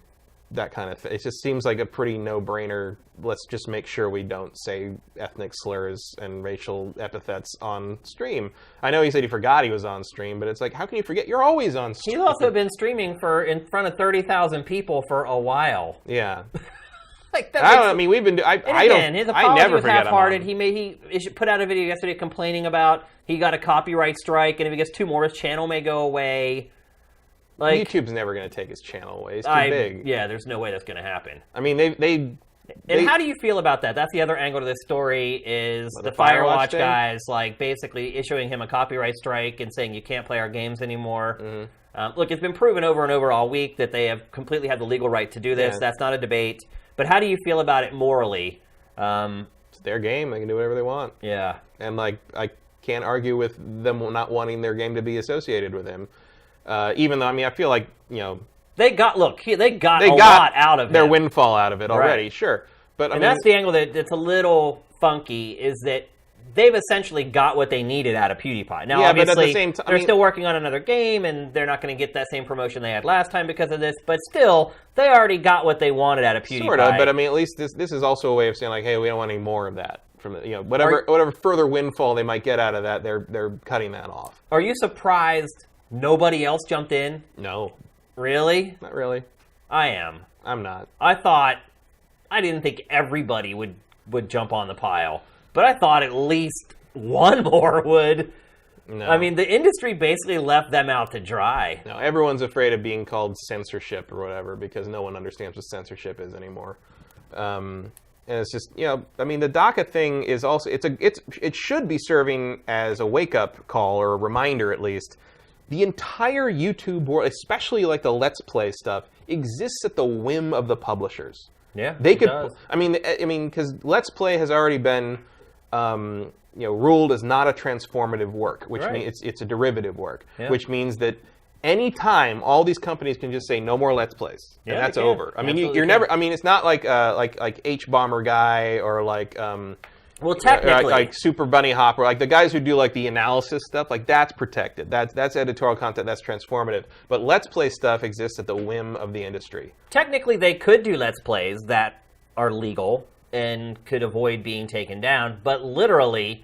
that kind of thing. It just seems like a pretty no-brainer. Let's just make sure we don't say ethnic slurs and racial epithets on stream. I know he said he forgot he was on stream, but it's like, how can you forget? You're always on stream. He's also been streaming in front of 30,000 people for a while. Yeah. Like that. I mean, we've been. His apology never was forget half-hearted. He put out a video yesterday complaining about he got a copyright strike, and if he gets 2 more, his channel may go away. Like, YouTube's never going to take his channel away. It's too big. Yeah, there's no way that's going to happen. I mean, they And how do you feel about that? That's the other angle to this story is the Firewatch guys, like, basically issuing him a copyright strike and saying you can't play our games anymore. Mm-hmm. Look, it's been proven over and over all week that they have completely had the legal right to do this. Yeah. That's not a debate. But how do you feel about it morally? It's their game. They can do whatever they want. Yeah. And, like, I can't argue with them not wanting their game to be associated with him. Even though, I mean, I feel like, you know... They got a lot out of it. Their windfall out of it already, right. Sure. But that's the angle that's a little funky, is that they've essentially got what they needed out of PewDiePie. Now, obviously, but at the same they're still working on another game, and they're not going to get that same promotion they had last time because of this, but still, they already got what they wanted out of PewDiePie. Sort of, but I mean, at least this is also a way of saying, like, hey, we don't want any more of that. From whatever further windfall they might get out of that, they're cutting that off. Are you surprised nobody else jumped in? No. Really? Not really. I am. I'm not. I didn't think everybody would jump on the pile, but I thought at least one more would. No. I mean, the industry basically left them out to dry. No, everyone's afraid of being called censorship or whatever because no one understands what censorship is anymore. And it's just, I mean, the DACA thing is also, it should be serving as a wake-up call or a reminder at least. The entire YouTube world, especially like the Let's Play stuff, exists at the whim of the publishers. Yeah, they could. Does. I mean, because Let's Play has already been, ruled as not a transformative work, which means it's a derivative work, which means that any time all these companies can just say no more Let's Plays, and that's over. I mean, you're never. I mean, it's not like H Bomber Guy or like. Well, technically, like Super Bunny Hop, or like the guys who do like the analysis stuff, like that's protected. That's editorial content. That's transformative. But Let's Play stuff exists at the whim of the industry. Technically, they could do Let's Plays that are legal and could avoid being taken down. But literally,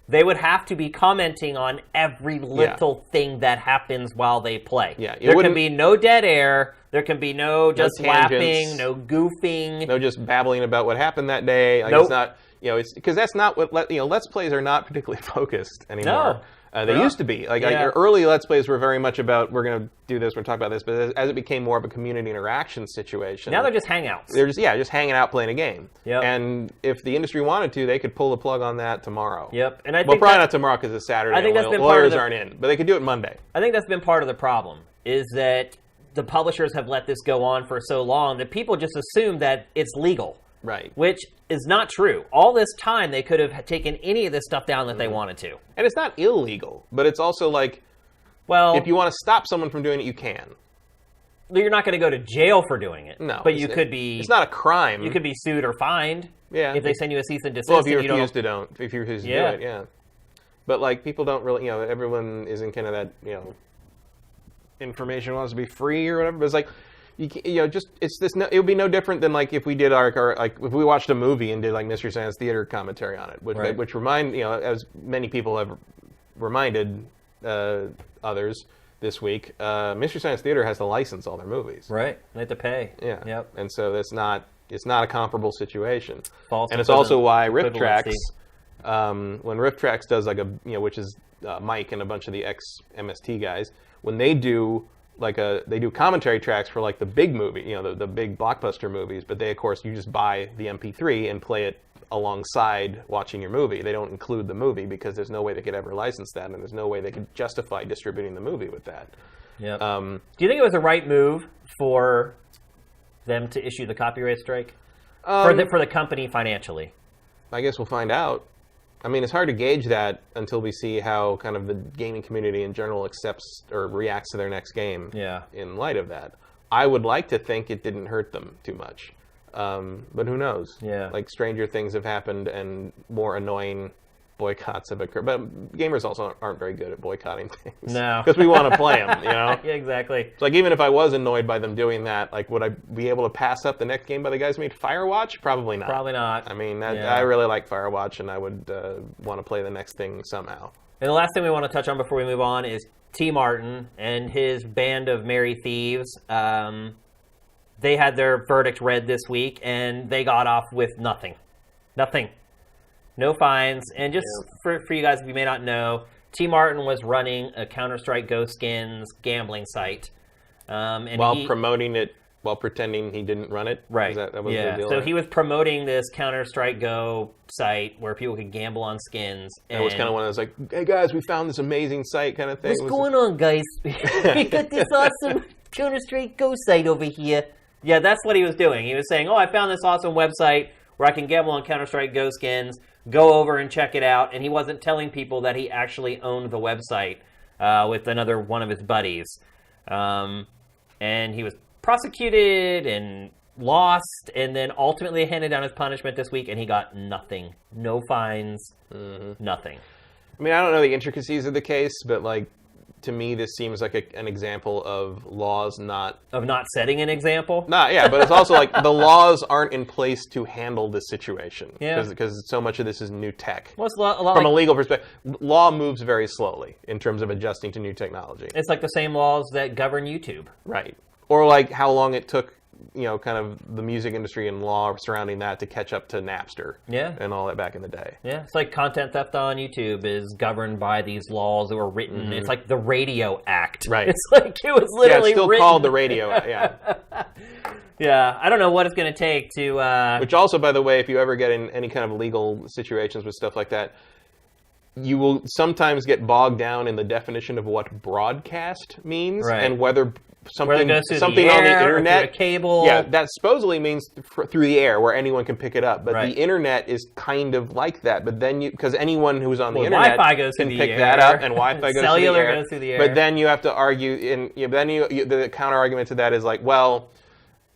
they would have to be commenting on every little thing that happens while they play. Yeah, there can be no dead air. There can be no just laughing, no goofing, no just babbling about what happened that day. Like, it's not. It's because that's not what Let's Plays are not particularly focused anymore. No, they used to be. Like early Let's Plays were very much about we're going to do this, we're going to talk about this. But as it became more of a community interaction situation, now they're just hangouts. They're just hanging out playing a game. Yep. And if the industry wanted to, they could pull the plug on that tomorrow. Yep. And probably not tomorrow because it's Saturday. I think that's been lawyers aren't in, but they could do it Monday. I think that's been part of the problem is that the publishers have let this go on for so long that people just assume that it's legal. Right. Which is not true. All this time, they could have taken any of this stuff down that they wanted to. And it's not illegal, but it's also like, well, if you want to stop someone from doing it, you can. You're not going to go to jail for doing it. No. But you could be... It's not a crime. You could be sued or fined. Yeah. If they send you a cease and desist. Well, if you refuse to if you refuse to do it, yeah. But, like, people don't really, everyone is in kind of that, information wants to be free or whatever. But it's like... it would be no different than like if we did if we watched a movie and did like Mystery Science Theater commentary on it, which remind as many people have reminded others this week, Mystery Science Theater has to license all their movies. Right, they have to pay. Yeah, yep. And so it's not a comparable situation. False and it's also why Rift Tracks, when Rift Tracks does like which is Mike and a bunch of the ex-MST guys, when they do. They do commentary tracks for like the big movie, the big blockbuster movies, but they, of course, you just buy the MP3 and play it alongside watching your movie. They don't include the movie because there's no way they could ever license that, and there's no way they could justify distributing the movie with that. Yeah. Do you think it was the right move for them to issue the copyright strike for the company financially? I guess we'll find out. I mean, it's hard to gauge that until we see how kind of the gaming community in general accepts or reacts to their next game. Yeah. In light of that, I would like to think it didn't hurt them too much, but who knows? Yeah. Like stranger things have happened and more annoying boycotts have occurred. But gamers also aren't very good at boycotting things. No. Because we want to play them, you know? Yeah, exactly. It's like, even if I was annoyed by them doing that, like, would I be able to pass up the next game by the guys who made Firewatch? Probably not. Probably not. I mean, Yeah. I really like Firewatch, and I would want to play the next thing somehow. And the last thing we want to touch on before we move on is T. Martin and his band of merry thieves. They had their verdict read this week, and they got off with nothing. Nothing. No fines. And just for you guys, if you may not know, T. Martin was running a Counter-Strike Go Skins gambling site. And while promoting it, while pretending he didn't run it? Right. That was yeah. the deal? So he was promoting this Counter-Strike Go site where people could gamble on skins. And it was kind of one of those, like, hey guys, we found this amazing site kind of thing. What's going on, guys? We got this awesome Counter-Strike Go site over here. Yeah, that's what he was doing. He was saying, oh, I found this awesome website where I can gamble on Counter-Strike Go Skins. Go over and check it out. And he wasn't telling people that he actually owned the website with another one of his buddies. And he was prosecuted and lost, and then ultimately handed down his punishment this week, and he got nothing. No fines, nothing. I mean, I don't know the intricacies of the case, but, like, to me, this seems like an example of laws not... Of not setting an example? Yeah, but it's also like the laws aren't in place to handle this situation. Yeah. Because so much of this is new tech. Well, it's a lot From like, a legal perspective, law moves very slowly in terms of adjusting to new technology. it's like the same laws that govern YouTube. Right. Or like how long it took, you know, kind of the music industry and law surrounding that to catch up to Napster. Yeah. And all that back in the day. Yeah, it's like content theft on YouTube is governed by these laws that were written. It's like the Radio Act. Right. It's like it was literally it's still written. called the Radio Act, yeah. Yeah, I don't know what it's going to take to... Which also, by the way, if you ever get in any kind of legal situations with stuff like that, you will sometimes get bogged down in the definition of what broadcast means, Right. and whether whether it goes through something the on the air or internet, through a cable. Yeah, that supposedly means through the air, where anyone can pick it up. But Right. the internet is kind of like that. But then because anyone who's on the Well, internet Wi-Fi goes can through the pick air. that up, and Wi-Fi goes Cellular through the air. goes through the air. But then you have to argue, the counter argument to that is like, well,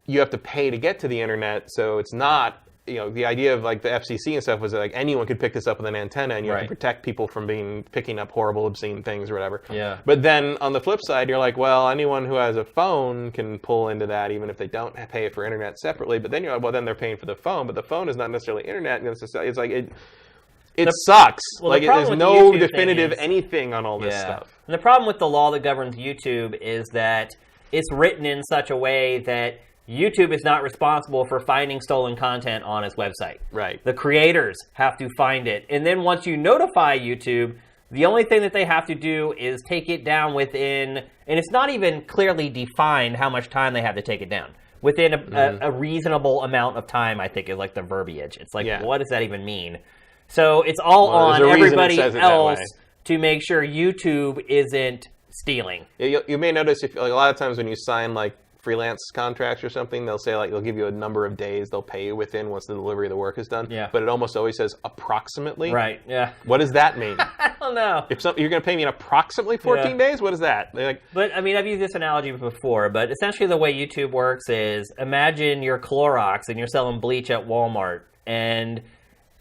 you have to pay to get to the internet, so it's not. You know, the idea of like the FCC and stuff was that, like, anyone could pick this up with an antenna, and you have to Right. protect people from picking up horrible, obscene things or whatever. Yeah. But then on the flip side, you're like, well, anyone who has a phone can pull into that, even if they don't pay for internet separately. But then you're like, well, then they're paying for the phone, but the phone is not necessarily internet. It's like it sucks. Well, like the problem there's with the no YouTube definitive thing is- anything on all this stuff. And the problem with the law that governs YouTube is that it's written in such a way that YouTube is not responsible for finding stolen content on its website. Right. The creators have to find it. And then once you notify YouTube, the only thing that they have to do is take it down within, and it's not even clearly defined how much time they have to take it down. Within a reasonable amount of time, I think, is like the verbiage. It's like, what does that even mean? So it's all on there's a reason it everybody says it that else way. to make sure YouTube isn't stealing. You may notice if like a lot of times when you sign like freelance contracts or something, they'll say like they'll give you a number of days they'll pay you within once the delivery of the work is done. Yeah. But it almost always says approximately. Right, yeah. What does that mean? I don't know. If you're going to pay me in approximately 14 days, what is that? They're like, But, I mean, I've used this analogy before, but essentially the way YouTube works is imagine you're Clorox and you're selling bleach at Walmart, and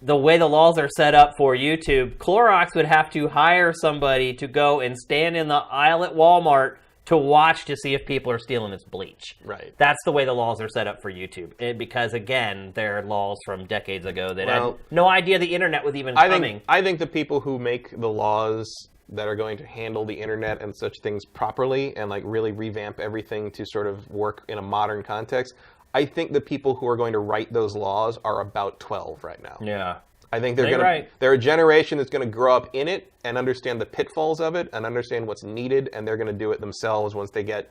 the way the laws are set up for YouTube, Clorox would have to hire somebody to go and stand in the aisle at Walmart to watch to see if people are stealing its bleach. Right. That's the way the laws are set up for YouTube. Because, again, they're laws from decades ago that had no idea the internet was even coming. I think the people who make the laws that are going to handle the internet and such things properly and like really revamp everything to sort of work in a modern context, I think the people who are going to write those laws are about 12 right now. Yeah. I think they're a generation that's going to grow up in it and understand the pitfalls of it and understand what's needed, and they're going to do it themselves once they get,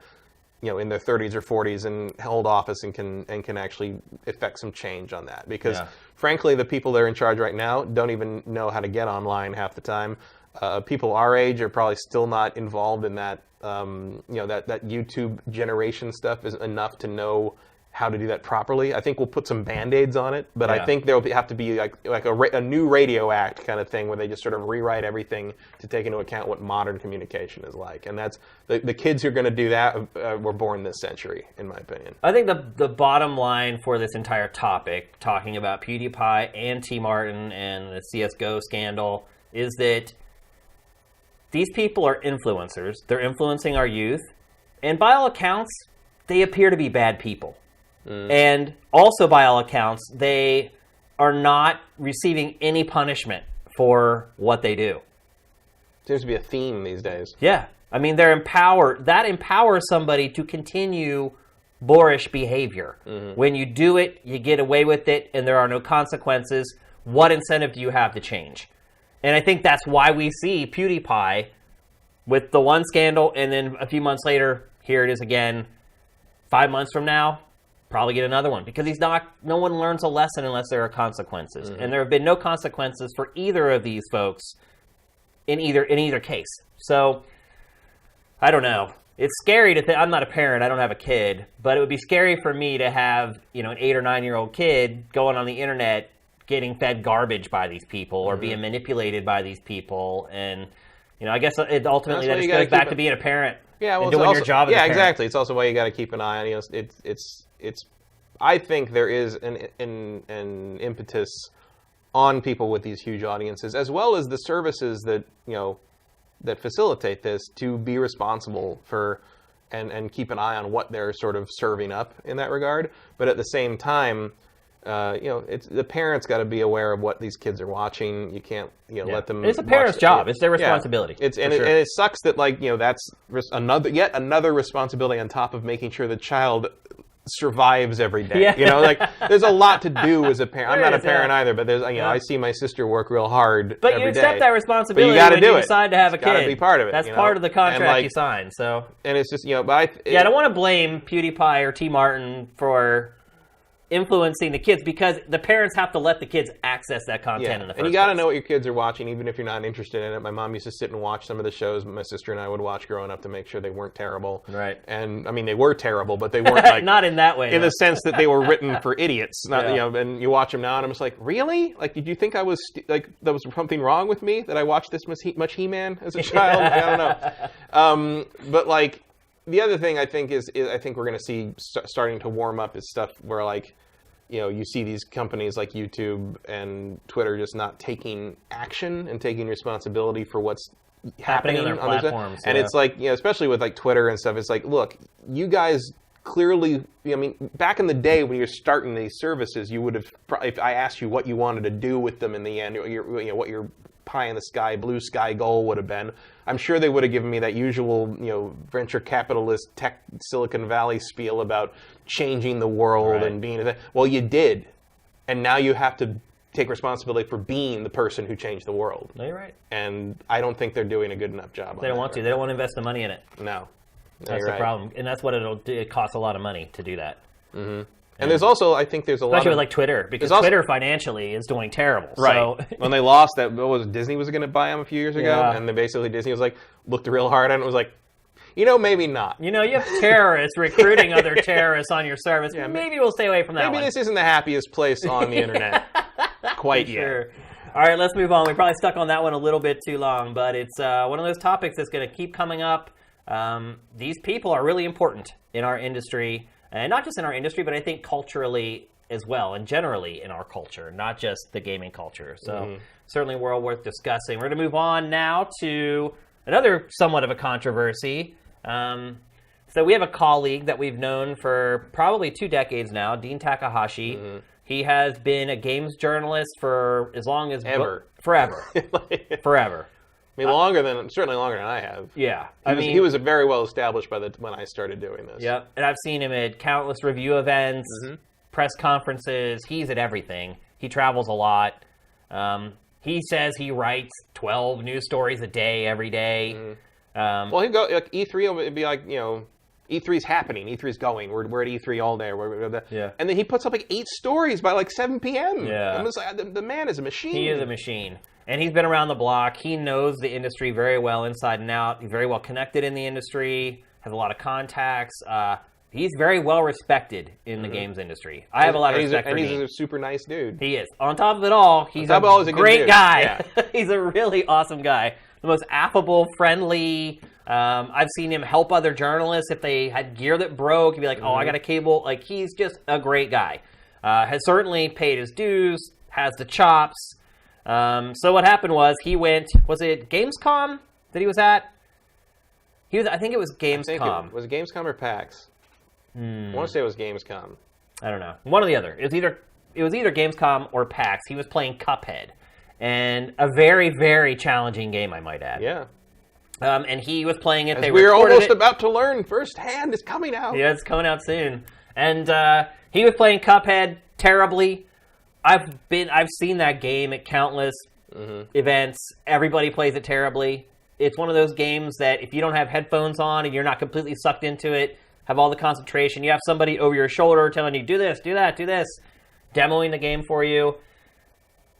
you know, in their 30s or 40s and hold office and can actually effect some change on that. Because frankly, the people that are in charge right now don't even know how to get online half the time. People our age are probably still not involved in that. You know, that YouTube generation stuff is enough to know how to do that properly. I think we'll put some Band-Aids on it, but I Yeah. think there'll have to be like a new Radio Act kind of thing where they just sort of rewrite everything to take into account what modern communication is like. And that's the kids who are going to do that were born this century, in my opinion. I think the bottom line for this entire topic, talking about PewDiePie and T. Martin and the CSGO scandal, is that these people are influencers. They're influencing our youth. And by all accounts, they appear to be bad people. And also, by all accounts, they are not receiving any punishment for what they do. Seems to be a theme these days. Yeah. I mean, they're empowered. That empowers somebody to continue boorish behavior. When you do it, you get away with it, and there are no consequences. What incentive do you have to change? And I think that's why we see PewDiePie with the one scandal, and then a few months later, here it is again. 5 months from now, probably get another one, because no one learns a lesson unless there are consequences. And there have been no consequences for either of these folks in either case. So I don't know. It's scary to think. I'm not a parent. I don't have a kid, but it would be scary for me to have, an 8 or 9-year-old kid going on the internet getting fed garbage by these people or being manipulated by these people. And I guess it ultimately that just goes back to being a parent. Yeah, well, and doing your job as a parent. exactly. It's also why you got to keep an eye on. It's. I think there is an impetus on people with these huge audiences, as well as the services that that facilitate this, to be responsible for and keep an eye on what they're sort of serving up in that regard. But at the same time, the parents got to be aware of what these kids are watching. You can't let them. It's a parent's job. It's their responsibility. And it sucks that that's yet another responsibility on top of making sure the child survives every day. There's a lot to do as a parent. I'm not a parent either, but there's I see my sister work real hard. But you accept that responsibility when you decide to have a kid. Got to be part of it. That's part of the contract you sign. So it's just but I don't want to blame PewDiePie or T. Martin for influencing the kids, because the parents have to let the kids access that content in the first place. And you got to know what your kids are watching, even if you're not interested in it. My mom used to sit and watch some of the shows my sister and I would watch growing up to make sure they weren't terrible. Right. And I mean, they were terrible, but they weren't like not in that way. In the sense that they were written for idiots. Not and you watch them now, and I'm just like, really? Like, did you think I was there was something wrong with me that I watched this much He-Man as a child? I don't know. But like, the other thing I think is I think we're going to see starting to warm up is stuff where you see these companies like YouTube and Twitter just not taking action and taking responsibility for what's happening on their platforms. And it's like, especially with like Twitter and stuff, it's like, look, you guys clearly, back in the day when you're starting these services, you would have, if I asked you what you wanted to do with them in the end, what your pie in the sky, blue sky goal would have been, I'm sure they would have given me that usual, venture capitalist tech Silicon Valley spiel about changing the world and being. Well, you did, and now you have to take responsibility for being the person who changed the world. No, you're right. And I don't think they're doing a good enough job. They don't want to. They don't want to invest the money in it. No, that's the problem, and that's what it'll do. It costs a lot of money to do that. Mm-hmm. And there's also, I think there's a lot of... Especially with like Twitter, because Twitter financially is doing terrible. Right. So. When they lost that, Disney was going to buy them a few years ago, and basically Disney was like, looked real hard at it and was like, maybe not. You have terrorists recruiting other terrorists on your service. Yeah, maybe we'll stay away from that one. Maybe this isn't the happiest place on the internet quite yet. Sure. All right, let's move on. We probably stuck on that one a little bit too long, but it's one of those topics that's going to keep coming up. These people are really important in our industry. And not just in our industry, but I think culturally as well, and generally in our culture, not just the gaming culture. So certainly well worth discussing. We're going to move on now to another somewhat of a controversy. So we have a colleague that we've known for probably 2 decades now, Dean Takahashi. He has been a games journalist for as long as... Forever. Forever. I mean, certainly longer than I have. Yeah. He was very well established when I started doing this. Yeah, and I've seen him at countless review events, press conferences. He's at everything. He travels a lot. He says he writes 12 news stories a day, every day. Well, he'd go, like, E3 would be like, E3's happening. E3's going. We're at E3 all day. And then he puts up like 8 stories by like 7 p.m. Yeah. I'm just like, the man is a machine. He is a machine. And he's been around the block. He knows the industry very well inside and out. He's very well connected in the industry, has a lot of contacts. he's very well respected in the games industry. I have a lot of respect for him. And he's a super nice dude. He is. On top of it all, he's a great guy. Yeah. He's a really awesome guy. The most affable, friendly. I've seen him help other journalists if they had gear that broke. He'd be like, "Oh, I got a cable." Like, he's just a great guy. Has certainly paid his dues. Has the chops. So what happened was he went. Was it Gamescom that he was at? I think it was Gamescom. Was it Gamescom or PAX? I want to say it was Gamescom. I don't know. One or the other. It was either Gamescom or PAX. He was playing Cuphead, and a very, very challenging game, I might add. Yeah. And he was playing it. We're almost about to learn firsthand. It's coming out. Yeah, it's coming out soon. And he was playing Cuphead terribly. I've seen that game at countless events. Everybody plays it terribly. It's one of those games that if you don't have headphones on and you're not completely sucked into it, have all the concentration, you have somebody over your shoulder telling you, do this, do that, do this, demoing the game for you.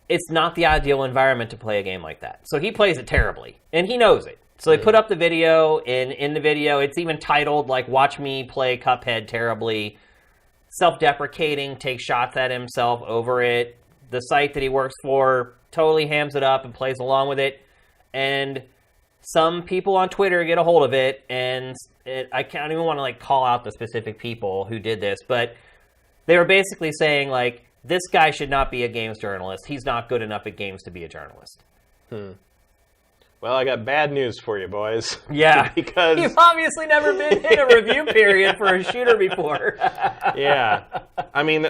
It's not the ideal environment to play a game like that. So he plays it terribly, and he knows it. So they put up the video, and in the video, it's even titled, like, "Watch me play Cuphead terribly." Self-deprecating, takes shots at himself over it. The site that he works for totally hams it up and plays along with it. And some people on Twitter get a hold of it, and I can't even want to, like, call out the specific people who did this, but they were basically saying, like, this guy should not be a games journalist. He's not good enough at games to be a journalist. Well, I got bad news for you, boys. Yeah, because you've obviously never been in a review period for a shooter before. Yeah. I mean,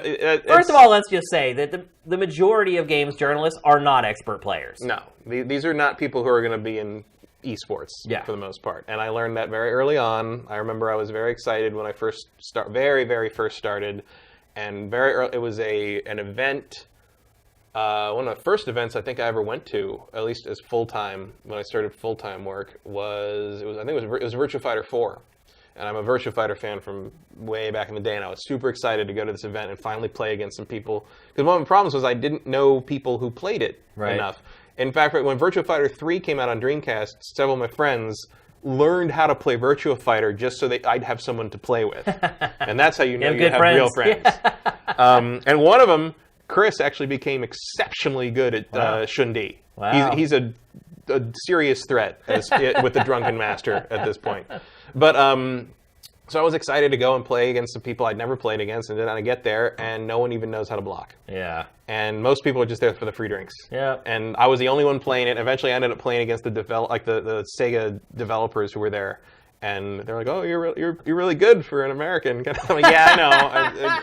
first of all, let's just say that the majority of games journalists are not expert players. No, these are not people who are going to be in esports for the most part. And I learned that very early on. I remember I was very excited when I very first started. And very early, it was an event. One of the first events I think I ever went to, at least as full-time, when I started full-time work, was Virtua Fighter 4. And I'm a Virtua Fighter fan from way back in the day, and I was super excited to go to this event and finally play against some people. Because one of the problems was I didn't know people who played it enough. In fact, when Virtua Fighter 3 came out on Dreamcast, several of my friends learned how to play Virtua Fighter just so that I'd have someone to play with. And that's how you know you have real friends. And one of them, Chris, actually became exceptionally good at Shundi. Wow. He's a serious threat with the Drunken Master at this point. But so I was excited to go and play against some people I'd never played against, and then I get there, and no one even knows how to block. Yeah. And most people are just there for the free drinks. Yeah. And I was the only one playing it. Eventually, I ended up playing against the Sega developers who were there, and they're like, "Oh, you're really good for an American." I'm like, "Yeah, I know."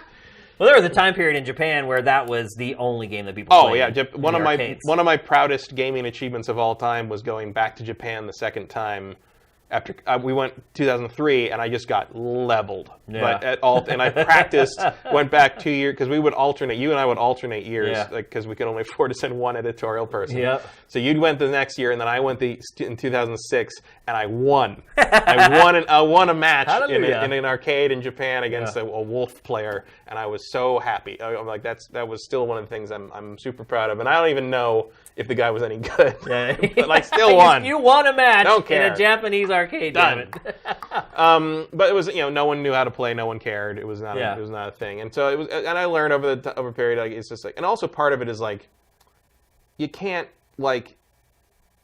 Well, there was a time period in Japan where that was the only game that people played. Oh yeah, one of my proudest gaming achievements of all time was going back to Japan the second time. After we went 2003, and I just got leveled. Yeah. And I practiced, went back 2 years, because we would alternate. You and I would alternate years, because we could only afford to send one editorial person. Yep. So you'd went the next year, and then I went in 2006, and I won. I won a match in an arcade in Japan against a wolf player, and I was so happy. I'm like, that was still one of the things I'm super proud of, and I don't even know if the guy was any good. Yeah. But I still won. You won a match in a Japanese arcade. Damn it. But it was, no one knew how to play. No one cared. It was not. It was not a thing. And so it was. And I learned over a period. Like, it's just like, and also part of it is like, you can't like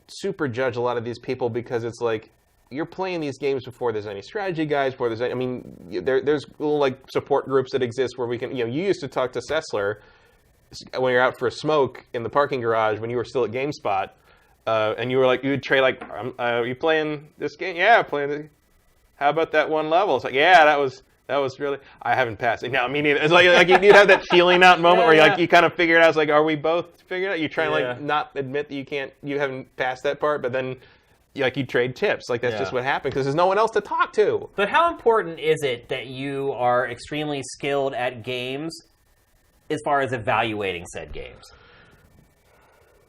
super judge a lot of these people, because it's like you're playing these games before there's any strategy guides. Before there's there's little like support groups that exist where we can. You used to talk to Sessler when you're out for a smoke in the parking garage when you were still at GameSpot, and you were like, you would trade like, are you playing this game? Yeah, playing it. How about that one level? It's like, yeah, that was really, I haven't passed it. No, me neither. It's like you'd have that feeling out moment where you kind of figure it out. It's like, are we both figuring it out? You try and not admit that you haven't passed that part, but then you trade tips. Like, that's just what happened, because there's no one else to talk to. But how important is it that you are extremely skilled at games as far as evaluating said games?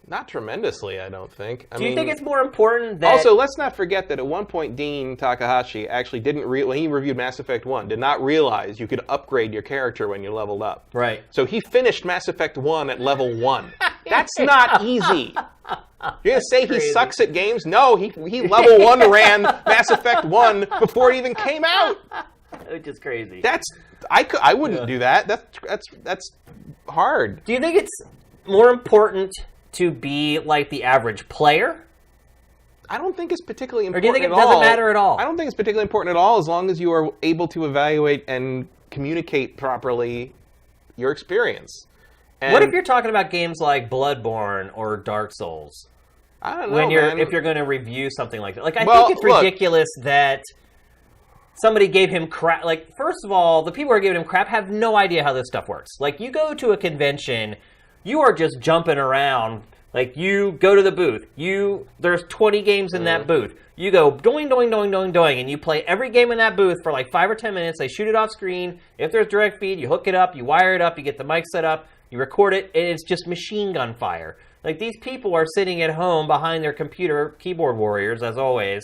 Not tremendously, I don't think. Do you think it's more important that... Also, let's not forget that at one point, Dean Takahashi actually when he reviewed Mass Effect 1, did not realize you could upgrade your character when you leveled up. Right. So he finished Mass Effect 1 at level 1. That's not easy. You're going to say he sucks at games? No, he level 1 ran Mass Effect 1 before it even came out. Which is crazy. I wouldn't do that. That's hard. Do you think it's more important to be like the average player? I don't think it's particularly Or important do you think it at doesn't all. matter at all? I don't think it's particularly important at all as long as you are able to evaluate and communicate properly your experience. And What if you're talking about games like Bloodborne or Dark Souls? I don't know, man. If you're going to review something like that. Like, I Well, think it's look. ridiculous that somebody gave him crap. Like, first of all, the people who are giving him crap have no idea how this stuff works. Like, you go to a convention, you are just jumping around. Like, you go to the booth. There's 20 games in that booth. You go doing, doing, doing, doing, doing, and you play every game in that booth for like 5 or 10 minutes. They shoot it off screen. If there's direct feed, you hook it up, you wire it up, you get the mic set up, you record it, and it's just machine gun fire. Like, these people are sitting at home behind their computer, keyboard warriors, as always,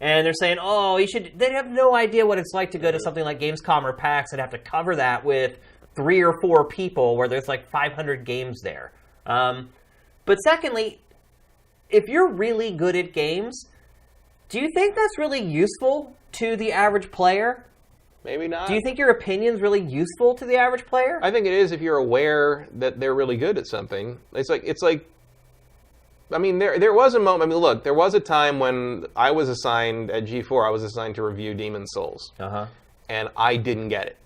and they're saying, oh, they have no idea what it's like to go to something like Gamescom or PAX and have to cover that with 3 or 4 people where there's like 500 games there. But secondly, if you're really good at games, do you think that's really useful to the average player? Maybe not. Do you think your opinion's really useful to the average player? I think it is if you're aware that they're really good at something. It's like. I mean, there was a moment. I mean, look, there was a time when I was assigned at G4. I was assigned to review Demon's Souls, and I didn't get it.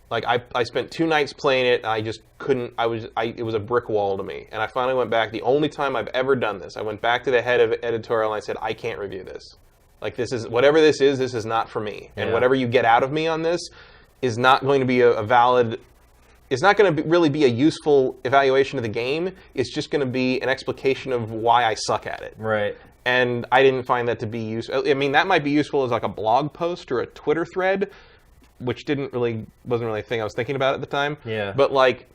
Like I spent 2 nights playing it, and I just couldn't. It was a brick wall to me. And I finally went back. The only time I've ever done this, I went back to the head of editorial and I said, I can't review this. Like, this is whatever this is not for me. And whatever you get out of me on this is not going to be a valid. It's not going to really be a useful evaluation of the game. It's just going to be an explication of why I suck at it. Right. And I didn't find that to be useful. I mean, that might be useful as like a blog post or a Twitter thread, which wasn't really a thing I was thinking about at the time. Yeah. But like,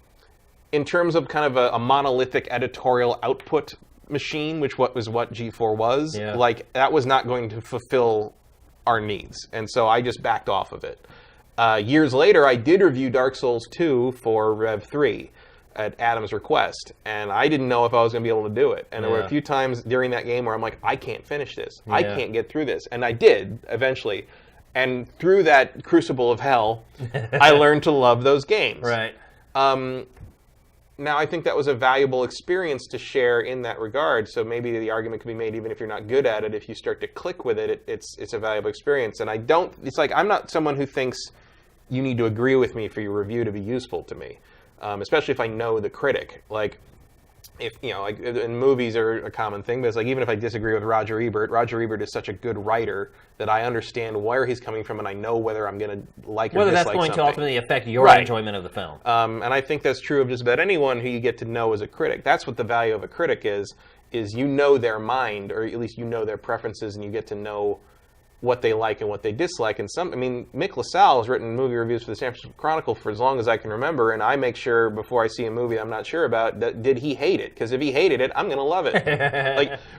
in terms of kind of a monolithic editorial output machine, which was what G4 was, like, that was not going to fulfill our needs. And so I just backed off of it. Years later, I did review Dark Souls 2 for Rev 3 at Adam's request, and I didn't know if I was going to be able to do it. And there were a few times during that game where I'm like, I can't finish this. I can't get through this. And I did, eventually. And through that crucible of hell, I learned to love those games. Right. Now, I think that was a valuable experience to share in that regard. So maybe the argument can be made, even if you're not good at it, if you start to click with it, it's a valuable experience. And it's like, I'm not someone who thinks you need to agree with me for your review to be useful to me, especially if I know the critic. Like, if, like, in movies are a common thing, but it's like, even if I disagree with Roger Ebert is such a good writer that I understand where he's coming from, and I know whether I'm going to like or whether dislike that's going something. to ultimately affect your enjoyment of the film. And I think that's true of just about anyone who you get to know as a critic. That's what the value of a critic is you know their mind, or at least you know their preferences, and you get to know what they like and what they dislike. And Mick LaSalle has written movie reviews for the San Francisco Chronicle for as long as I can remember, and I make sure before I see a movie I'm not sure about, did he hate it? Because if he hated it, I'm going to love it.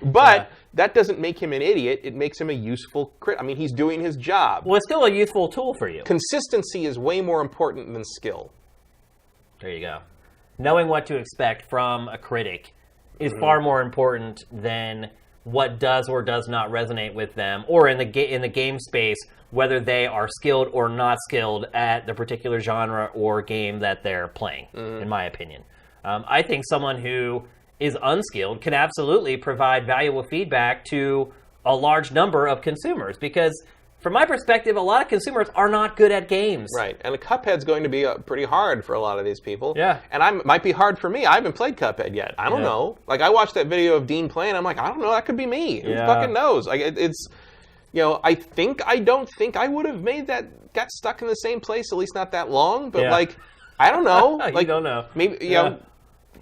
That doesn't make him an idiot. It makes him a useful critic. I mean, he's doing his job. Well, it's still a useful tool for you. Consistency is way more important than skill. There you go. Knowing what to expect from a critic is far more important than what does or does not resonate with them, or in the game space, whether they are skilled or not skilled at the particular genre or game that they're playing, in my opinion. I think someone who is unskilled can absolutely provide valuable feedback to a large number of consumers, because from my perspective, a lot of consumers are not good at games. Right, and a Cuphead's going to be pretty hard for a lot of these people. Yeah. And might be hard for me. I haven't played Cuphead yet. I don't know. Like, I watched that video of Dean playing, I'm like, I don't know, that could be me. Who fucking knows? Like, it's, I don't think I would have got stuck in the same place, at least not that long, but like, I don't know. Like, you don't know. Maybe,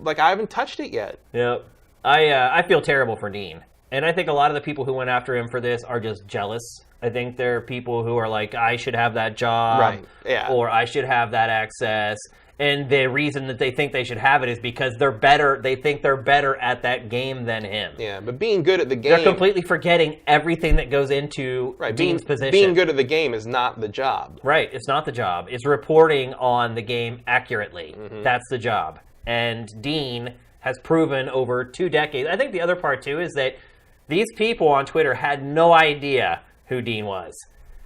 like, I haven't touched it yet. Yep. I feel terrible for Dean. And I think a lot of the people who went after him for this are just jealous. I think there are people who are like, I should have that job, right? Yeah. Or I should have that access. And the reason that they think they should have it is because they're better. They think they're better at that game than him. Yeah, but being good at the game, they're completely forgetting everything that goes into Dean's position. Being good at the game is not the job. Right, it's not the job. It's reporting on the game accurately. That's the job. And Dean has proven over 2 decades. I think the other part too is that these people on Twitter had no idea who Dean was.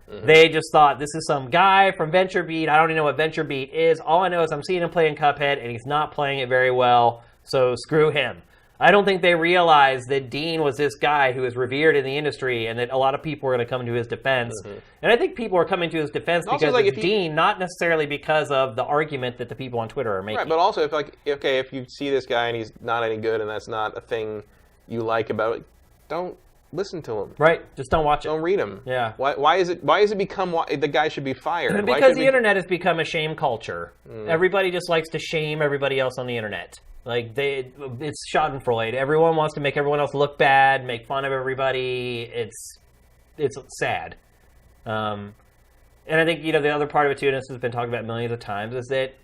They just thought, this is some guy from VentureBeat. I don't even know what VentureBeat is. All I know is I'm seeing him playing Cuphead, and he's not playing it very well, so screw him. I don't think they realized that Dean was this guy who is revered in the industry and that a lot of people were going to come to his defense. And I think people are coming to his defense because of Dean, not necessarily because of the argument that the people on Twitter are making. Right, but also, if you see this guy and he's not any good and that's not a thing you like about it, don't listen to him. Right, just don't watch it. Don't read him. Yeah. Why is it become the guy should be fired? Because the internet has become a shame culture. Everybody just likes to shame everybody else on the internet. Like, it's schadenfreude. Everyone wants to make everyone else look bad, make fun of everybody. It's sad. And I think, the other part of it, too, and this has been talked about millions of times, is that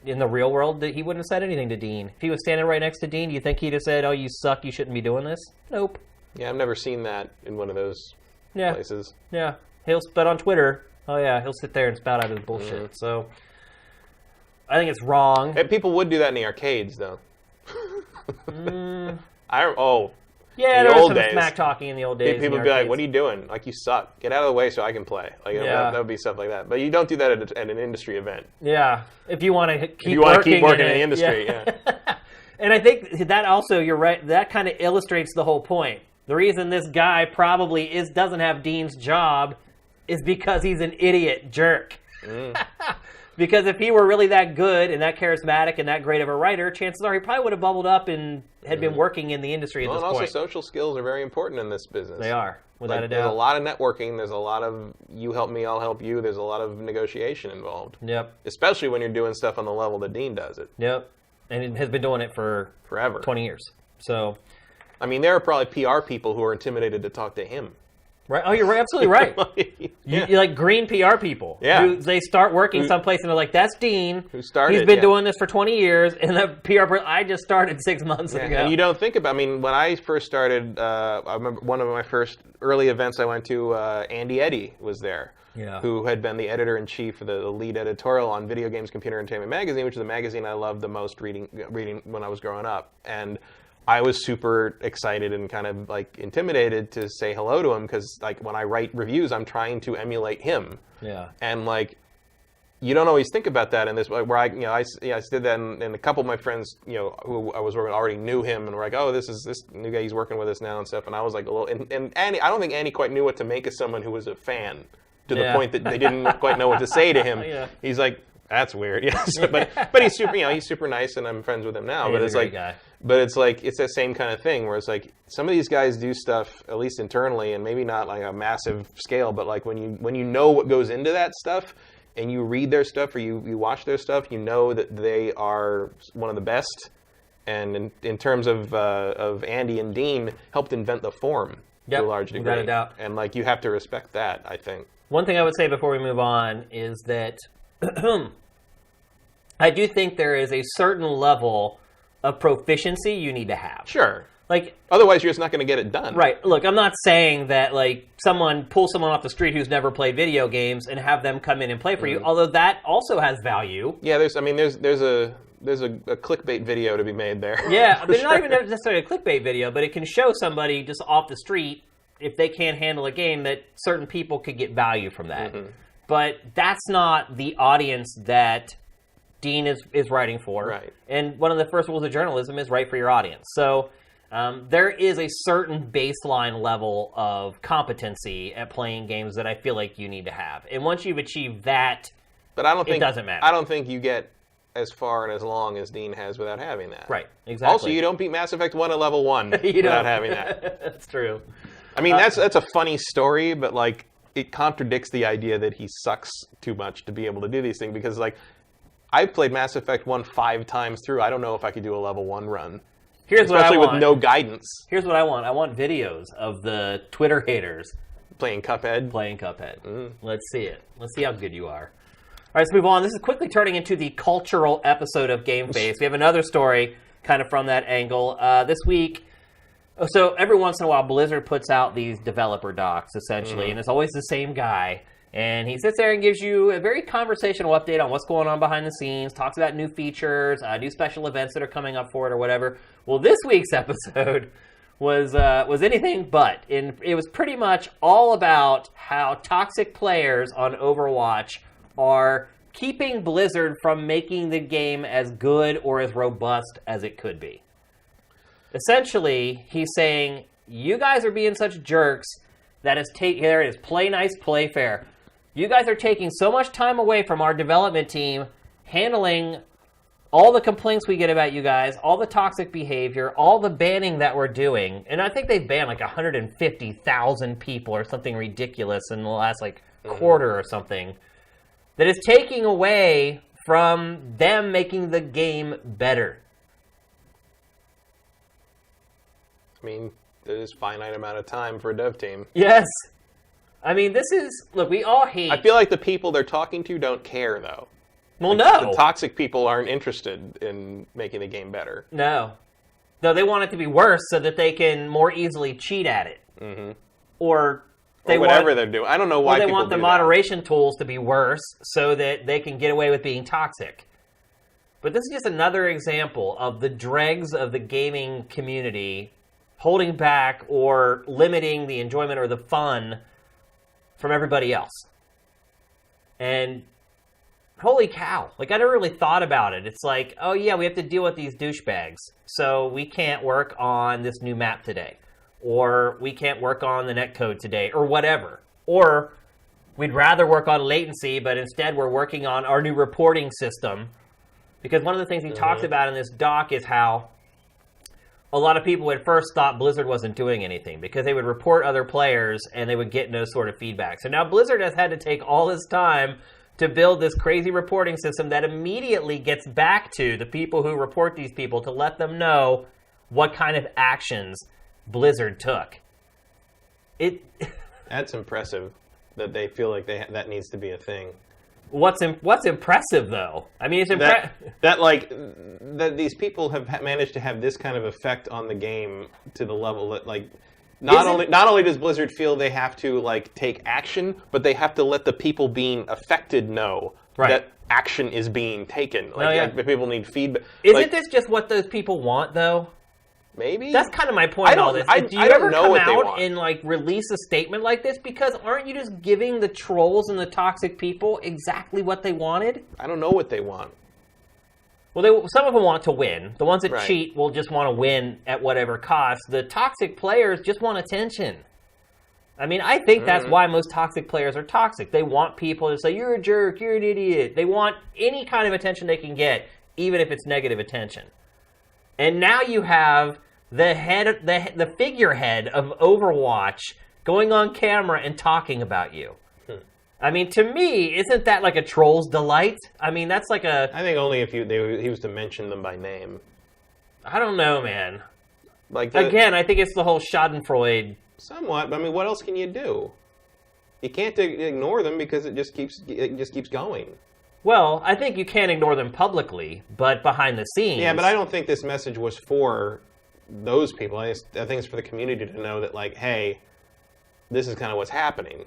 in the real world, that he wouldn't have said anything to Dean. If he was standing right next to Dean, do you think he'd have said, oh, you suck, you shouldn't be doing this? Nope. Yeah, I've never seen that in one of those places. Yeah. But on Twitter, he'll sit there and spout out his bullshit. So I think it's wrong. And people would do that in the arcades, though. Yeah, there was some smack talking in the old days. People would be like, what are you doing? Like, you suck. Get out of the way so I can play. Like, that would be stuff like that. But you don't do that at an industry event. Yeah. If you want to keep working in the industry, yeah. And I think that also, you're right, that kind of illustrates the whole point. The reason this guy probably doesn't have Dean's job is because he's an idiot jerk. Because if he were really that good and that charismatic and that great of a writer, chances are he probably would have bubbled up and had been working in the industry at this point. And also, social skills are very important in this business. They are, without a doubt. There's a lot of networking. There's a lot of you help me, I'll help you. There's a lot of negotiation involved. Yep. Especially when you're doing stuff on the level that Dean does it. Yep. And he has been doing it for forever, 20 years. So, I mean, there are probably PR people who are intimidated to talk to him. Right. Oh, you're absolutely right. You like green PR people. Yeah. They start working someplace and they're like, that's Dean. Who started? He's been doing this for 20 years. And the PR person, I just started 6 months ago. And you don't think about, when I first started, I remember one of my first early events I went to, Andy Eddy was there. Yeah. Who had been the editor-in-chief, the lead editorial on Video Games Computer Entertainment Magazine, which is the magazine I loved the most reading when I was growing up. And I was super excited and kind of intimidated to say hello to him because when I write reviews, I'm trying to emulate him. Yeah. And you don't always think about that in this way. Where I did that, and a couple of my friends, who I was working with already knew him and were like, oh, this is this new guy, he's working with us now and stuff. And I was like a little, and Andy, I don't think Andy quite knew what to make of someone who was a fan to the point that they didn't quite know what to say to him. Yeah. He's like, that's weird. Yes. But he's super, he's super nice, and I'm friends with him now. But it's guy. But it's it's that same kind of thing where it's some of these guys do stuff, at least internally, and maybe not a massive scale, but when you know what goes into that stuff, and you read their stuff or you watch their stuff, you know that they are one of the best. And in terms of Andy and Dean, helped invent the form to a large degree. Without a doubt. And you have to respect that, I think. One thing I would say before we move on is that I do think there is a certain level of proficiency you need to have. Sure. Otherwise, you're just not going to get it done. Right. Look, I'm not saying that pull someone off the street who's never played video games and have them come in and play for you. Although that also has value. Yeah. There's a clickbait video to be made there. Yeah, but not even necessarily a clickbait video, but it can show somebody just off the street, if they can't handle a game, that certain people could get value from that. But that's not the audience that Dean is writing for. Right. And one of the first rules of journalism is write for your audience. So there is a certain baseline level of competency at playing games that I feel like you need to have. And once you've achieved that, it doesn't matter. I don't think you get as far and as long as Dean has without having that. Right, exactly. Also, you don't beat Mass Effect 1 at level 1 without having that. That's true. That's a funny story, but it contradicts the idea that he sucks too much to be able to do these things, because I've played Mass Effect 1 5 times through. I don't know if I could do a level 1 run. Especially with no guidance. Here's what I want. I want videos of the Twitter haters playing Cuphead. Let's see it. Let's see how good you are. All right, let's move on. This is quickly turning into the cultural episode of GameFace. We have another story kind of from that angle. This week, so every once in a while, Blizzard puts out these developer docs, essentially, and it's always the same guy. And he sits there and gives you a very conversational update on what's going on behind the scenes, talks about new features, new special events that are coming up for it or whatever. Well, this week's episode was anything but. And it was pretty much all about how toxic players on Overwatch are keeping Blizzard from making the game as good or as robust as it could be. Essentially, he's saying, you guys are being such jerks that there it is, play nice, play fair. You guys are taking so much time away from our development team handling all the complaints we get about you guys, all the toxic behavior, all the banning that we're doing. And I think they've banned like 150,000 people or something ridiculous in the last quarter or something. That is taking away from them making the game better. I mean, there's a finite amount of time for a dev team. Yes. I mean, look, we all hate... I feel like the people they're talking to don't care, though. Well, no. The toxic people aren't interested in making the game better. No. No, they want it to be worse so that they can more easily cheat at it. Mm-hmm. Or whatever they're doing. I don't know why people do that. Or they want the moderation tools to be worse so that they can get away with being toxic. But this is just another example of the dregs of the gaming community holding back or limiting the enjoyment or the fun from everybody else. And holy cow. I never really thought about it. It's like, oh yeah, we have to deal with these douchebags. So we can't work on this new map today. Or we can't work on the netcode today. Or whatever. Or we'd rather work on latency, but instead we're working on our new reporting system. Because one of the things he talks about in this doc is how a lot of people at first thought Blizzard wasn't doing anything because they would report other players and they would get no sort of feedback. So now Blizzard has had to take all this time to build this crazy reporting system that immediately gets back to the people who report these people to let them know what kind of actions Blizzard took. That's impressive that they feel like that needs to be a thing. What's impressive, though? I mean, it's impressive that these people have managed to have this kind of effect on the game to the level that, not only does Blizzard feel they have to, take action, but they have to let the people being affected know that action is being taken. People need feedback. Isn't this just what those people want, though? Maybe. That's kind of my point in all this. Do you ever come out and release a statement like this? Because aren't you just giving the trolls and the toxic people exactly what they wanted? I don't know what they want. Well, some of them want to win. The ones that cheat will just want to win at whatever cost. The toxic players just want attention. I mean, I think that's why most toxic players are toxic. They want people to say, you're a jerk, you're an idiot. They want any kind of attention they can get, even if it's negative attention. And now you have the figurehead of Overwatch going on camera and talking about you. I mean, to me, isn't that like a troll's delight? I mean, that's like a... I think only if he was to mention them by name. I don't know, man. Again, I think it's the whole schadenfreude. Somewhat, but I mean, what else can you do? You can't ignore them because it just keeps going. Well, I think you can't ignore them publicly, but behind the scenes... Yeah, but I don't think this message was for those people. I think it's for the community to know that, hey, this is kind of what's happening.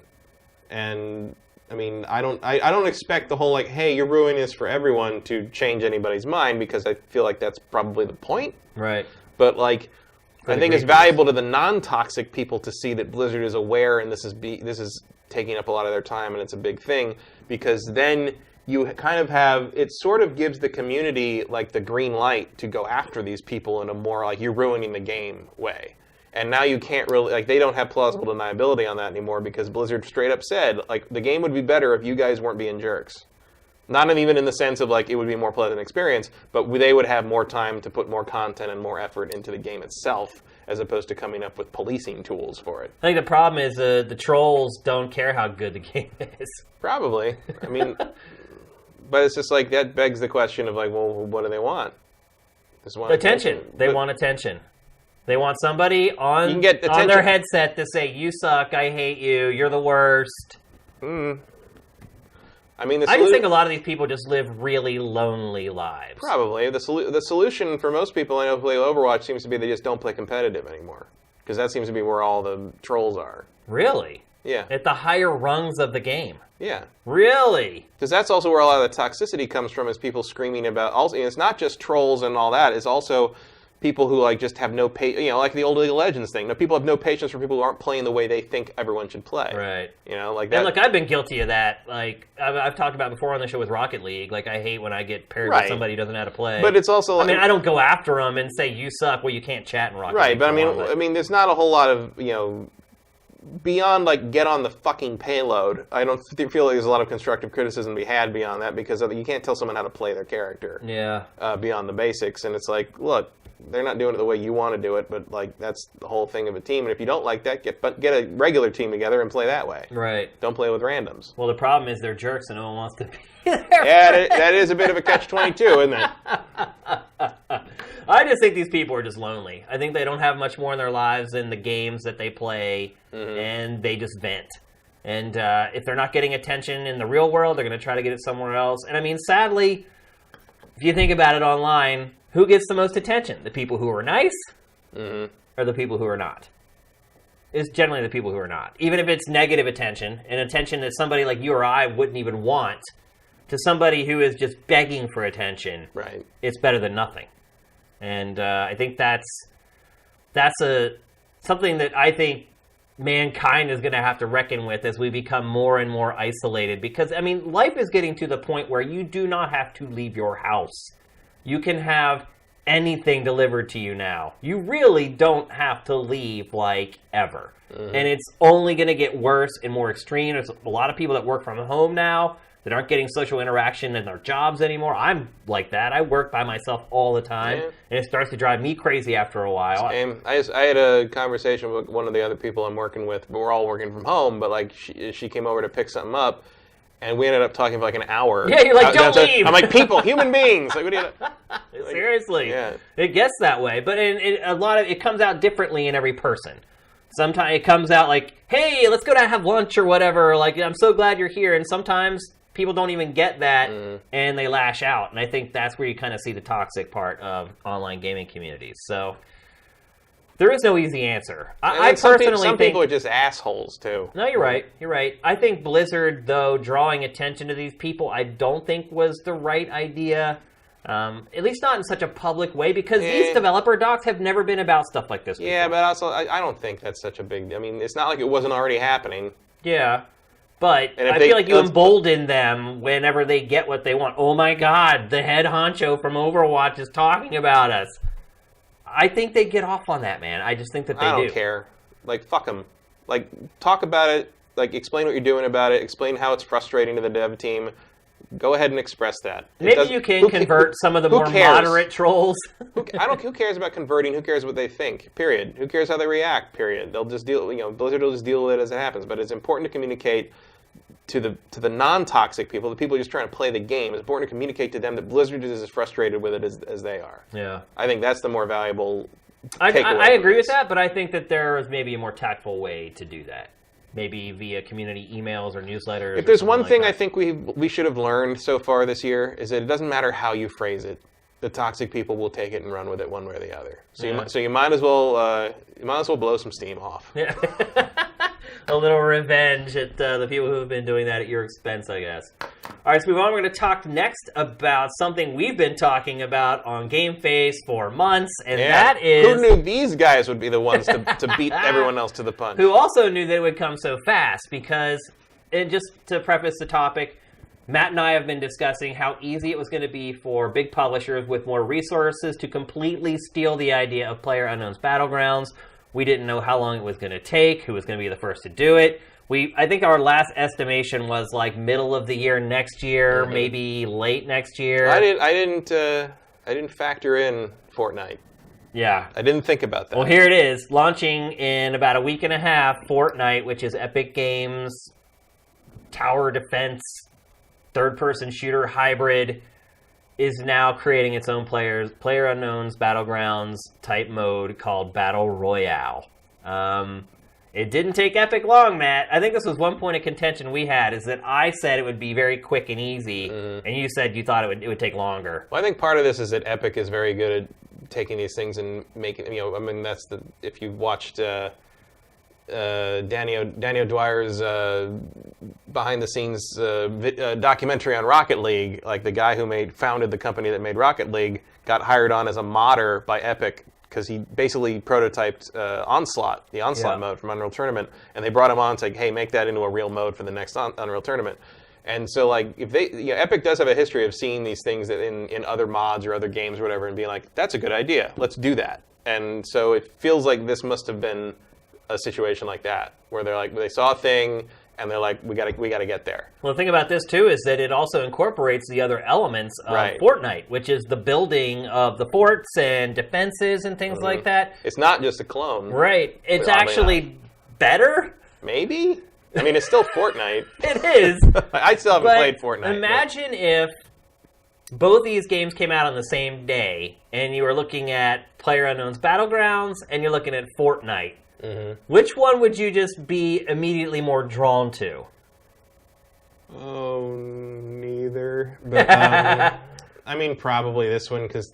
And, I mean, I don't expect the whole, hey, you're ruining this for everyone to change anybody's mind, because I feel like that's probably the point. Right. But, I think it's valuable to the non-toxic people to see that Blizzard is aware and this is taking up a lot of their time and it's a big thing, because then... you kind of it sort of gives the community, the green light to go after these people in a more, you're ruining the game way. And now you can't really, they don't have plausible deniability on that anymore, because Blizzard straight up said, the game would be better if you guys weren't being jerks. Not even in the sense of, it would be a more pleasant experience, but they would have more time to put more content and more effort into the game itself, as opposed to coming up with policing tools for it. I think the problem is the trolls don't care how good the game is. Probably. I mean... But it's just that begs the question of well, what do they want? Attention. They want attention. They want somebody on their headset to say, you suck, I hate you, you're the worst. I mean, I just think a lot of these people just live really lonely lives. Probably. The solution for most people I know who play Overwatch seems to be they just don't play competitive anymore. Because that seems to be where all the trolls are. Really? Yeah. At the higher rungs of the game. Yeah. Really? Because that's also where a lot of the toxicity comes from, is people screaming about... Also, it's not just trolls and all that. It's also people who like just have no like the old League of Legends thing. Now, people have no patience for people who aren't playing the way they think everyone should play. Right. Like that. And look, I've been guilty of that. Like I've talked about before on the show with Rocket League. Like I hate when I get paired with somebody who doesn't know how to play. But it's also. I mean, I don't go after them and say you suck. Well, you can't chat in Rocket League. Right, but I mean, there's not a whole lot of beyond like get on the fucking payload. I don't feel like there's a lot of constructive criticism to be had beyond that because you can't tell someone how to play their character. Yeah. Beyond the basics, and it's like, look, they're not doing it the way you want to do it, but like that's the whole thing of a team. And if you don't like that, get a regular team together and play that way. Right. Don't play with randoms. Well, the problem is they're jerks and no one wants to be there. Yeah, that is a bit of a catch-22, isn't it? I just think these people are just lonely. I think they don't have much more in their lives than the games that they play, and they just vent. And if they're not getting attention in the real world, they're going to try to get it somewhere else. And I mean, sadly, if you think about it online, who gets the most attention? The people who are nice or the people who are not? It's generally the people who are not. Even if it's negative attention, and attention that somebody like you or I wouldn't even want, to somebody who is just begging for attention, right? It's better than nothing. And I think that's something that I think mankind is going to have to reckon with as we become more and more isolated. Because, I mean, life is getting to the point where you do not have to leave your house. You can have anything delivered to you now. You really don't have to leave, like, ever. And it's only going to get worse and more extreme. There's a lot of people that work from home now that aren't getting social interaction in their jobs anymore. I'm like that. I work by myself all the time, and it starts to drive me crazy after a while. Same. I had a conversation with one of the other people I'm working with. We're all working from home, but like she came over to pick something up, and we ended up talking for like an hour. Yeah, you're like, don't leave. I'm like, people, human beings. Like, what do you? Seriously, yeah. It gets that way, but a lot of it comes out differently in every person. Sometimes it comes out like, hey, let's go to have lunch or whatever. Like, I'm so glad you're here, and sometimes people don't even get that, and they lash out. And I think that's where you kind of see the toxic part of online gaming communities. So there is no easy answer. I personally some think... people are just assholes, too. No, you're right. You're right. I think Blizzard, though, drawing attention to these people, I don't think was the right idea. At least not in such a public way, because these developer docs have never been about stuff like this before. Yeah, but also, I don't think that's such a big... I mean, it's not like it wasn't already happening. Yeah. But I feel like you embolden them whenever they get what they want. Oh my god, the head honcho from Overwatch is talking about us. I think they get off on that, man. I just think that they do. I don't care. Like, fuck them. Like, talk about it. Like, explain what you're doing about it. Explain how it's frustrating to the dev team. Go ahead and express that. Maybe you can convert some of the more moderate trolls. Who cares about converting? Who cares what they think? Period. Who cares how they react? Period. They'll just deal. Blizzard will just deal with it as it happens. But it's important to communicate to the non-toxic people, the people just trying to play the game. It's important to communicate to them that Blizzard is as frustrated with it as they are. Yeah. I think that's the more valuable takeaway. I agree with that, but I think that there is maybe a more tactful way to do that. Maybe via community emails or newsletters. If there's one thing I think we should have learned so far this year, is that it doesn't matter how you phrase it. The toxic people will take it and run with it one way or the other. So you might as well blow some steam off. Yeah. A little revenge at the people who have been doing that at your expense, I guess. All right, let's move on. We're going to talk next about something we've been talking about on GameFace for months, and that is... Who knew these guys would be the ones to beat everyone else to the punch? Who also knew that it would come so fast, because, and just to preface the topic, Matt and I have been discussing how easy it was going to be for big publishers with more resources to completely steal the idea of PlayerUnknown's Battlegrounds. We didn't know how long it was going to take, who was going to be the first to do it. I think our last estimation was like middle of the year next year, maybe late next year. I didn't factor in Fortnite. Yeah. I didn't think about that. Well, here it is, launching in about a week and a half. Fortnite, which is Epic Games' tower defense, third-person shooter hybrid, is now creating its own PlayerUnknown's Battlegrounds type mode called Battle Royale. It didn't take Epic long, Matt. I think this was one point of contention we had, is that I said it would be very quick and easy, and you said you thought it would take longer. Well, I think part of this is that Epic is very good at taking these things and making, if you watched Danny Dwyer's behind-the-scenes documentary on Rocket League, like the guy who founded the company that made Rocket League, got hired on as a modder by Epic because he basically prototyped Onslaught, the Onslaught mode from Unreal Tournament, and they brought him on and said, hey, make that into a real mode for the next Unreal Tournament. And so, like, if they, Epic does have a history of seeing these things in other mods or other games or whatever, and being like, "That's a good idea. Let's do that." And so it feels like this must have been a situation like that, where they're like, they saw a thing, and they're like, "We gotta get there." Well, the thing about this too is that it also incorporates the other elements of Fortnite, which is the building of the forts and defenses and things like that. It's not just a clone, right? It's actually better. Maybe. I mean, it's still Fortnite. It is. I still haven't played Fortnite. Imagine if both these games came out on the same day, and you were looking at PlayerUnknown's Battlegrounds, and you're looking at Fortnite. Which one would you just be immediately more drawn to? Oh, neither. But, I mean, probably this one, because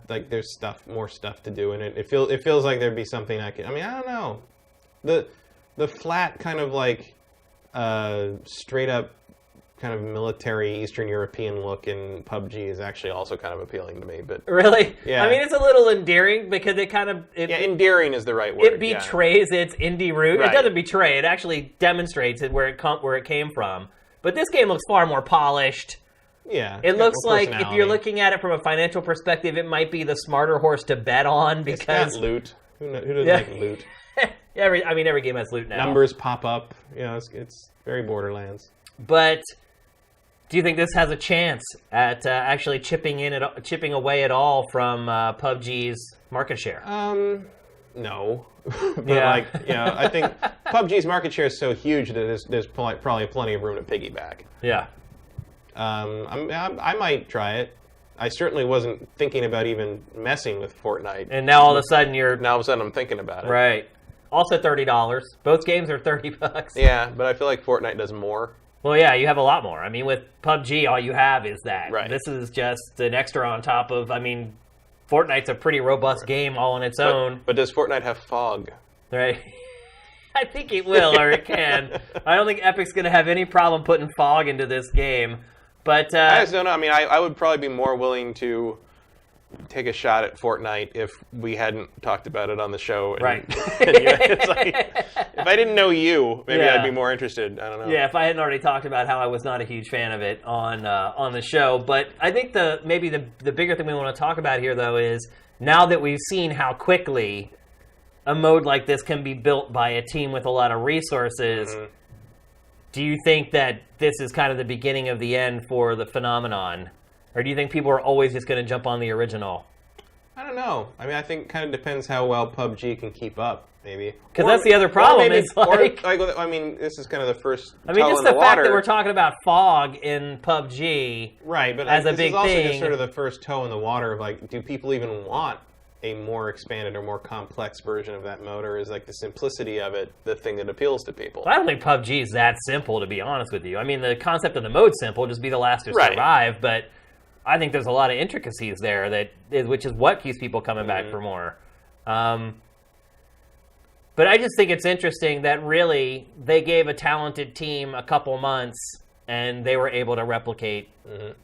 like there's more stuff to do in it. It feels like there'd be something I don't know. The flat kind of like straight up kind of military Eastern European look in PUBG is actually also kind of appealing to me. But really, yeah, I mean, it's a little endearing because it kind of endearing is the right word. It betrays its indie root. Right. It doesn't betray; it actually demonstrates it where it came from. But this game looks far more polished. Yeah, it looks like if you're looking at it from a financial perspective, it might be the smarter horse to bet on because it's got loot. Who doesn't like loot? Every game has loot now. Numbers pop up. It's very Borderlands. But do you think this has a chance at actually chipping away at all from PUBG's market share? No. But I think PUBG's market share is so huge that there's probably plenty of room to piggyback. Yeah. I might try it. I certainly wasn't thinking about even messing with Fortnite. And now all of a sudden I'm thinking about it. Right. Also $30. Both games are $30. Yeah, but I feel like Fortnite does more. Well, yeah, you have a lot more. I mean, with PUBG, all you have is that. Right. This is just an extra on top of, Fortnite's a pretty robust game all on its own. But does Fortnite have fog? Right. I think it will, or it can. I don't think Epic's going to have any problem putting fog into this game. But I just don't know. I mean, I would probably be more willing to take a shot at Fortnite if we hadn't talked about it on the show. Right. It's like, if I didn't know you, maybe I'd be more interested. I don't know. Yeah, if I hadn't already talked about how I was not a huge fan of it on the show. But I think the bigger thing we want to talk about here, though, is now that we've seen how quickly a mode like this can be built by a team with a lot of resources, do you think that this is kind of the beginning of the end for the phenomenon? Or do you think people are always just going to jump on the original? I don't know. I mean, I think it kind of depends how well PUBG can keep up, maybe. Because that's the other problem. This is kind of the first just the fact that we're talking about fog in PUBG, right? But as a big this is also thing, just sort of the first toe in the water of like, do people even want a more expanded or more complex version of that mode, or is like the simplicity of it the thing that appeals to people? I don't think PUBG is that simple, to be honest with you. I mean, the concept of the mode's simple, just be the last to survive, but I think there's a lot of intricacies there which is what keeps people coming back for more. But I just think it's interesting that really they gave a talented team a couple months and they were able to replicate. How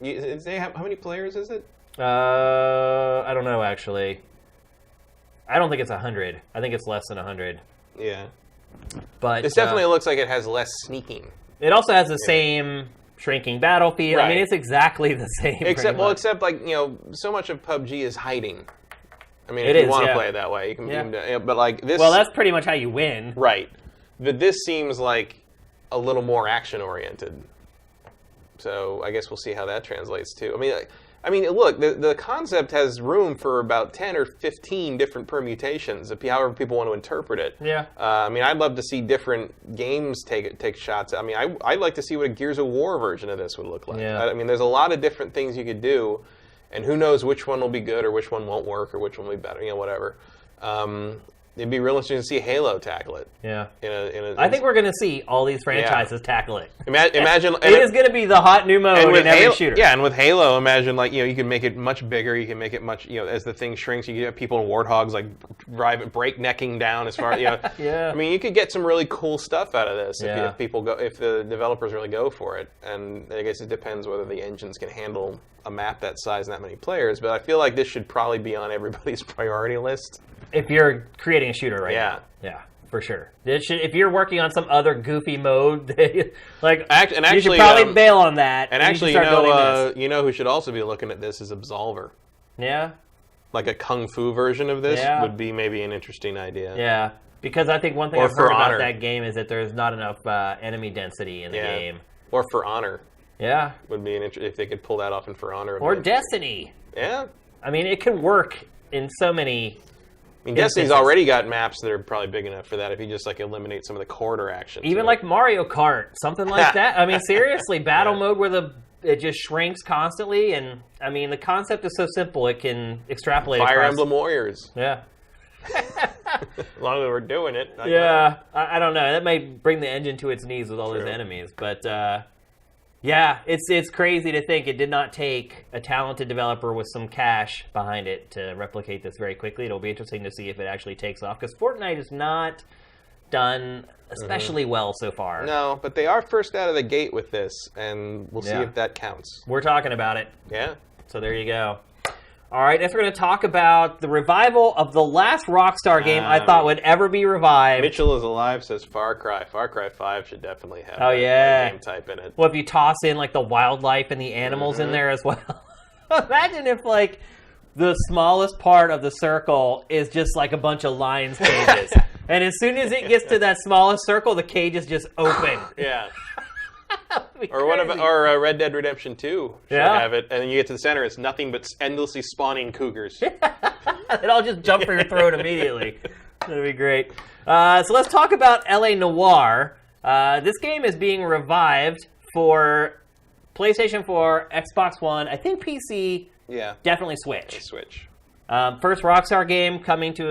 many players is it? I don't know, actually. I don't think it's 100. I think it's less than 100. Yeah. But this definitely looks like it has less sneaking. It also has the same shrinking battlefield. Right. I mean, it's exactly the same. Except like, so much of PUBG is hiding. I mean, if you want to play it that way, you can. But like this. Well, that's pretty much how you win. Right. But this seems like a little more action oriented. So I guess we'll see how that translates too. I mean, look, the concept has room for about 10 or 15 different permutations, however people want to interpret it. Yeah. I mean, I'd love to see different games take shots. I mean, I'd like to see what a Gears of War version of this would look like. Yeah. I mean, there's a lot of different things you could do, and who knows which one will be good or which one won't work or which one will be better, whatever. It'd be real interesting to see Halo tackle it. Yeah. I think we're going to see all these franchises tackle it. Imagine it is going to be the hot new mode in every shooter. Yeah, and with Halo, imagine you can make it much bigger. You can make it much as the thing shrinks. You can have people in Warthogs breaknecking down as far Yeah. I mean, you could get some really cool stuff out of this if the developers really go for it. And I guess it depends whether the engines can handle a map that size and that many players. But I feel like this should probably be on everybody's priority list. If you're creating a shooter right now. Yeah, for sure. If you're working on some other goofy mode, you should probably bail on that. And actually, you know who should also be looking at this is Absolver. Yeah. Like a kung fu version of this would be maybe an interesting idea. Yeah, because I think one thing I've heard about that game is that there's not enough enemy density in the game. Or For Honor. Yeah. Would be if they could pull that off in For Honor. Or Destiny. Yeah. I mean, it could work in so many... I mean, Destiny's already got maps that are probably big enough for that if you just eliminate some of the corridor action. Even like Mario Kart, something like that. I mean, seriously, battle mode where it just shrinks constantly, and I mean, the concept is so simple it can extrapolate. Fire Emblem Warriors. Yeah. As long as we're doing it. I don't know. That may bring the engine to its knees with all those enemies, but yeah, it's crazy to think it did not take a talented developer with some cash behind it to replicate this very quickly. It'll be interesting to see if it actually takes off, because Fortnite is not done especially well so far. No, but they are first out of the gate with this, and we'll see if that counts. We're talking about it. Yeah. So there you go. All right, next we're going to talk about the revival of the last Rockstar game I thought would ever be revived. Mitchell is Alive says Far Cry. Far Cry 5 should definitely have a game type in it. Well, if you toss in the wildlife and the animals in there as well. Imagine if the smallest part of the circle is just a bunch of lions cages. And as soon as it gets to that smallest circle, the cage is just open. Yeah. Or Red Dead Redemption 2 should have it, and then you get to the center, it's nothing but endlessly spawning cougars. It all just jump for your throat immediately. That'd be great. So let's talk about LA Noire. This game is being revived for PlayStation 4, Xbox One, I think PC, definitely Switch. First Rockstar game coming to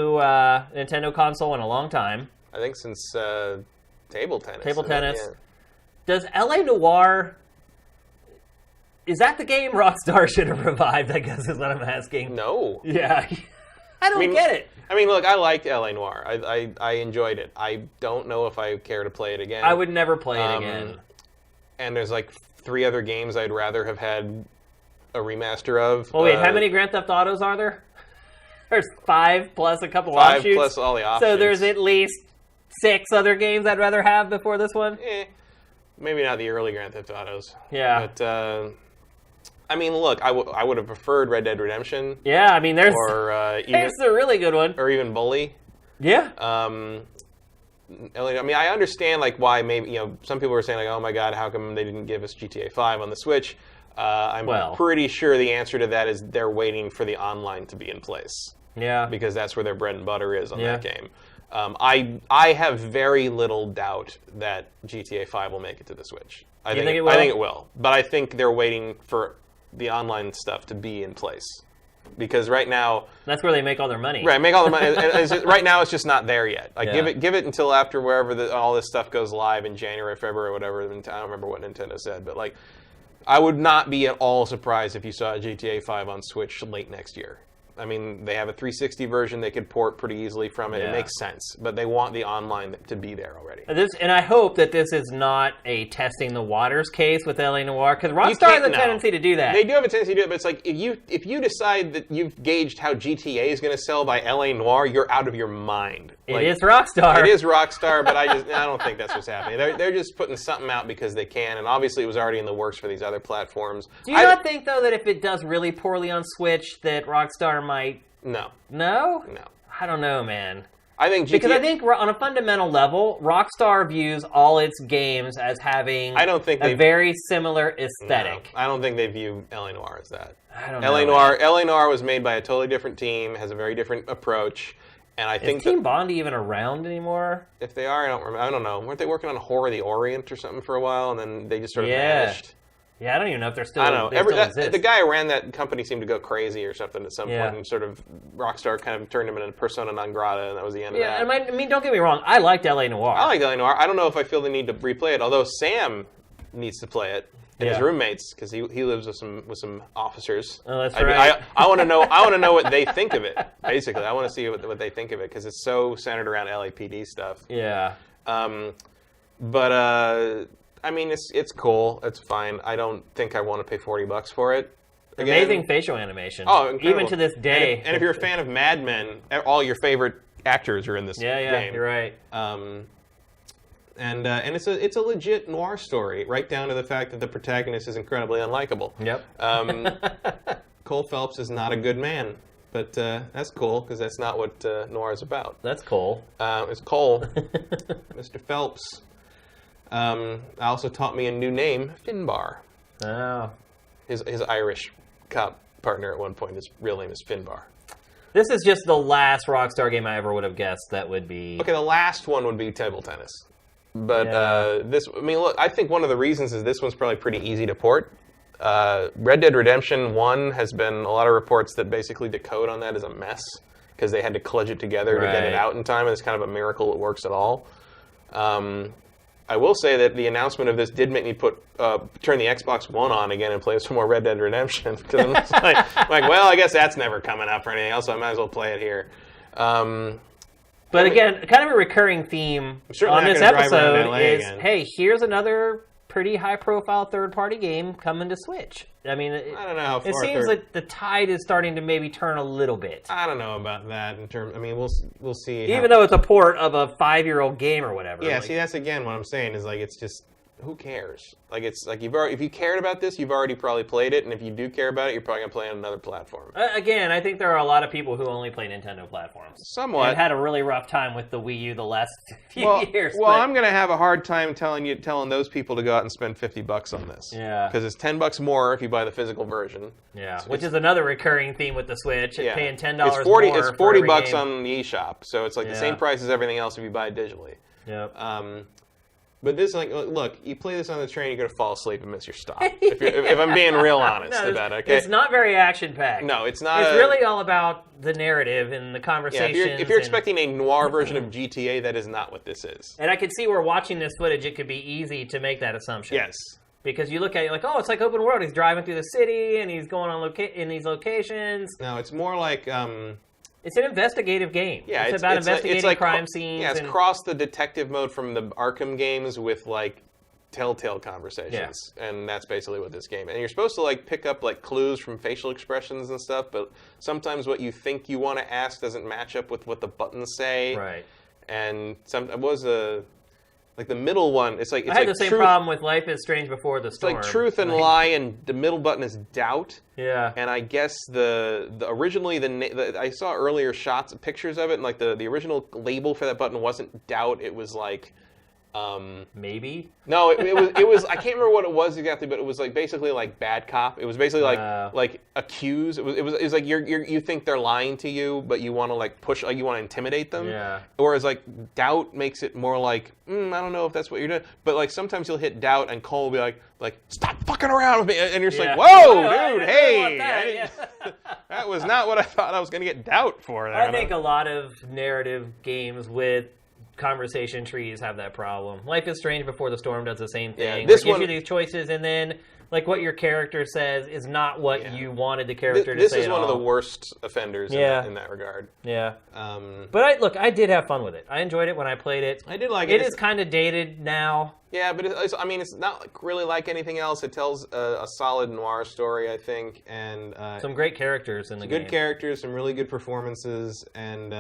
Nintendo console in a long time. I think since Table Tennis. Yeah. Does LA Noire... Is that the game Rockstar should have revived, I guess is what I'm asking. No. Yeah. I don't get it. I mean, look, I liked LA Noire. I enjoyed it. I don't know if I care to play it again. I would never play it again. And there's 3 other games I'd rather have had a remaster of. Oh, wait, how many Grand Theft Autos are there? There's 5 plus a couple offshoots. 5 plus all the offshoots. So there's at least 6 other games I'd rather have before this one? Maybe not the early Grand Theft Autos. Yeah. But, I mean, look, I would have preferred Red Dead Redemption. Yeah, I mean, there's a really good one. Or even Bully. Yeah. I mean, I understand why maybe some people were saying oh my god, how come they didn't give us GTA 5 on the Switch? I'm pretty sure the answer to that is they're waiting for the online to be in place. Yeah. Because that's where their bread and butter is on that game. I have very little doubt that GTA 5 will make it to the Switch. I think it will. But I think they're waiting for the online stuff to be in place. Because right now... That's where they make all their money. Right, make all the money. Right now, it's just not there yet. Give it until after wherever all this stuff goes live in January, February, whatever. I don't remember what Nintendo said. But, I would not be at all surprised if you saw GTA 5 on Switch late next year. I mean, they have a 360 version they could port pretty easily from it. Yeah. It makes sense. But they want the online to be there already. And I hope that this is not a testing the waters case with LA Noire, because Rockstar has a tendency to do that. They do have a tendency to do it, but it's if you decide that you've gauged how GTA is going to sell by LA Noire, you're out of your mind. It is Rockstar. It is Rockstar, but I don't think that's what's happening. They're just putting something out because they can, and obviously it was already in the works for these other platforms. Do you not think, though, that if it does really poorly on Switch, that Rockstar might... No. No? No. I don't know, man. Because I think on a fundamental level, Rockstar views all its games as having a very similar aesthetic. No, I don't think they view LA Noire as that. I don't know. LA Noire was made by a totally different team, has a very different approach, and I think... Is Team Bondi even around anymore? If they are, I don't know. Weren't they working on Horror of the Orient or something for a while, and then they just sort of vanished? Yeah, I don't even know if they're still. I don't know. They still exist. The guy who ran that company seemed to go crazy or something at some Yeah. point, and sort of Rockstar kind of turned him into persona non grata, and that was the end of that. Yeah, I mean, don't get me wrong. I liked LA Noire. I like LA Noire. I don't know if I feel the need to replay it, although Sam needs to play it. And his roommates, because he lives with some officers. Oh, that's right. I want to know. I want to know what they think of it. Basically, I want to see what they think of it because it's so centered around LAPD stuff. Yeah. But I mean, it's cool. It's fine. I don't think I want to pay $40 for it. Again, Amazing facial animation. Oh, incredible. Even to this day. And if you're a fan of Mad Men, all your favorite actors are in this game. Yeah, you're right. And it's a legit noir story, right down to the fact that the protagonist is incredibly unlikable. Yep. Cole Phelps is not a good man, but that's cool because that's not what noir is about. That's Cole. It's Cole, Mr. Phelps. Also taught me a new name, Finbar. Oh. His Irish cop partner at one point, his real name is Finbar. This is just the last Rockstar game I ever would have guessed that would be. Okay, the last one would be table tennis. But look, I think one of the reasons is this one's probably pretty easy to port. Red Dead Redemption 1 has been a lot of reports that basically the code on that is a mess because they had to kludge it together to get it out in time, and it's kind of a miracle it works at all. I will say that the announcement of this did make me turn the Xbox One on again and play some more Red Dead Redemption because I'm just like, well, I guess that's never coming up or anything else, so I might as well play it here. But again, kind of a recurring theme on this episode is, hey, here's another pretty high-profile third-party game coming to Switch. I mean, I don't know how far it seems like the tide is starting to maybe turn a little bit. I don't know about that in terms. I mean, we'll see. Even though it's a port of a 5-year-old game or whatever. Yeah. See, that's again what I'm saying is like it's just who cares? Like it's like if you cared about this, you've already probably played it, and if you do care about it, you're probably gonna play on another platform. Again, I think there are a lot of people who only play Nintendo platforms. Somewhat. And had a really rough time with the Wii U the last few years. Well, I'm gonna have a hard time telling those people to go out and spend $50 on this. Yeah. Because it's $10 more if you buy the physical version. Yeah. So which is another recurring theme with the Switch. Yeah. Paying $10 it's 40, more. It's $40 on the eShop, so it's like the same price as everything else if you buy it digitally. Yep. But this, like, look, you play this on the train, you're going to fall asleep and miss your stop. If I'm being real honest about it, okay? It's not very action-packed. No, it's not. It's really all about the narrative and the conversations. Yeah, if you're expecting a noir version of GTA, that is not what this is. And I can see where watching this footage, it could be easy to make that assumption. Yes. Because you look at it like, oh, it's like open world. He's driving through the city, and he's going on in these locations. No, it's more like... It's an investigative game. Yeah, it's about investigating crime scenes. Yeah, it's crossed the detective mode from the Arkham games with like Telltale conversations, and that's basically what this game. And you're supposed to like pick up like clues from facial expressions and stuff, but sometimes what you think you want to ask doesn't match up with what the buttons say. Right. And like the middle one, it's like I had the same problem with Life is Strange Before the Storm. It's like truth and lie, and the middle button is doubt. Yeah. And I guess originally I saw earlier pictures of it, and like the original label for that button wasn't doubt. It was like maybe. No, it was I can't remember what it was exactly, but it was like basically like bad cop. It was basically like accuse. It was like you think they're lying to you, but you want to like push, like you want to intimidate them. Yeah. Whereas like doubt makes it more like I don't know if that's what you're doing, but like sometimes you'll hit doubt and Cole will be like stop fucking around with me, and you're just like whoa dude, hey, that was not what I thought I was going to get doubt for. I think a lot of narrative games with conversation trees have that problem. Life is Strange Before the Storm does the same thing. This gives you these choices, and then like what your character says is not what you wanted the character to say. This is one of the worst offenders in that regard. Yeah. But I did have fun with it. I enjoyed it when I played it. I did like it. It is kind of dated now. Yeah, but it's not really like anything else. It tells a solid noir story, I think, and some great characters in the game. Good characters, some really good performances, and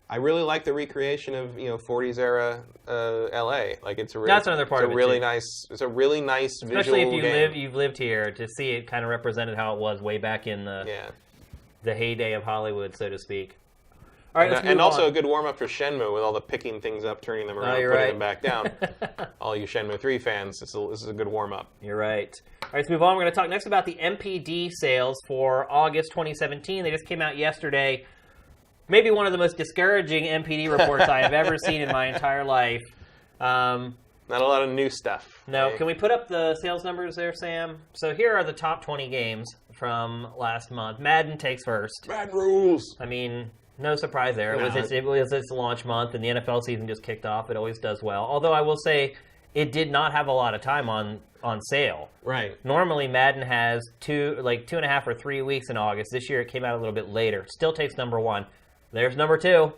I really like the recreation of 40s era LA. Like that's another part of it. It's a really nice visual especially if you've lived here, to see it kind of represented how it was way back in the heyday of Hollywood, so to speak. All right, and also a good warm up for Shenmue with all the picking things up, turning them around, putting them back down. All you Shenmue 3 fans, this is a good warm up. You're right. All right, let's move on. We're going to talk next about the MPD sales for August 2017. They just came out yesterday. Maybe one of the most discouraging MPD reports I have ever seen in my entire life. Not a lot of new stuff. No, Hey. can we put up the sales numbers there, Sam? So here are the top 20 games from last month. Madden takes first. Bad rules. I mean, no surprise there. It was its launch month, and the NFL season just kicked off. It always does well. Although I will say, it did not have a lot of time on sale. Right. Normally, Madden has 2.5 or 3 weeks in August. This year, it came out a little bit later. Still takes number 1. There's number 2.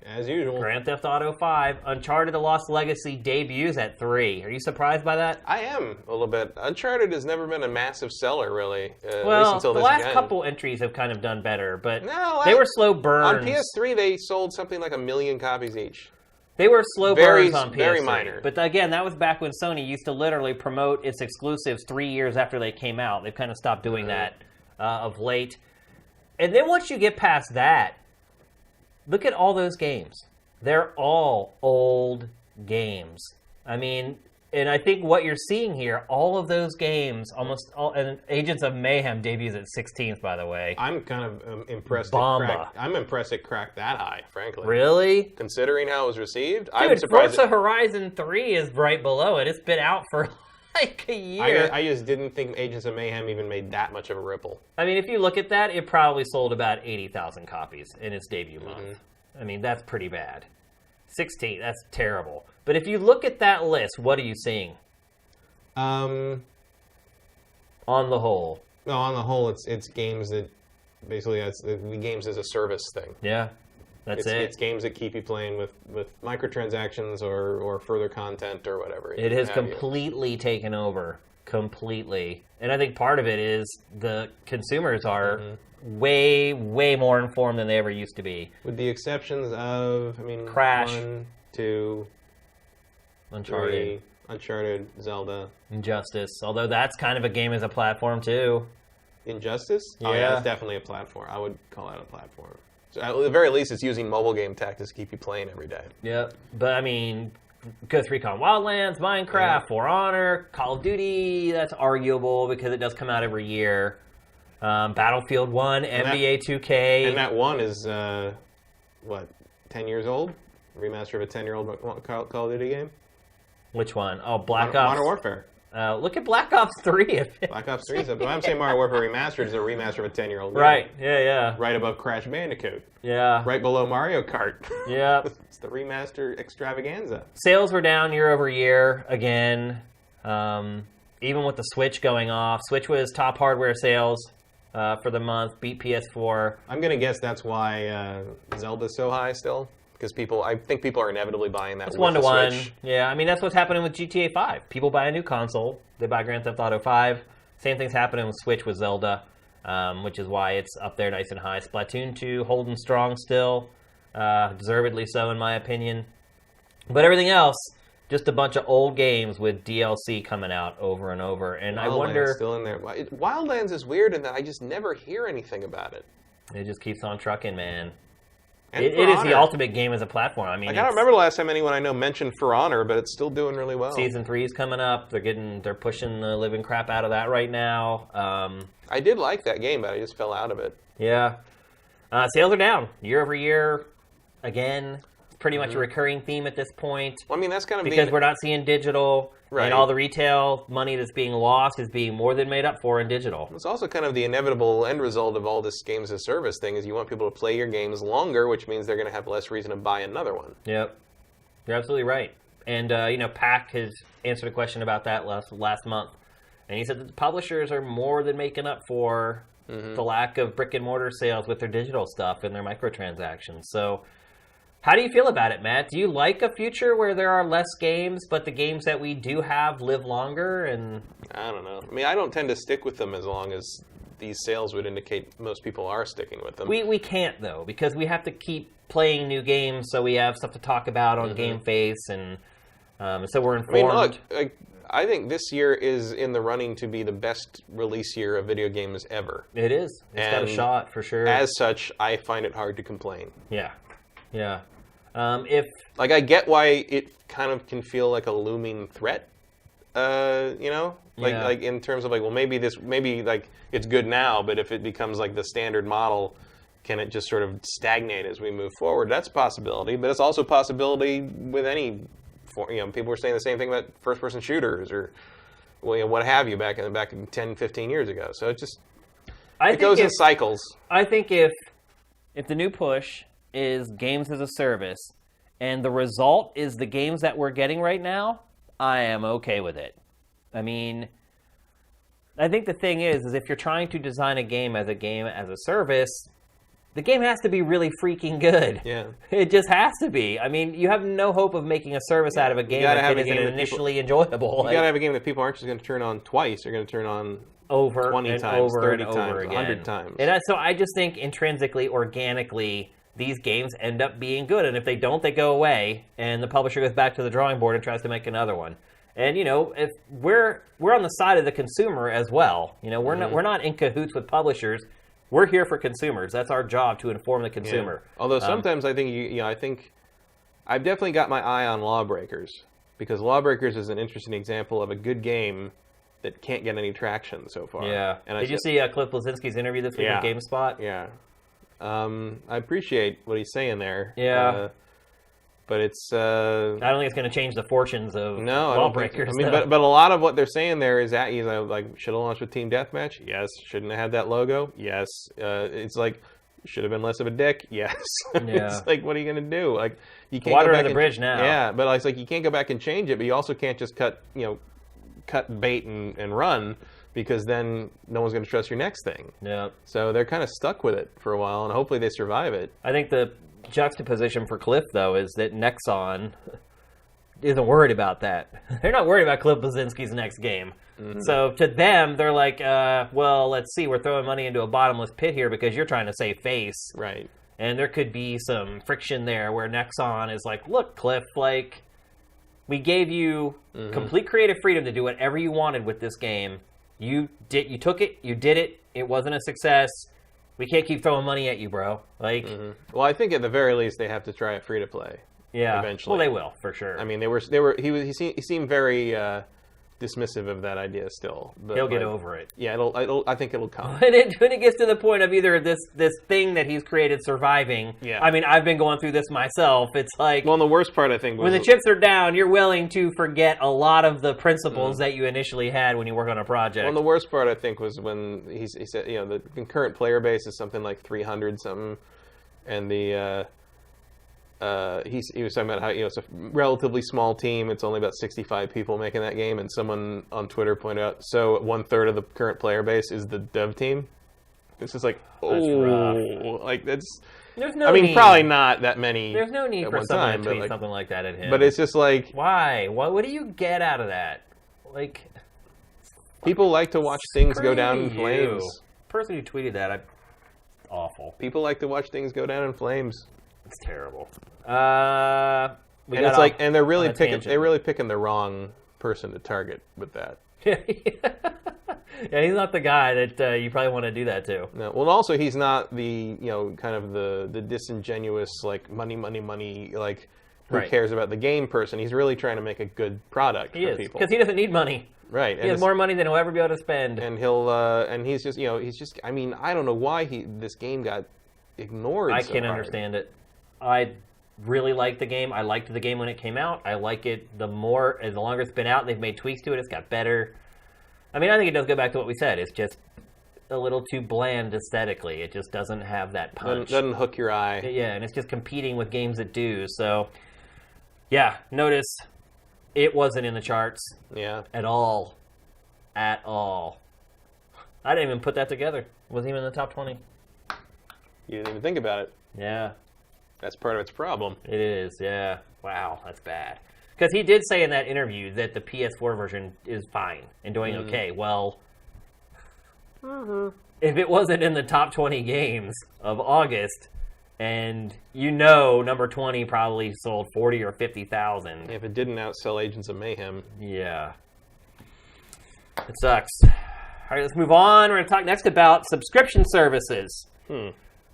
As usual. Grand Theft Auto 5. Uncharted: The Lost Legacy debuts at 3. Are you surprised by that? I am a little bit. Uncharted has never been a massive seller, really. At least Well, until the this last again. couple entries have kind of done better, but No, they were slow burns. On PS3, they sold something like 1 million copies each. They were slow burns on PS3. Very minor. But again, that was back when Sony used to literally promote its exclusives 3 years after they came out. They've kind of stopped doing that of late. And then once you get past that, look at all those games. They're all old games. I mean, and I think what you're seeing here, all of those games, almost all, and Agents of Mayhem debuts at 16th, by the way. I'm kind of impressed. I'm impressed it cracked that high, frankly. Really? Considering how it was received, Dude, I'm surprised. Forza Horizon 3 is right below it. It's been out for like a year. I just didn't think Agents of Mayhem even made that much of a ripple. I mean, if you look at that, it probably sold about 80,000 copies in its debut month. I mean, that's pretty bad. 16, that's terrible. But if you look at that list, what are you seeing? On the whole. No, on the whole, it's games that basically the games as a service thing. Yeah, that's it. It's games that keep you playing with microtransactions or further content or whatever. It has completely taken over. Completely. And I think part of it is the consumers are way, way more informed than they ever used to be. With the exceptions of, Crash. 1, 2, Uncharted. 3, Uncharted, Zelda. Injustice. Although that's kind of a game as a platform, too. Injustice? Yeah. Oh, yeah, it's definitely a platform. I would call that a platform. So at the very least, it's using mobile game tactics to keep you playing every day. Yep. But, I mean, Ghost Recon Wildlands, Minecraft, For Honor, Call of Duty, that's arguable because it does come out every year. Battlefield 1, NBA 2K. And that one is, 10 years old? Remaster of a 10-year-old Call of Duty game? Which one? Oh, Black Ops. Modern Warfare. Look at Black Ops 3. Black Ops 3 is up. When I'm saying Modern Warfare Remastered, is a remaster of a 10-year-old game. Right, yeah. Right above Crash Bandicoot. Yeah. Right below Mario Kart. Yeah. It's the remaster extravaganza. Sales were down year over year again. Even with the Switch going off. Switch was top hardware sales for the month, beat PS4. I'm going to guess that's why Zelda's so high still. Because I think people are inevitably buying that. It's with the 1-to-1. Switch. Yeah, I mean, that's what's happening with GTA 5. People buy a new console. They buy Grand Theft Auto 5. Same thing's happening with Switch with Zelda, which is why it's up there nice and high. Splatoon 2 holding strong still. Deservedly so, in my opinion. But everything else, just a bunch of old games with DLC coming out over and over. And I wonder... still in there. Wildlands is weird in that I just never hear anything about it. It just keeps on trucking, man. And It is the ultimate game as a platform. I mean, I don't remember the last time anyone I know mentioned For Honor, but it's still doing really well. Season 3 is coming up. They're pushing the living crap out of that right now. I did like that game, but I just fell out of it. Yeah. Sales are down year over year. Again, it's pretty much a recurring theme at this point. Well, I mean, that's kind of because we're not seeing digital, right. And all the retail money that's being lost is being more than made up for in digital. It's also kind of the inevitable end result of all this games as service thing is you want people to play your games longer, which means they're going to have less reason to buy another one. Yep. You're absolutely right. And, Pac has answered a question about that last month. And he said that the publishers are more than making up for the lack of brick-and-mortar sales with their digital stuff and their microtransactions. So how do you feel about it, Matt? Do you like a future where there are less games, but the games that we do have live longer? And I don't know. I mean, I don't tend to stick with them as long as these sales would indicate most people are sticking with them. We can't, though, because we have to keep playing new games so we have stuff to talk about on GameFace, and so we're informed. I mean, look, I think this year is in the running to be the best release year of video games ever. It is. It's got a shot, for sure. As such, I find it hard to complain. Yeah. I get why it kind of can feel like a looming threat, like in terms of maybe it's good now, but if it becomes like the standard model, can it just sort of stagnate as we move forward? That's a possibility, but it's also a possibility with any people were saying the same thing about first-person shooters or what have you back in 10, 15 years ago. So it goes in cycles. I think if the new push is games as a service and the result is the games that we're getting right now, I am okay with it. I mean, I think the thing is if you're trying to design a game as a service, the game has to be really freaking good. Yeah. It just has to be. I mean, you have no hope of making a service out of a game that isn't initially enjoyable. You gotta have a game that people aren't just going to turn on twice. They're going to turn on over 20 and times, over 30 and times, over again. 100 times. And so I just think intrinsically, organically, these games end up being good. And if they don't, they go away. And the publisher goes back to the drawing board and tries to make another one. And, if we're on the side of the consumer as well. We're not in cahoots with publishers. We're here for consumers. That's our job, to inform the consumer. Yeah. Although sometimes I think I think I've definitely got my eye on Lawbreakers, because Lawbreakers is an interesting example of a good game that can't get any traction so far. Yeah. Did you see Cliff Bleszinski's interview this week on GameSpot? Yeah. I appreciate what he's saying there. Yeah. But it's... I don't think it's going to change the fortunes of Lawbreakers. But a lot of what they're saying there is that he's like, should have launched with Team Deathmatch? Yes. Shouldn't have had that logo? Yes. It's like, should have been less of a dick? Yes. Yeah. It's like, what are you going to do? Like, you can't Water go back under the bridge now. Yeah, but it's like you can't go back and change it, but you also can't just cut bait and run, because then no one's going to trust your next thing. Yeah. So they're kind of stuck with it for a while, and hopefully they survive it. I think the juxtaposition for Cliff, though, is that Nexon isn't worried about that. They're not worried about Cliff Bleszinski's next game. Mm-hmm. So to them, they're like, well, let's see, we're throwing money into a bottomless pit here because you're trying to save face. Right. And there could be some friction there where Nexon is like, look, Cliff, like, we gave you complete creative freedom to do whatever you wanted with this game. You took it, you did it, it wasn't a success. We can't keep throwing money at you, bro. Like, well, I think at the very least they have to try it free to play. Yeah, eventually. Well, they will for sure. I mean, he seemed very dismissive of that idea still. But he'll get over it. Yeah, I think it'll come. When it gets to the point of either this thing that he's created surviving. Yeah. I mean, I've been going through this myself. It's like, well, the worst part I think was when the chips are down, you're willing to forget a lot of the principles that you initially had when you work on a project. Well, the worst part I think was when he said, the concurrent player base is something like 300 something, and the he was talking about how it's a relatively small team. It's only about 65 people making that game, and someone on Twitter pointed out, so 1/3 of the current player base is the dev team. It's just like, like that's. There's no need. Probably not that many. There's no need for someone to tweet something like that at him. But it's just like, why? What do you get out of that? Like, people like to watch things go down in flames. The person who tweeted that, awful. People like to watch things go down in flames. It's terrible. And it's like, and they're really picking the wrong person to target with that. Yeah, he's not the guy that you probably want to do that to. No. Well, also he's not the kind of the disingenuous like money like who cares about the game person. He's really trying to make a good product for people because he doesn't need money. Right. He has more money than he'll ever be able to spend. And he's just I mean, I don't know why this game got ignored. I can't understand it. I really like the game. I liked the game when it came out. I like it the longer it's been out, they've made tweaks to it. It's got better. I mean, I think it does go back to what we said. It's just a little too bland aesthetically. It just doesn't have that punch. Doesn't hook your eye. Yeah, and it's just competing with games that do. So, yeah, notice it wasn't in the charts. Yeah. At all. At all. I didn't even put that together. It wasn't even in the top 20. You didn't even think about it. Yeah. That's part of its problem. It is, yeah. Wow, that's bad. Because he did say in that interview that the PS4 version is fine and doing okay. Well, if it wasn't in the top 20 games of August, and number 20 probably sold 40 or 50,000. If it didn't outsell Agents of Mayhem. Yeah. It sucks. All right, let's move on. We're going to talk next about subscription services.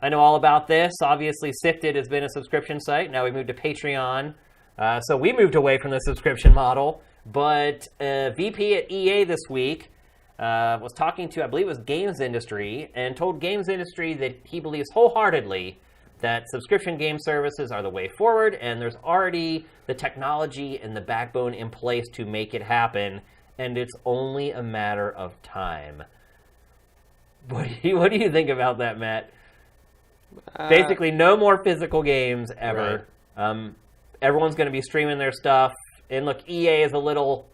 I know all about this. Obviously, Sifted has been a subscription site. Now we moved to Patreon. So we moved away from the subscription model. But VP at EA this week was talking to, I believe it was Games Industry, and told Games Industry that he believes wholeheartedly that subscription game services are the way forward, and there's already the technology and the backbone in place to make it happen, and it's only a matter of time. What do you think about that, Matt? Basically, no more physical games ever. Right. Everyone's going to be streaming their stuff. And look, EA is a little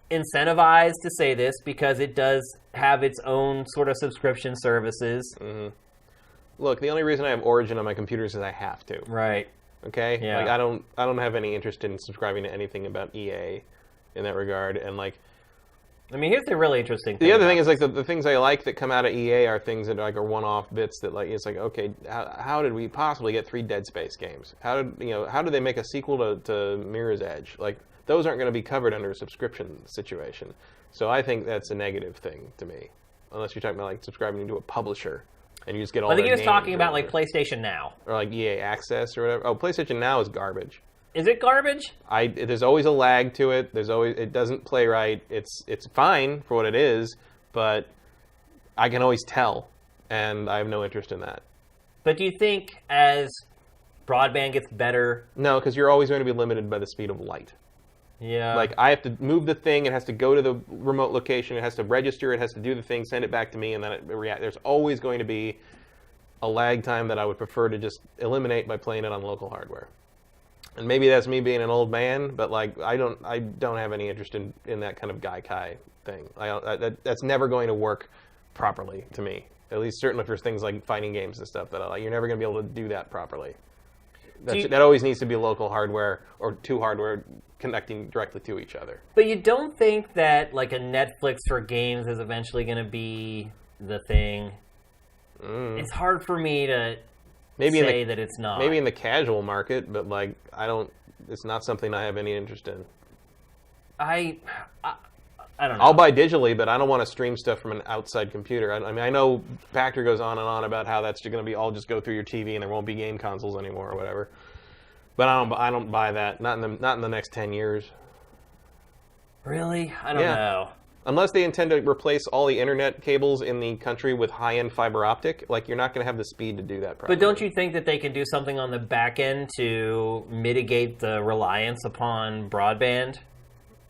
incentivized to say this because it does have its own sort of subscription services. Mm-hmm. Look, the only reason I have Origin on my computer is I have to. Right. Okay? Yeah. Like, I don't have any interest in subscribing to anything about EA in that regard. And, like... I mean, here's the really interesting thing. The other thing is, like, the things I like that come out of EA are things that, like, are one-off bits that, like, it's like, okay, how did we possibly get 3 Dead Space games? How did they make a sequel to Mirror's Edge? Like, those aren't going to be covered under a subscription situation. So I think that's a negative thing to me. Unless you're talking about, like, subscribing to a publisher and you just get all I think their he was talking names about, like, PlayStation Now. Or, like, EA Access or whatever. Oh, PlayStation Now is garbage. Is it garbage? There's always a lag to it. It doesn't play right. It's fine for what it is, but I can always tell, and I have no interest in that. But do you think as broadband gets better? No, because you're always going to be limited by the speed of light. Yeah. Like, I have to move the thing. It has to go to the remote location. It has to register. It has to do the thing, send it back to me, and then it reacts. There's always going to be a lag time that I would prefer to just eliminate by playing it on local hardware. And maybe that's me being an old man, but like I don't have any interest in that kind of Gaikai thing. That's never going to work properly to me. At least certainly for things like fighting games and stuff that you're never going to be able to do that properly. That always needs to be local hardware or 2 hardware connecting directly to each other. But you don't think that like a Netflix for games is eventually going to be the thing? It's hard for me to say that it's not. Maybe in the casual market, but like it's not something I have any interest in. I don't know. I'll buy digitally, but I don't want to stream stuff from an outside computer. I mean, I know Factor goes on and on about how that's going to be all just go through your TV and there won't be game consoles anymore or whatever. But I don't buy that. Not in the next 10 years. Really? I don't know. Unless they intend to replace all the internet cables in the country with high-end fiber optic, like you're not going to have the speed to do that properly. But don't you think that they can do something on the back end to mitigate the reliance upon broadband?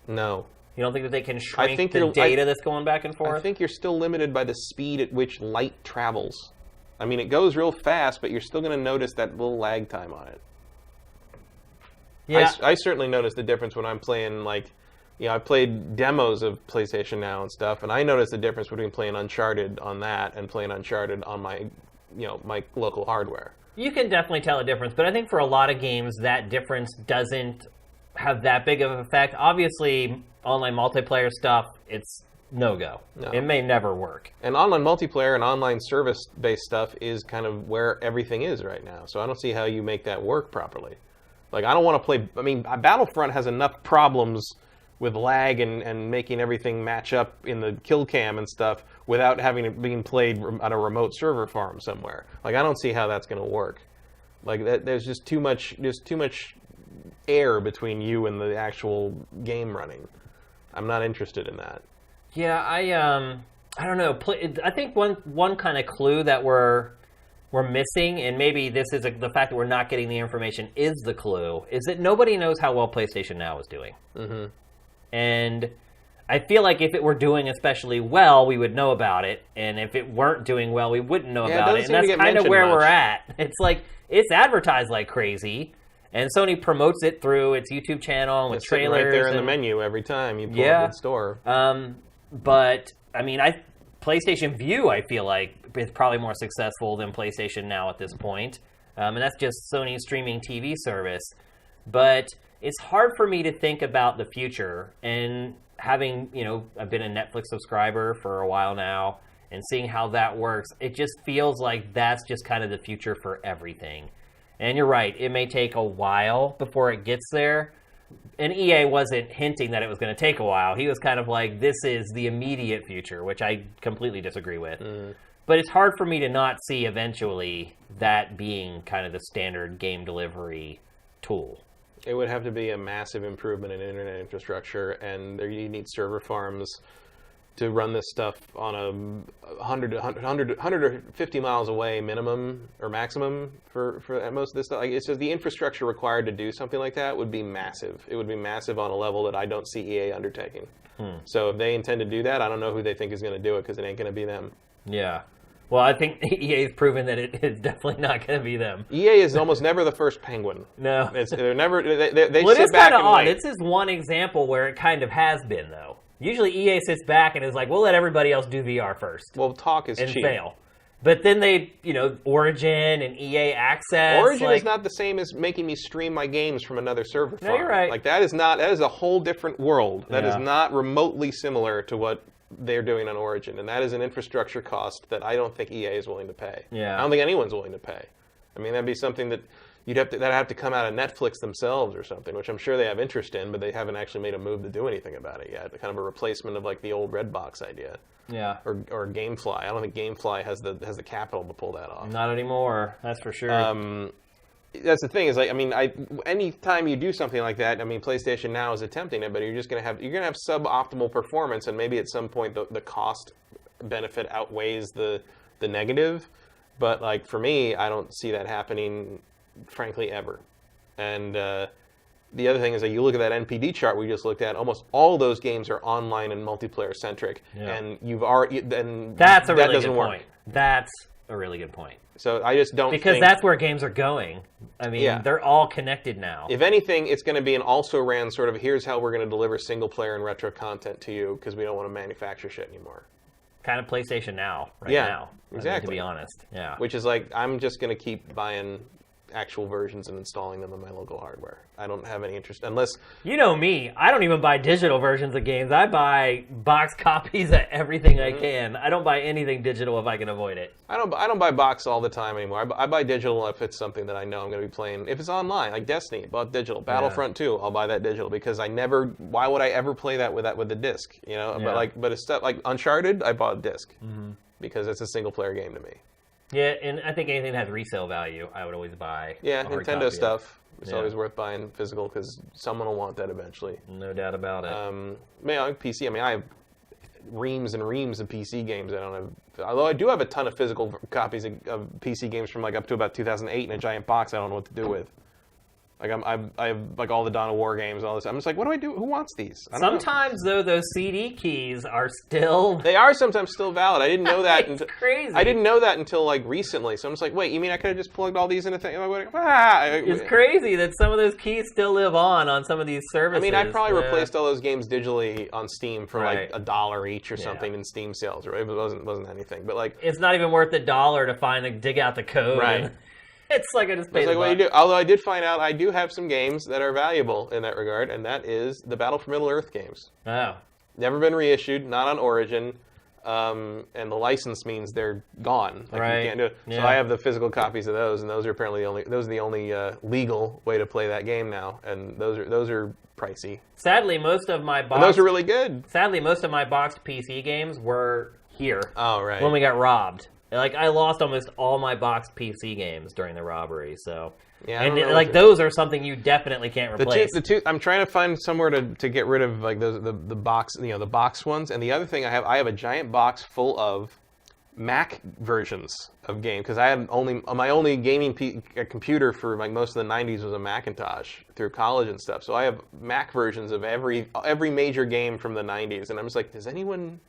No. You don't think that they can shrink the data that's going back and forth? I think you're still limited by the speed at which light travels. I mean, it goes real fast, but you're still going to notice that little lag time on it. Yeah. I certainly notice the difference when I'm playing, like... I played demos of PlayStation Now and stuff, and I noticed the difference between playing Uncharted on that and playing Uncharted on my local hardware. You can definitely tell a difference, but I think for a lot of games, that difference doesn't have that big of an effect. Obviously, online multiplayer stuff, it's no-go. No. It may never work. And online multiplayer and online service-based stuff is kind of where everything is right now, so I don't see how you make that work properly. Like, I don't want to play... I mean, Battlefront has enough problems with lag and making everything match up in the kill cam and stuff without having it being played on a remote server farm somewhere. Like, I don't see how that's going to work. Like, there's just too much air between you and the actual game running. I'm not interested in that. Yeah, I don't know. I think one kind of clue that we're missing, and maybe this is the fact that we're not getting the information is the clue, is that nobody knows how well PlayStation Now is doing. Mm-hmm. And I feel like if it were doing especially well, we would know about it. And if it weren't doing well, we wouldn't know about it. And that's kind of where we're at. It's like, it's advertised like crazy. And Sony promotes it through its YouTube channel and with trailers. Right there in the menu every time you pull up the store. But, I mean, PlayStation View, I feel like, is probably more successful than PlayStation Now at this point. And that's just Sony's streaming TV service. But... it's hard for me to think about the future, and having, I've been a Netflix subscriber for a while now, and seeing how that works, it just feels like that's just kind of the future for everything. And you're right, it may take a while before it gets there, and EA wasn't hinting that it was going to take a while. He was kind of like, this is the immediate future, which I completely disagree with. But it's hard for me to not see eventually that being kind of the standard game delivery tool. It would have to be a massive improvement in internet infrastructure, and you need server farms to run this stuff on a 150 miles away minimum or maximum for most of this stuff. Like, it's just the infrastructure required to do something like that would be massive. It would be massive on a level that I don't see EA undertaking. So if they intend to do that, I don't know who they think is going to do it, because it ain't going to be them. Yeah. Well, I think EA's proven that it's definitely not going to be them. EA is almost never the first penguin. No. They're never. They well, sit back and odd. wait. This is one example where it kind of has been, though. Usually EA sits back and is like, we'll let everybody else do VR first. Well, talk is cheap. And fail. But then they, Origin and EA Access. Origin is not the same as making me stream my games from another server farm. No, you're right. Like, that is a whole different world. That is not remotely similar to what they're doing on Origin. And that is an infrastructure cost that I don't think EA is willing to pay. Yeah. I don't think anyone's willing to pay. I mean, that'd be something that that'd have to come out of Netflix themselves or something, which I'm sure they have interest in, but they haven't actually made a move to do anything about it yet. Kind of a replacement of like the old Redbox idea. Yeah. Or GameFly. I don't think GameFly has the capital to pull that off. Not anymore. That's for sure. That's the thing is, like, I mean, any time you do something like that, I mean, PlayStation Now is attempting it, but you're gonna have suboptimal performance, and maybe at some point the cost benefit outweighs the negative. But like for me, I don't see that happening, frankly, ever. And the other thing is that you look at that NPD chart we just looked at. Almost all those games are online and multiplayer centric, and that's a really doesn't good work. point. That's a really good point. So I just don't because think, that's where games are going. I mean, they're all connected now. If anything, it's going to be an also-ran sort of, here's how we're going to deliver single-player and retro content to you, because we don't want to manufacture shit anymore. Kind of PlayStation Now, now. Exactly. I mean, to be honest, yeah. Which is like, I'm just going to keep buying actual versions and installing them on my local hardware. I don't have any interest, unless... You know me, I don't even buy digital versions of games. I buy box copies of everything I can. I don't buy anything digital if I can avoid it. I don't buy box all the time anymore. I buy digital if it's something that I know I'm going to be playing. If it's online, like Destiny, bought digital. Battlefront 2, I'll buy that digital, because why would I ever play that with the disc? You know, but it's stuff like Uncharted, I bought a disc because it's a single player game to me. Yeah, and I think anything that has resale value, I would always buy. Yeah, Nintendo stuff. It's always worth buying physical, because someone will want that eventually. No doubt about it. PC. I mean, I have reams and reams of PC games. I don't have. Although I do have a ton of physical copies of PC games from like up to about 2008 in a giant box. I don't know what to do with. Like I have like all the Dawn of War games, all this. I'm just like, what do I do? Who wants these? Sometimes though, those CD keys are still. They are sometimes still valid. I didn't know that. It's crazy. I didn't know that until like recently. So I'm just like, wait, you mean I could have just plugged all these in a thing? It's crazy that some of those keys still live on some of these services. I mean, I probably replaced all those games digitally on Steam for like $1 each or something in Steam sales. Right? It wasn't anything, but like it's not even worth $1 to dig out the code. Right. It's like I just paid what you do. Although I did find out I do have some games that are valuable in that regard, and that is the Battle for Middle-earth games. Oh. Never been reissued, not on Origin, and the license means they're gone. Like you can't do it. Yeah. So I have the physical copies of those, and those are apparently the only legal way to play that game now, and those are pricey. Sadly, most of my and those are really good. Sadly, most of my boxed PC games were here. Oh, right. When we got robbed. Like, I lost almost all my boxed PC games during the robbery, so... Yeah, and those are something you definitely can't replace. I'm trying to find somewhere to get rid of like those the box, the box ones. And the other thing I have a giant box full of Mac versions of games, because I had my only gaming computer for like most of the 90s was a Macintosh through college and stuff. So I have Mac versions of every major game from the 90s, and I'm just like, does anyone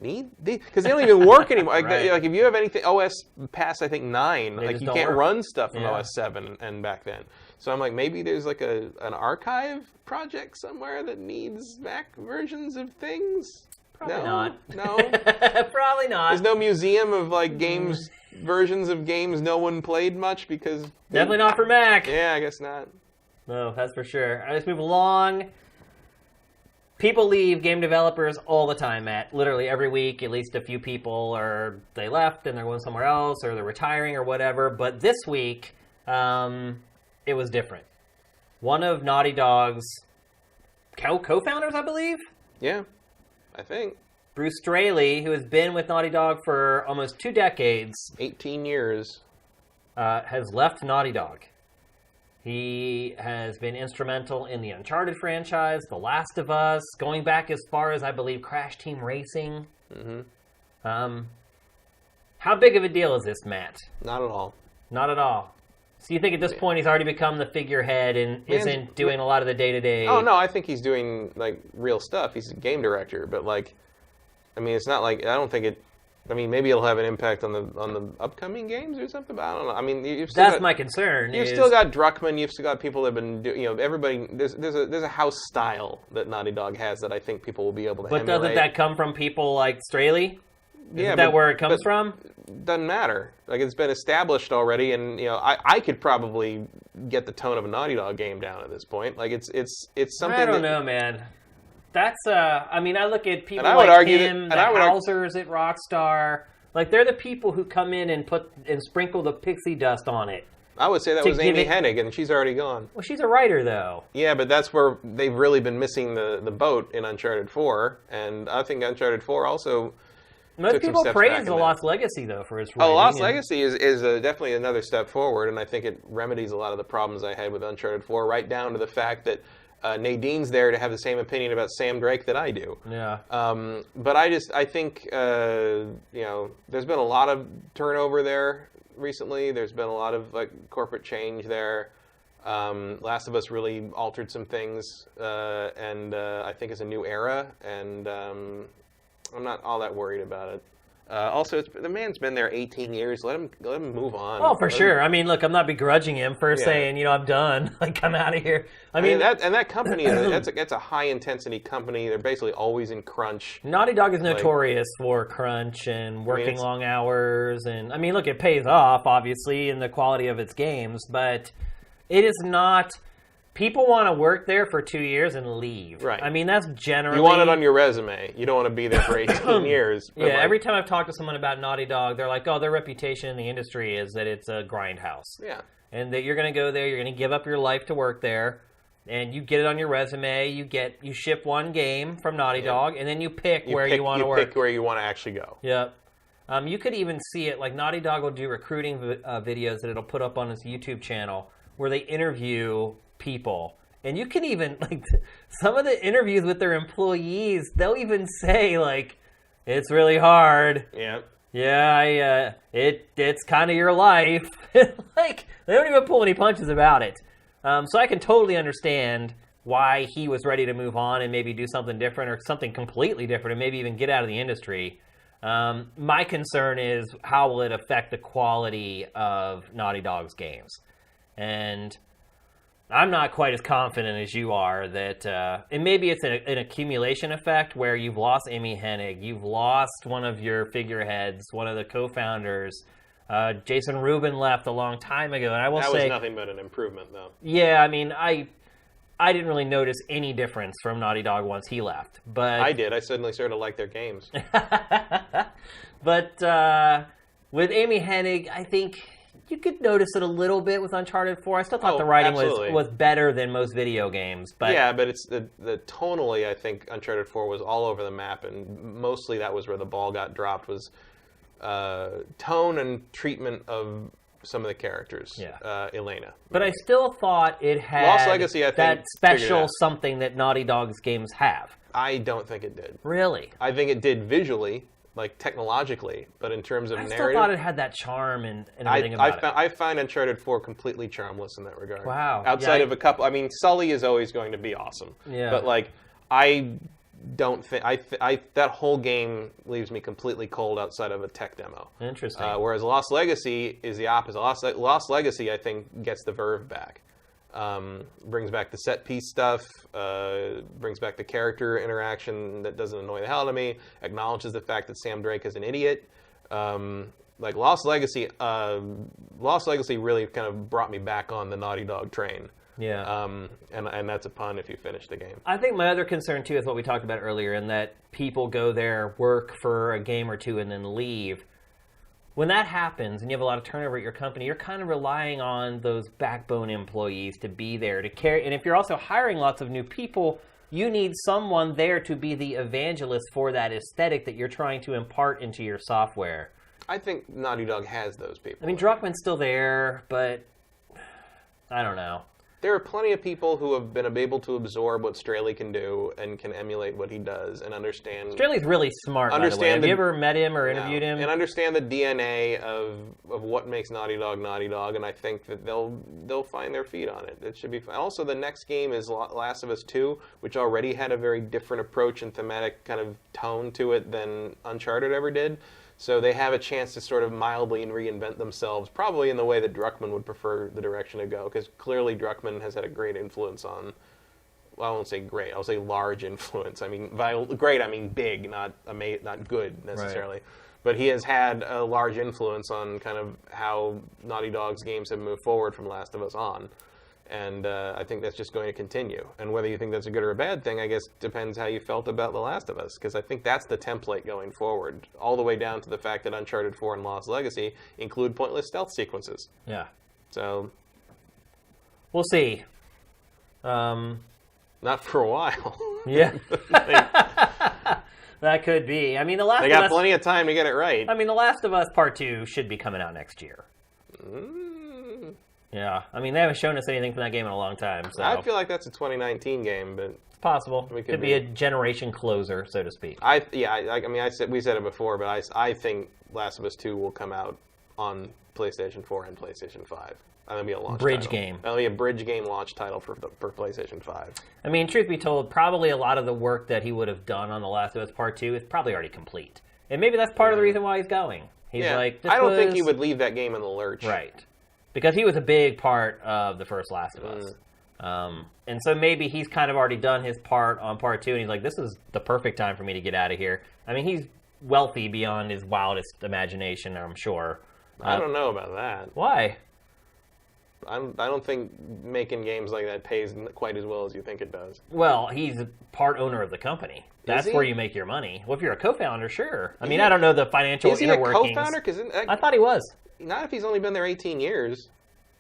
need these? Because they don't even work anymore. Like, like if you have anything OS past, I think 9, like you can't run stuff from OS 7 and back then. So I'm like, maybe there's like an archive project somewhere that needs Mac versions of things. Probably not. No, probably not. There's no museum of like games versions of games no one played much because definitely not for Mac. Yeah, I guess not. No, that's for sure. All right, let's move along. People leave game developers all the time, Matt. Literally every week, at least a few people, or they left and they're going somewhere else, or they're retiring or whatever. But this week, it was different. One of Naughty Dog's co-founders, I believe? Yeah, I think. Bruce Straley, who has been with Naughty Dog for almost 2 decades. 18 years. Has left Naughty Dog. He has been instrumental in the Uncharted franchise, The Last of Us, going back as far as, I believe, Crash Team Racing. Mm-hmm. How big of a deal is this, Matt? Not at all. Not at all. So you think at this point he's already become the figurehead and isn't doing a lot of the day-to-day... Oh, no, I think he's doing, like, real stuff. He's a game director, but, like, I mean, it's not like... I don't think it... I mean, maybe it'll have an impact on the upcoming games or something, but I don't know. I mean, that's my concern. You've still got Druckmann. You've still got people that have been doing. You know, everybody. There's a house style that Naughty Dog has that I think people will be able to. But emulate. doesn't that come from people like Straley? Yeah, Isn't that where it comes from? Doesn't matter. Like, it's been established already, and you know, I could probably get the tone of a Naughty Dog game down at this point. Like, it's something. I don't know, man. That's I mean, I look at people like like him, the Housers at Rockstar. Like, they're the people who come in and sprinkle the pixie dust on it. I would say that was Amy Hennig, and she's already gone. Well, she's a writer, though. Yeah, but that's where they've really been missing the boat in Uncharted 4, and I think Uncharted 4 also. Most people praise The Lost Legacy, though, for its writing. Oh, Lost Legacy is definitely another step forward, and I think it remedies a lot of the problems I had with Uncharted 4, right down to the fact that Nadine's there to have the same opinion about Sam Drake that I do. Yeah. But I think, you know, there's been a lot of turnover there recently. There's been a lot of, like, corporate change there. Last of Us really altered some things, and I think it's a new era, and I'm not all that worried about it. Also, the man's been there 18 years. Let him move on. Oh, for sure. I mean, look, I'm not begrudging him for saying, you know, I'm done. Like, I'm out of here. I mean that company, that's a high-intensity company. They're basically always in crunch. Naughty Dog is notorious for crunch and working long hours. And, I mean, look, it pays off, obviously, in the quality of its games. But it is not... People want to work there for 2 years and leave. Right. I mean, that's generally... You want it on your resume. You don't want to be there for 18 years. Yeah, like, every time I've talked to someone about Naughty Dog, they're like, oh, their reputation in the industry is that it's a grindhouse. Yeah. And that you're going to go there, you're going to give up your life to work there, and you get it on your resume, you ship one game from Naughty Dog, and then you pick where you want to work. You pick where you want to actually go. Yep. You could even see it, like Naughty Dog will do recruiting videos that it'll put up on its YouTube channel where they interview people, and you can even, like, some of the interviews with their employees, they'll even say, like, it's really hard. It's kind of your life. Like, they don't even pull any punches about it. So I can totally understand why he was ready to move on and maybe do something different or something completely different and maybe even get out of the industry. My concern is, how will it affect the quality of Naughty Dog's games? And I'm not quite as confident as you are that, and maybe it's an accumulation effect where you've lost Amy Hennig, you've lost one of your figureheads, one of the co-founders. Jason Rubin left a long time ago, and I will say... That was nothing but an improvement, though. Yeah, I mean, I didn't really notice any difference from Naughty Dog once he left, but... I did. I suddenly started to like their games. But with Amy Hennig, I think... You could notice it a little bit with Uncharted 4. I still thought the writing was better than most video games. But yeah, but it's the tonally, I think Uncharted 4 was all over the map, and mostly that was where the ball got dropped, was tone and treatment of some of the characters. Yeah. Elena. But I still thought it had Lost Legacy, I think, that special something that Naughty Dog's games have. I don't think it did. Really? I think it did visually. Like, technologically, but in terms of narrative... I still thought it had that charm and everything about it. I find Uncharted 4 completely charmless in that regard. Wow. Outside of a couple... I mean, Sully is always going to be awesome. Yeah. But, like, I don't think... that whole game leaves me completely cold outside of a tech demo. Interesting. Whereas Lost Legacy is the opposite. Lost Legacy, I think, gets the verve back. Brings back the set piece stuff, brings back the character interaction that doesn't annoy the hell out of me, acknowledges the fact that Sam Drake is an idiot. Like Lost Legacy really kind of brought me back on the Naughty Dog train. Yeah. And that's a pun if you finish the game. I think my other concern too is what we talked about earlier, in that people go there, work for a game or two, and then leave. When that happens and you have a lot of turnover at your company, you're kind of relying on those backbone employees to be there to carry. And if you're also hiring lots of new people, you need someone there to be the evangelist for that aesthetic that you're trying to impart into your software. I think Naughty Dog has those people. I mean, Druckmann's still there, but I don't know. there are plenty of people who have been able to absorb what Straley can do and can emulate what he does and understand. Straley's really smart, by the way. Have you ever met him or interviewed him? And understand the DNA of what makes Naughty Dog, and I think that they'll find their feet on it. It should be fun. Also, the next game is Last of Us 2, which already had a very different approach and thematic kind of tone to it than Uncharted ever did. So they have a chance to sort of mildly reinvent themselves, probably in the way that Druckmann would prefer the direction to go, because clearly Druckmann has had a great influence on, well, I won't say great, I'll say large influence. I mean, great, I mean big, not good necessarily. Right. But he has had a large influence on kind of how Naughty Dog's games have moved forward from Last of Us on. And I think that's just going to continue. And whether you think that's a good or a bad thing, I guess depends how you felt about The Last of Us. Because I think that's the template going forward, all the way down to the fact that Uncharted 4 and Lost Legacy include pointless stealth sequences. Yeah. So we'll see. Not for a while. Yeah. That could be. I mean, The Last of Us... They got plenty of time to get it right. I mean, The Last of Us Part 2 should be coming out next year. Yeah, I mean, they haven't shown us anything from that game in a long time. So I feel like that's a 2019 game, but it's possible. It could be a generation closer, so to speak. We said it before, but I think Last of Us 2 will come out on PlayStation 4 and PlayStation 5. That'll be a launch bridge game. That'll be a bridge game launch title for PlayStation 5. I mean, truth be told, probably a lot of the work that he would have done on The Last of Us Part 2 is probably already complete, and maybe that's part of the reason why he's going. He's like, I don't think he would leave that game in the lurch, right? Because he was a big part of the first Last of Us. And so maybe he's kind of already done his part on Part 2, and he's like, this is the perfect time for me to get out of here. I mean, he's wealthy beyond his wildest imagination, I'm sure. I don't know about that. Why? I don't think making games like that pays quite as well as you think it does. Well, he's part owner of the company. That's where you make your money. Well, if you're a co-founder, sure. I mean, I don't know the financial inner workings. Is he a co-founder? I thought he was. Not if he's only been there 18 years.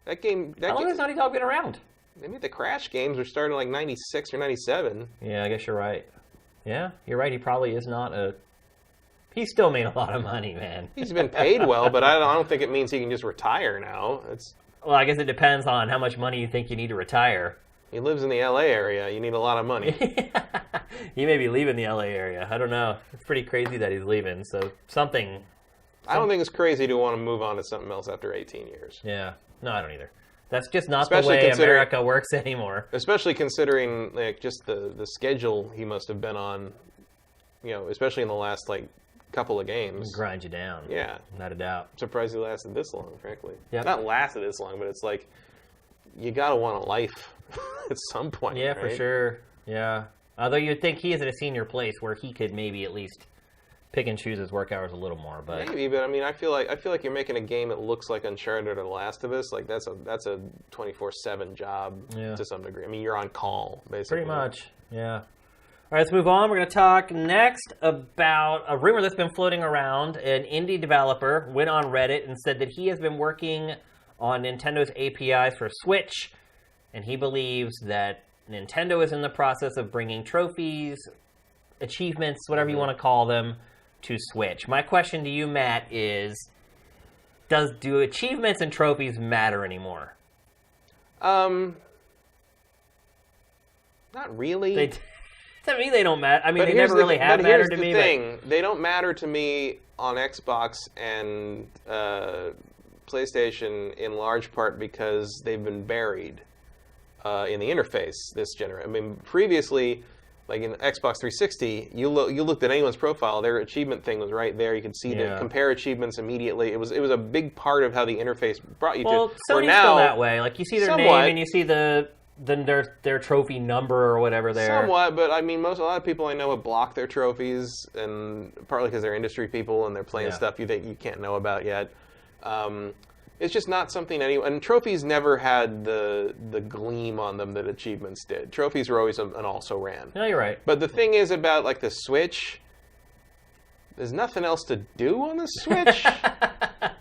How long has Naughty Dog been around? Maybe the Crash games were starting like 96 or 97. Yeah, I guess you're right. Yeah, you're right. He probably is not a... He still made a lot of money, man. He's been paid well, but I don't think it means he can just retire now. Well, I guess it depends on how much money you think you need to retire. He lives in the L.A. area. You need a lot of money. He may be leaving the L.A. area. I don't know. It's pretty crazy that he's leaving, so something... I don't think it's crazy to want to move on to something else after 18 years. Yeah. No, I don't either. That's just not the way America works anymore. Especially considering like just the schedule he must have been on, especially in the last couple of games. Grind you down. Yeah. Not a doubt. I'm surprised he lasted this long, frankly. Yep. Not lasted this long, but it's like you got to want a life at some point. Yeah, right? for sure. Yeah. Although you'd think he is at a senior place where he could maybe at least pick and choose his work hours a little more, but maybe. But I mean, I feel like you're making a game that looks like Uncharted or The Last of Us. Like that's a 24/7 job to some degree. I mean, you're on call basically. Pretty much, yeah. All right, let's move on. We're going to talk next about a rumor that's been floating around. An indie developer went on Reddit and said that he has been working on Nintendo's APIs for Switch, and he believes that Nintendo is in the process of bringing trophies, achievements, whatever you want to call them, to Switch. My question to you, Matt, is do achievements and trophies matter anymore? Not really. To me, they don't matter. I mean, they never really have mattered to me. But they don't matter to me on Xbox and PlayStation in large part because they've been buried in the interface this generation. I mean, previously, like in Xbox 360, you looked at anyone's profile, their achievement thing was right there. You could see them compare achievements immediately. It was a big part of how the interface brought you to. Well, Sony's still that way. Like you see their name and you see their trophy number or whatever there. Somewhat, but I mean, a lot of people I know would block their trophies, and partly because they're industry people and they're playing stuff you can't know about yet. It's just not something and trophies never had the gleam on them that achievements did. Trophies were always an also-ran. No, you're right. But the thing is about like the Switch, there's nothing else to do on the Switch.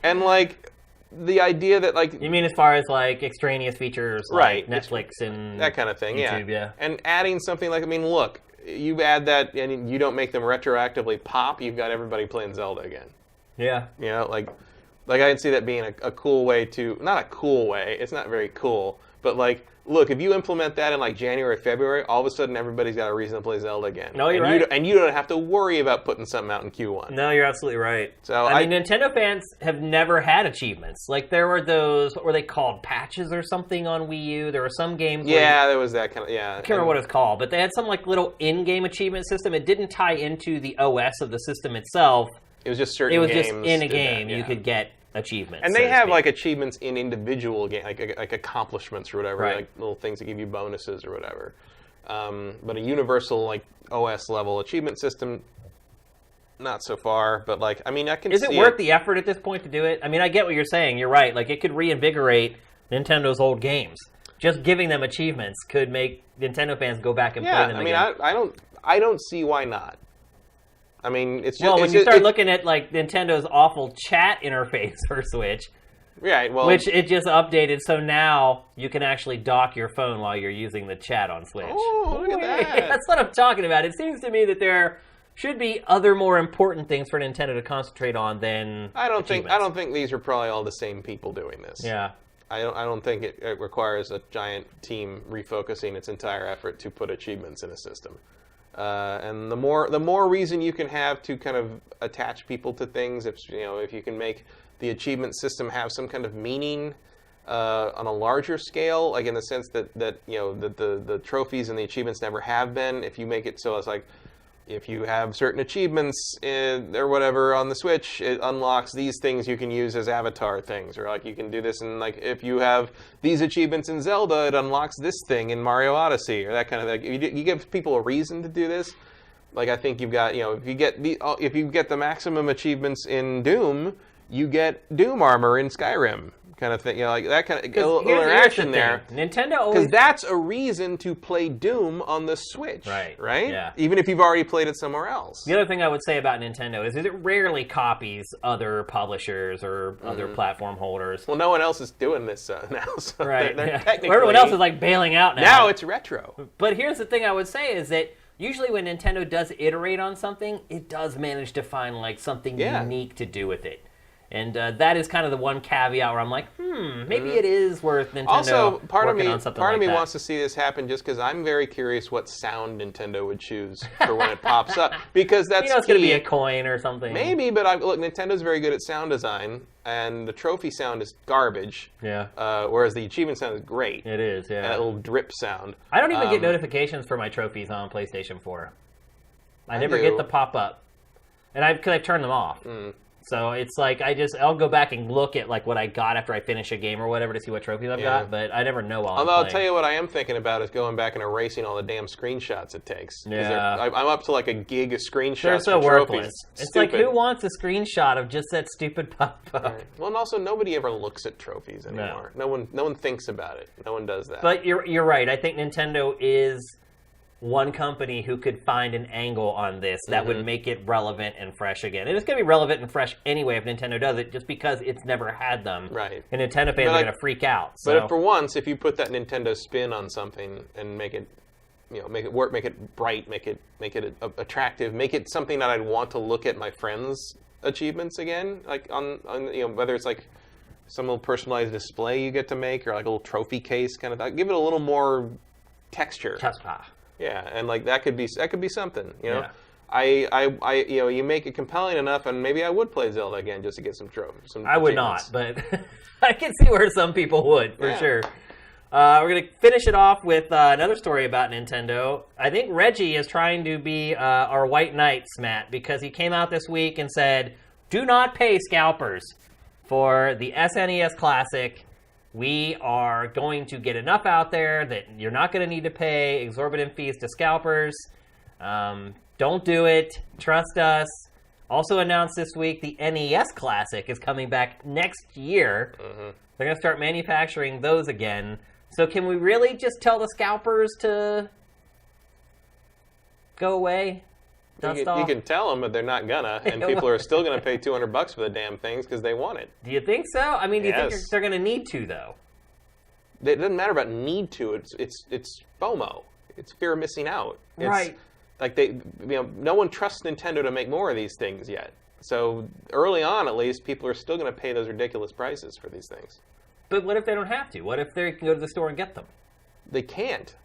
And like the idea that like... You mean as far as like extraneous features like Netflix and that kind of thing, YouTube, yeah. And adding something like, I mean, look, you add that and you don't make them retroactively pop, you've got everybody playing Zelda again. Yeah. Like I can see that being a cool way to, not a cool way, it's not very cool, but like look, if you implement that in like January, February, all of a sudden everybody's got a reason to play Zelda again. No, you're right. And you don't have to worry about putting something out in Q1. No, you're absolutely right. So I mean, Nintendo fans have never had achievements. Like, there were those, what were they called, patches or something on Wii U? There were some games Yeah, there was that kind of, yeah. I can't remember what it's called, but they had some like little in-game achievement system. It didn't tie into the OS of the system itself. It was just certain games. It was just in a game you could get achievements. And they have like achievements in individual games, like accomplishments or whatever, right. like little things that give you bonuses or whatever. But a universal like OS level achievement system, not so far. But like, I mean, I can. Is it worth the effort at this point to do it? I mean, I get what you're saying. You're right. Like, it could reinvigorate Nintendo's old games. Just giving them achievements could make Nintendo fans go back and play them again. I don't see why not. I mean, it's just... Well, when you start looking at, like, Nintendo's awful chat interface for Switch, right, well... which it just updated, so now you can actually dock your phone while you're using the chat on Switch. Oh, look at that. That's what I'm talking about. It seems to me that there should be other more important things for Nintendo to concentrate on than I don't think these are probably all the same people doing this. Yeah. I don't think it requires a giant team refocusing its entire effort to put achievements in a system. And the more reason you can have to kind of attach people to things, if you can make the achievement system have some kind of meaning on a larger scale, like in the sense that the trophies and the achievements never have been. If you make it so it's like, if you have certain achievements or whatever on the Switch, it unlocks these things you can use as avatar things, or like you can do this, and like if you have these achievements in Zelda, it unlocks this thing in Mario Odyssey, or that kind of thing. You give people a reason to do this. Like, I think you've got, if you get the maximum achievements in Doom, you get Doom armor in Skyrim. Kind of thing, like that kind of interaction there. Nintendo always... Because that's a reason to play Doom on the Switch, right? Yeah. Even if you've already played it somewhere else. The other thing I would say about Nintendo is it rarely copies other publishers or other platform holders. Well, no one else is doing this now, so right? they're technically... Well, everyone else is like bailing out now. Now it's retro. But here's the thing I would say is that usually when Nintendo does iterate on something, it does manage to find like something unique to do with it. And that is kind of the one caveat where I'm like, maybe it is worth Nintendo also, part working of me, on something part like of me that. wants to see this happen just because I'm very curious what sound Nintendo would choose for when it pops up. Because that's it's going to be a coin or something. Maybe, but look, Nintendo's very good at sound design, and the trophy sound is garbage. Yeah. Whereas the achievement sound is great. It is, yeah. That little drip sound. I don't even get notifications for my trophies on PlayStation 4. I never get the pop-up. And because I've turned them off. So it's like I'll go back and look at like what I got after I finish a game or whatever to see what trophies I've got, but I never know while Although I'm playing. I'll tell you what I am thinking about is going back and erasing all the damn screenshots it takes. Yeah. I'm up to like a gig of screenshots. They're so for worthless. trophies. It's Stupid. like, who wants a screenshot of just that stupid pop-up? Right. Well, and also nobody ever looks at trophies anymore. No one thinks about it. No one does that. But you're right. I think Nintendo is one company who could find an angle on this that would make it relevant and fresh again. And it's going to be relevant and fresh anyway if Nintendo does it, just because it's never had them. Right. And Nintendo fans are going to freak out. So. But for once, if you put that Nintendo spin on something and make it, make it work, make it bright, make it attractive, make it something that I'd want to look at my friends' achievements again, like on whether it's like some little personalized display you get to make, or like a little trophy case kind of thing. Give it a little more texture. Yeah, and like that could be something, Yeah. You make it compelling enough, and maybe I would play Zelda again just to get some trophies. I would not, but I can see where some people would for sure. We're gonna finish it off with another story about Nintendo. I think Reggie is trying to be our white knights, Matt, because he came out this week and said, "Do not pay scalpers for the SNES Classic. We are going to get enough out there that you're not going to need to pay exorbitant fees to scalpers. Don't do it. Trust us." Also announced this week, the NES Classic is coming back next year. They're going to start manufacturing those again. So can we really just tell the scalpers to go away? You can tell them, but they're not gonna, and people are still gonna pay $200 for the damn things because they want it. Do you think so? I mean, do you think they're gonna need to though? It doesn't matter about need to. It's FOMO. It's fear of missing out. Right. Like no one trusts Nintendo to make more of these things yet. So early on, at least, people are still gonna pay those ridiculous prices for these things. But what if they don't have to? What if they can go to the store and get them? They can't.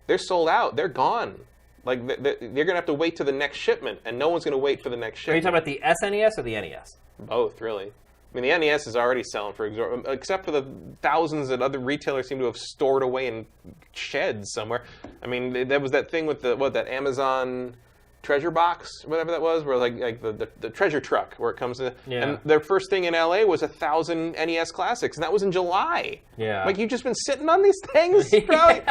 They're sold out. They're gone. Like, they're going to have to wait to the next shipment, and no one's going to wait for the next Are you shipment. talking about the SNES or the NES? Both, really. I mean, the NES is already selling for except for the thousands that other retailers seem to have stored away in sheds somewhere. I mean, there was that thing with that Amazon treasure box, whatever that was, where like the treasure truck where it comes to, and their first thing in LA was 1,000 NES classics, and that was in July. Yeah. Like, you've just been sitting on these things, bro.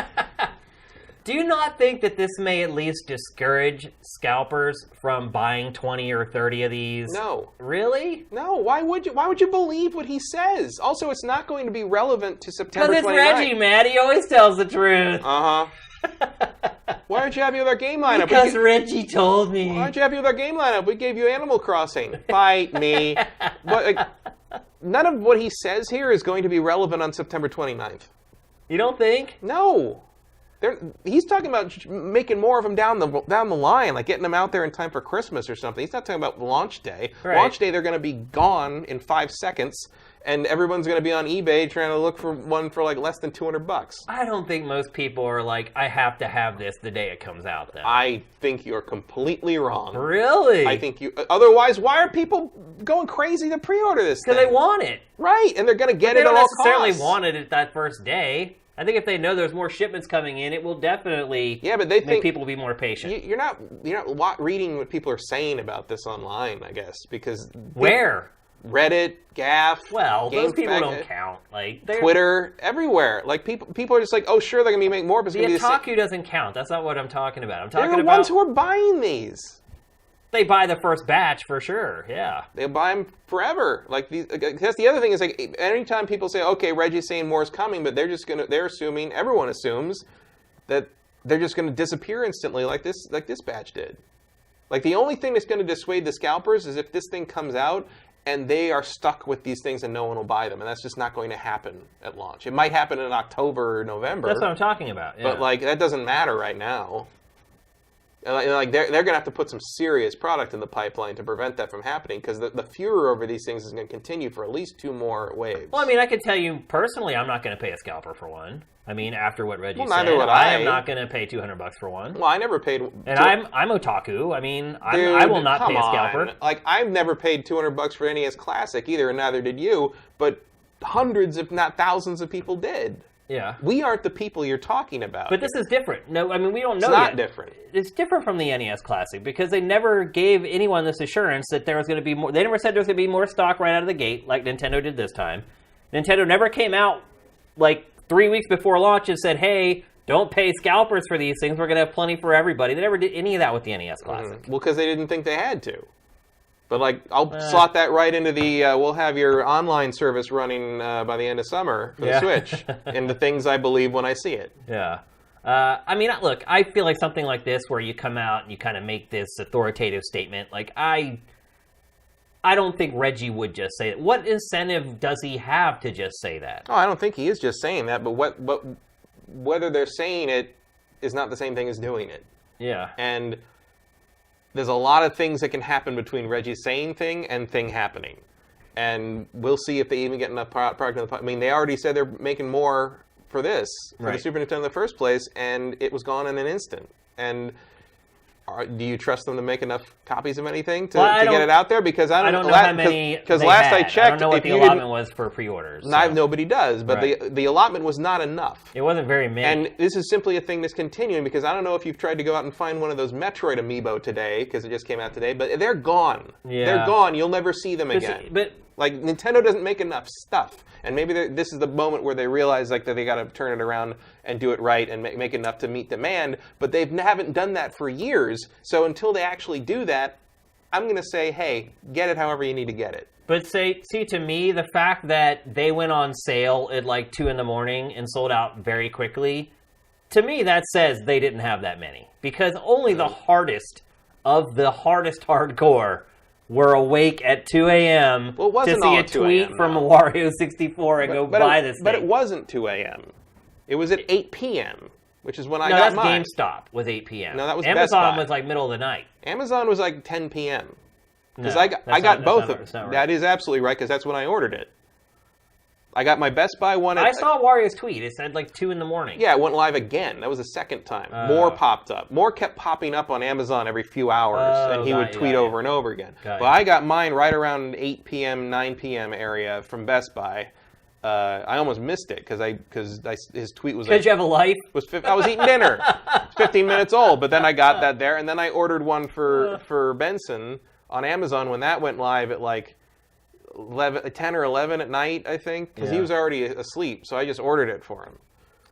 Do you not think that this may at least discourage scalpers from buying 20 or 30 of these? No. Really? No. Why would you believe what he says? Also, it's not going to be relevant to September 29th. Because it's Reggie, man. He always tells the truth. Uh-huh. Why aren't you happy with our game lineup? Because Reggie told me. Why aren't you happy with our game lineup? We gave you Animal Crossing. Fight me. None of what he says here is going to be relevant on September 29th. You don't think? No. He's talking about making more of them down the line, like getting them out there in time for Christmas or something. He's not talking about launch day. Right. Launch day, they're going to be gone in 5 seconds, and everyone's going to be on eBay trying to look for one for like less than $200. I don't think most people are like, I have to have this the day it comes out, though. I think you're completely wrong. Really? I think you. Otherwise, why are people going crazy to pre-order this thing? Because they want it. Right, and they're going to get They it at don't all necessarily costs. want it that first day. I think if they know there's more shipments coming in, it will definitely but they make people be more patient. You're not reading what people are saying about this online, I guess, because Where? Reddit, Gaff, Well, those people GameFace, don't count. Like Twitter, everywhere. Like people are just like, oh, sure, they're gonna be making more, but it's the gonna be Otaku doesn't count. That's not what I'm talking about. I'm talking they're the about ones who are buying these. They buy the first batch for sure. Yeah. They'll buy them forever. Like that's the other thing is like anytime people say, okay, Reggie's saying more is coming, but they're assuming, everyone assumes that they're just gonna disappear instantly like this batch did. Like the only thing that's gonna dissuade the scalpers is if this thing comes out and they are stuck with these things and no one will buy them, and that's just not going to happen at launch. It might happen in October or November. That's what I'm talking about. Yeah. But like that doesn't matter right now. And like they're going to have to put some serious product in the pipeline to prevent that from happening, because the furor over these things is going to continue for at least 2 more waves. Well, I mean, I could tell you personally, I'm not going to pay a scalper for one. I mean, after what Reggie said, neither would I am not going to pay $200 for one. Well, I never paid. And I'm otaku. I mean, I will not pay a scalper. Like I've never paid $200 for NES Classic either, and neither did you. But hundreds, if not thousands, of people did. Yeah. We aren't the people you're talking about. But this is different. No, I mean, we don't know It's not yet. different. It's different from the NES Classic because they never gave anyone this assurance that there was going to be more. They never said there was going to be more stock right out of the gate like Nintendo did this time. Nintendo never came out like 3 weeks before launch and said, hey, don't pay scalpers for these things. We're going to have plenty for everybody. They never did any of that with the NES Classic. Well, because they didn't think they had to. But like, I'll slot that right into the, we'll have your online service running by the end of summer for the Switch, and the things I believe when I see it. Yeah. I mean, look, I feel like something like this where you come out and you kind of make this authoritative statement, like, I don't think Reggie would just say it. What incentive does he have to just say that? Oh, I don't think he is just saying that, but whether they're saying it is not the same thing as doing it. Yeah. And there's a lot of things that can happen between Reggie saying thing and thing happening. And we'll see if they even get enough product in the pipeline. I mean, they already said they're making more for this, for the Super Nintendo in the first place, and it was gone in an instant. And do you trust them to make enough copies of anything to get it out there? Because I don't know how many. Because last I checked, I don't know what the allotment was for pre-orders. So. Nobody does, but the allotment was not enough. It wasn't very many. And this is simply a thing that's continuing, because I don't know if you've tried to go out and find one of those Metroid amiibo today, because it just came out today, but they're gone. Yeah. They're gone. You'll never see them again. But like, Nintendo doesn't make enough stuff. And maybe this is the moment where they realize like that they got to turn it around and do it right and make enough to meet demand. But they haven't done that for years. So until they actually do that, I'm going to say, hey, get it however you need to get it. But see, to me, the fact that they went on sale at like 2 a.m. and sold out very quickly, to me that says they didn't have that many. Because only the hardest of the hardest hardcore were awake at 2 a.m. to see a tweet from Wario64 and go buy this thing. But it wasn't 2 a.m. It was at 8 p.m., which is when I got that's mine. GameStop was 8 p.m. No, that was Amazon Best Buy. was like middle of the night. Amazon was like 10 p.m. Because No, I got both of them. them. That is absolutely right, because that's when I ordered it. I got my Best Buy one. I saw Wario's tweet. It said like 2 in the morning. Yeah, it went live again. That was the second time. More popped up. More kept popping up on Amazon every few hours, and he would tweet over and over again. But I got mine right around 8 p.m., 9 p.m. area from Best Buy. I almost missed it because his tweet was because you have a life. I was eating dinner. It's 15 minutes old, but then I got that there, and then I ordered one for Benson on Amazon when that went live at like 10 or 11 at night, I think, because he was already asleep. So I just ordered it for him.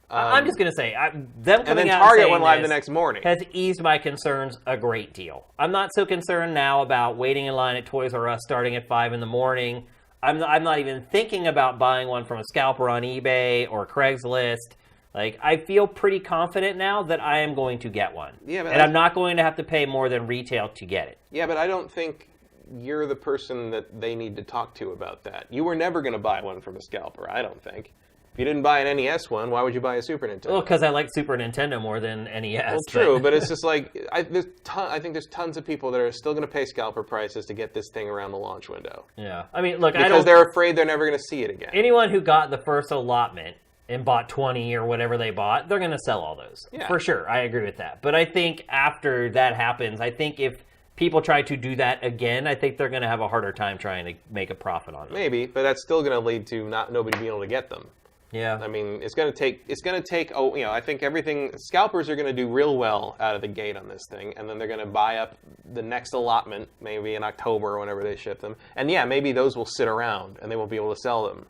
I'm just gonna say them coming and then out Target and went live the next morning. Has eased my concerns a great deal. I'm not so concerned now about waiting in line at Toys R Us starting at 5 in the morning. I'm not even thinking about buying one from a scalper on eBay or Craigslist. Like, I feel pretty confident now that I am going to get one. Yeah, and I'm not going to have to pay more than retail to get it. Yeah, but I don't think you're the person that they need to talk to about that. You were never going to buy one from a scalper, I don't think. If you didn't buy an NES one, why would you buy a Super Nintendo? Well, because I like Super Nintendo more than NES. Well, true, but it's just like, I think there's tons of people that are still going to pay scalper prices to get this thing around the launch window. Yeah. I mean, look, because they're afraid they're never going to see it again. Anyone who got the first allotment and bought 20 or whatever they bought, they're going to sell all those. Yeah. For sure, I agree with that. But I think after that happens, I think if people try to do that again, I think they're going to have a harder time trying to make a profit on it. Maybe, but that's still going to lead to nobody being able to get them. Yeah. I mean, it's going to take, I think scalpers are going to do real well out of the gate on this thing, and then they're going to buy up the next allotment, maybe in October or whenever they ship them. And yeah, maybe those will sit around, and they won't be able to sell them.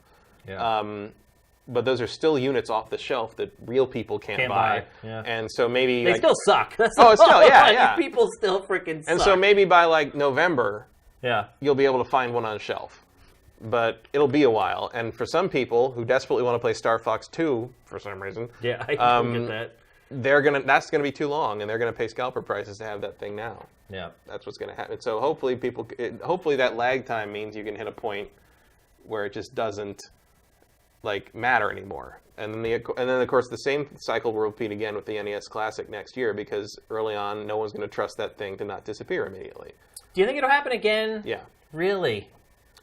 Yeah. But those are still units off the shelf that real people can't buy. Yeah. And so maybe they still suck. That's it's still, yeah. People still freaking suck. And so maybe by like November, yeah, you'll be able to find one on a shelf. But it'll be a while. And for some people who desperately want to play Star Fox 2 for some reason, yeah, I get that. That's gonna be too long, and they're gonna pay scalper prices to have that thing now. Yeah, that's what's gonna happen. So hopefully hopefully that lag time means you can hit a point where it just doesn't matter anymore. And then of course the same cycle will repeat again with the NES Classic next year, because early on no one's going to trust that thing to not disappear immediately. Do you think it'll happen again? Yeah. Really?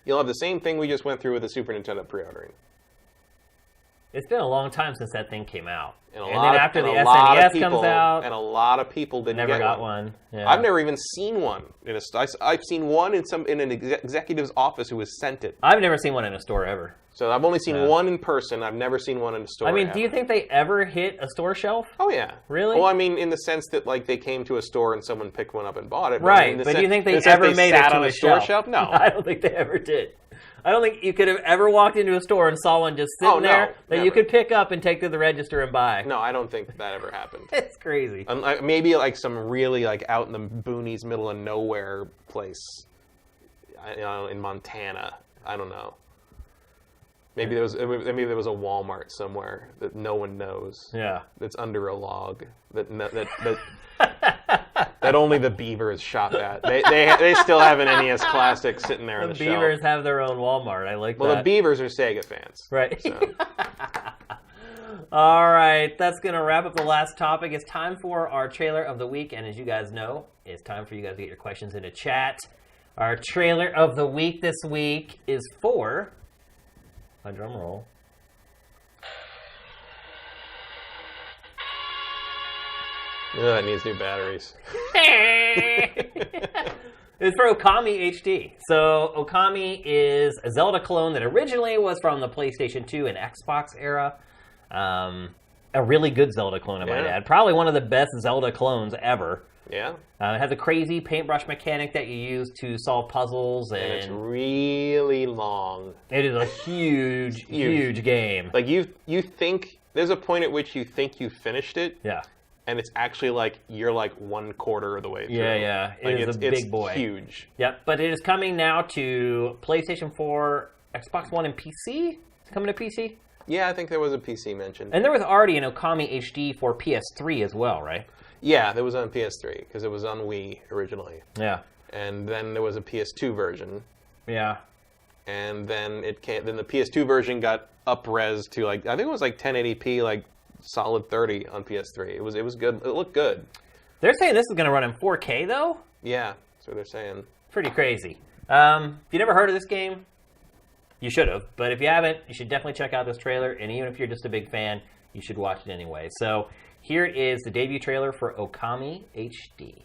You'll have the same thing we just went through with the Super Nintendo pre-ordering. It's been a long time since that thing came out. And then after the SNES comes out, and a lot of people never got one. Yeah. I've never even seen one in a store. I've seen one in an executive's office who was sent it. I've never seen one in a store ever. So I've only seen one in person. I've never seen one in a store. I mean, do you think they ever hit a store shelf? Oh yeah, really? Well, I mean, in the sense that they came to a store and someone picked one up and bought it. Right, but do you think they ever made it to a store shelf? No, I don't think they ever did. I don't think you could have ever walked into a store and saw one just sitting there that you could pick up and take to the register and buy. No, I don't think that ever happened. It's crazy. Maybe some really out in the boonies, middle of nowhere place, in Montana. I don't know. Maybe there was a Walmart somewhere that no one knows. Yeah, that's under a log that that only the Beavers shop at. They still have an NES Classic sitting there on the shelf. The Beavers have their own Walmart. I like that. Well, the Beavers are Sega fans. Right. So. All right, that's going to wrap up the last topic. It's time for our trailer of the week, and as you guys know, it's time for you guys to get your questions into chat. Our trailer of the week this week is for... a drum roll. Yeah, it needs new batteries. It's for Okami HD. So Okami is a Zelda clone that originally was from the PlayStation 2 and Xbox era. A really good Zelda clone, I might add. Probably one of the best Zelda clones ever. Yeah. It has a crazy paintbrush mechanic that you use to solve puzzles. And it's really long. It is a huge, huge game. You think, there's a point at which you think you finished it. Yeah. And it's actually you're 1/4 of the way through. Yeah. It's a big boy. It's huge. Yep, but it is coming now to PlayStation 4, Xbox One, and PC. It's coming to PC? Yeah, I think there was a PC mentioned. And there was already an Okami HD for PS3 as well, right? Yeah, there was on PS3, because it was on Wii originally. Yeah. And then there was a PS2 version. Yeah. And then then the PS2 version got up-res to I think it was 1080p, solid 30 on PS3. It was good. It looked good. They're saying this is going to run in 4K though? Yeah, that's what they're saying. Pretty crazy. You never heard of this game? You should have, but if you haven't, you should definitely check out this trailer, and even if you're just a big fan, you should watch it anyway. So here is the debut trailer for Okami HD.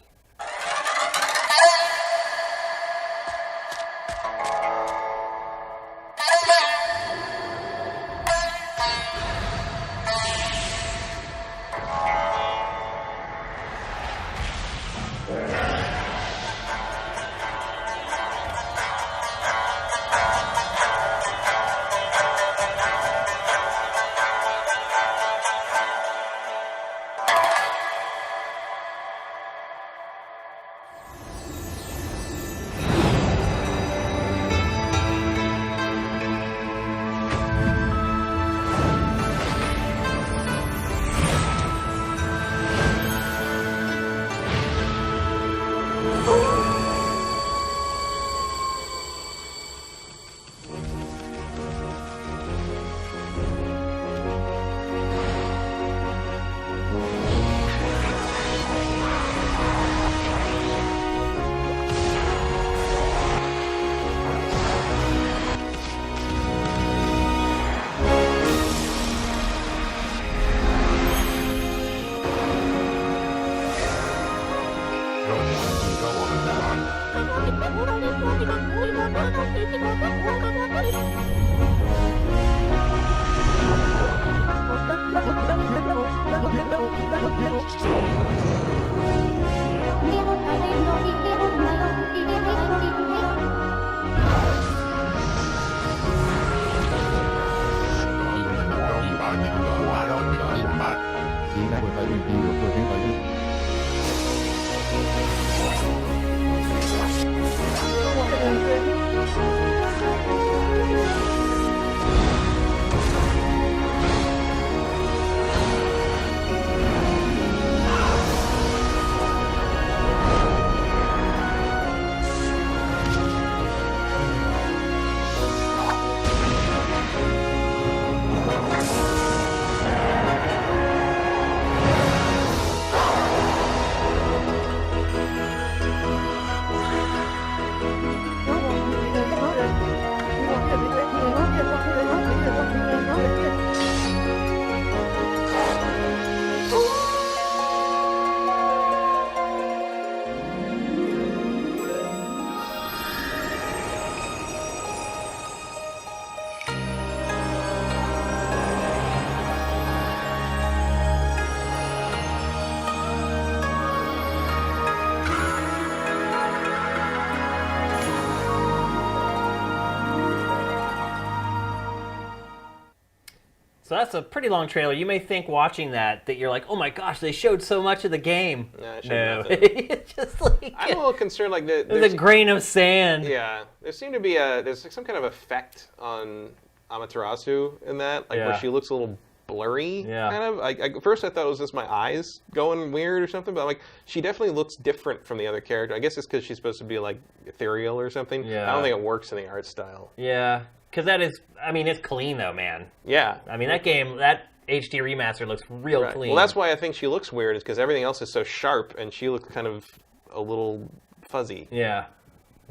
So that's a pretty long trailer. You may think watching that you're like, oh my gosh, they showed so much of the game. No, it's just like I'm a little concerned. Like there's a grain of sand. Yeah, there seemed to be there's like some kind of effect on Amaterasu in that, like where she looks a little blurry. Yeah. Kind of. At first I thought it was just my eyes going weird or something, but like she definitely looks different from the other character. I guess it's because she's supposed to be like ethereal or something. Yeah. I don't think it works in the art style. Yeah. Because that is, I mean, it's clean though, man. Yeah. I mean, that game, that HD remaster looks real clean. Well, that's why I think she looks weird, is because everything else is so sharp, and she looks kind of a little fuzzy. Yeah.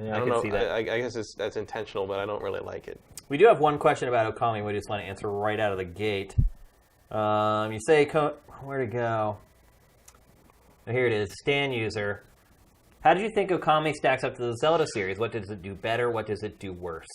Yeah, I can see that. I guess that's intentional, but I don't really like it. We do have one question about Okami we just want to answer right out of the gate. You say, where to go? Oh, here it is. Stan user. How did you think Okami stacks up to the Zelda series? What does it do better? What does it do worse?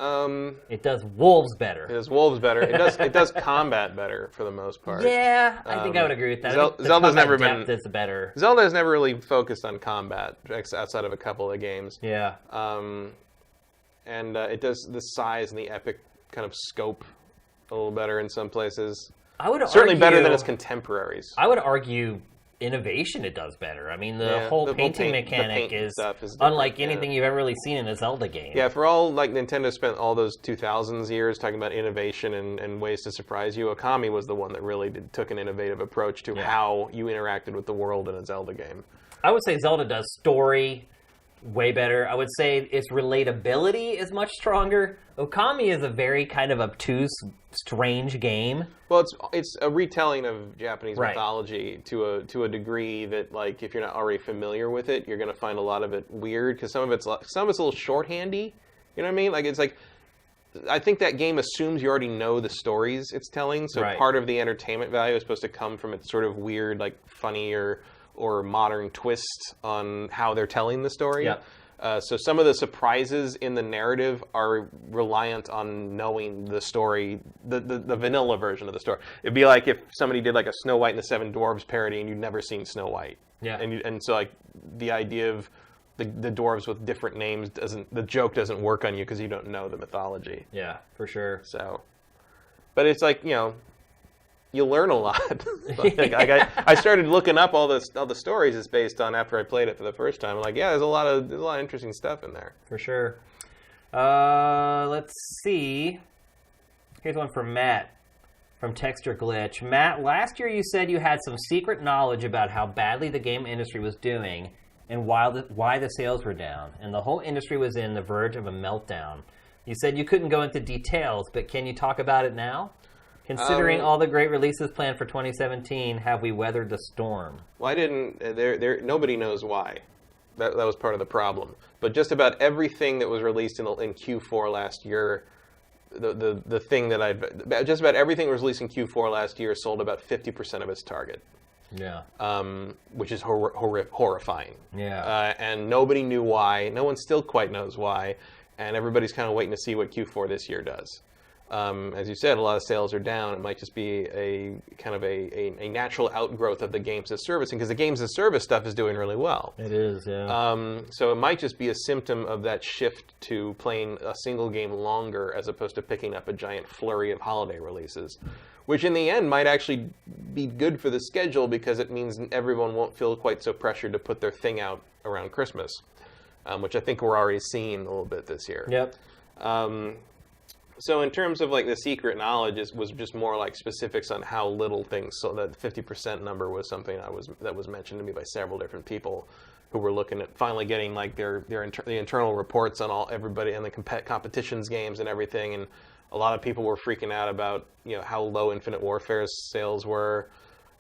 It does wolves better. It does wolves better. It does combat better for the most part. Yeah, I think I would agree with that. Zelda's never been better. Zelda has never really focused on combat outside of a couple of games. Yeah. And it does the size and the epic kind of scope a little better in some places. I would certainly better than its contemporaries. I would argue innovation it does better. I mean, the whole painting mechanic is unlike anything you've ever really seen in a Zelda game. Yeah, for all, like, Nintendo spent all those 2000s years talking about innovation and ways to surprise you, Okami was the one that really took an innovative approach to how you interacted with the world in a Zelda game. I would say Zelda does story way better. I would say its relatability is much stronger. Okami is a very kind of obtuse, strange game. Well, it's a retelling of Japanese mythology to a degree that, like, if you're not already familiar with it, you're going to find a lot of it weird, because some of it's a little shorthandy. You know what I mean? Like, it's like I think that game assumes you already know the stories it's telling, so part of the entertainment value is supposed to come from its sort of weird, like funny or modern twist on how they're telling the story. Yep. So some of the surprises in the narrative are reliant on knowing the story, the vanilla version of the story. It'd be like if somebody did like a Snow White and the Seven Dwarves parody and you'd never seen Snow White. Yeah. And so like the idea of the dwarves with different names the joke doesn't work on you because you don't know the mythology. Yeah, for sure. So, but it's like, you know, you learn a lot. Like, I started looking up all the stories it's based on after I played it for the first time. I'm like, yeah, there's a lot of interesting stuff in there. For sure. Let's see. Here's one from Matt from Texture Glitch. Matt, last year you said you had some secret knowledge about how badly the game industry was doing and why the sales were down, and the whole industry was in the verge of a meltdown. You said you couldn't go into details, but can you talk about it now? Considering all the great releases planned for 2017, have we weathered the storm? Well, I didn't. Nobody knows why. That was part of the problem. But just about everything that was released in Q4 last year, the thing that just about everything that was released in Q4 last year sold about 50% of its target. Yeah. Which is horrifying. Yeah. And nobody knew why. No one still quite knows why. And everybody's kind of waiting to see what Q4 this year does. As you said, a lot of sales are down. It might just be a kind of a natural outgrowth of the games as service, because the games as service stuff is doing really well. It is, yeah. So it might just be a symptom of that shift to playing a single game longer as opposed to picking up a giant flurry of holiday releases, which in the end might actually be good for the schedule because it means everyone won't feel quite so pressured to put their thing out around Christmas, which I think we're already seeing a little bit this year. Yep. So in terms of like the secret knowledge, was just more like specifics on how little things. So that 50% number was something that was mentioned to me by several different people who were looking at finally getting like the internal reports on everybody and the competitions games and everything. And a lot of people were freaking out about, you know, how low Infinite Warfare's sales were.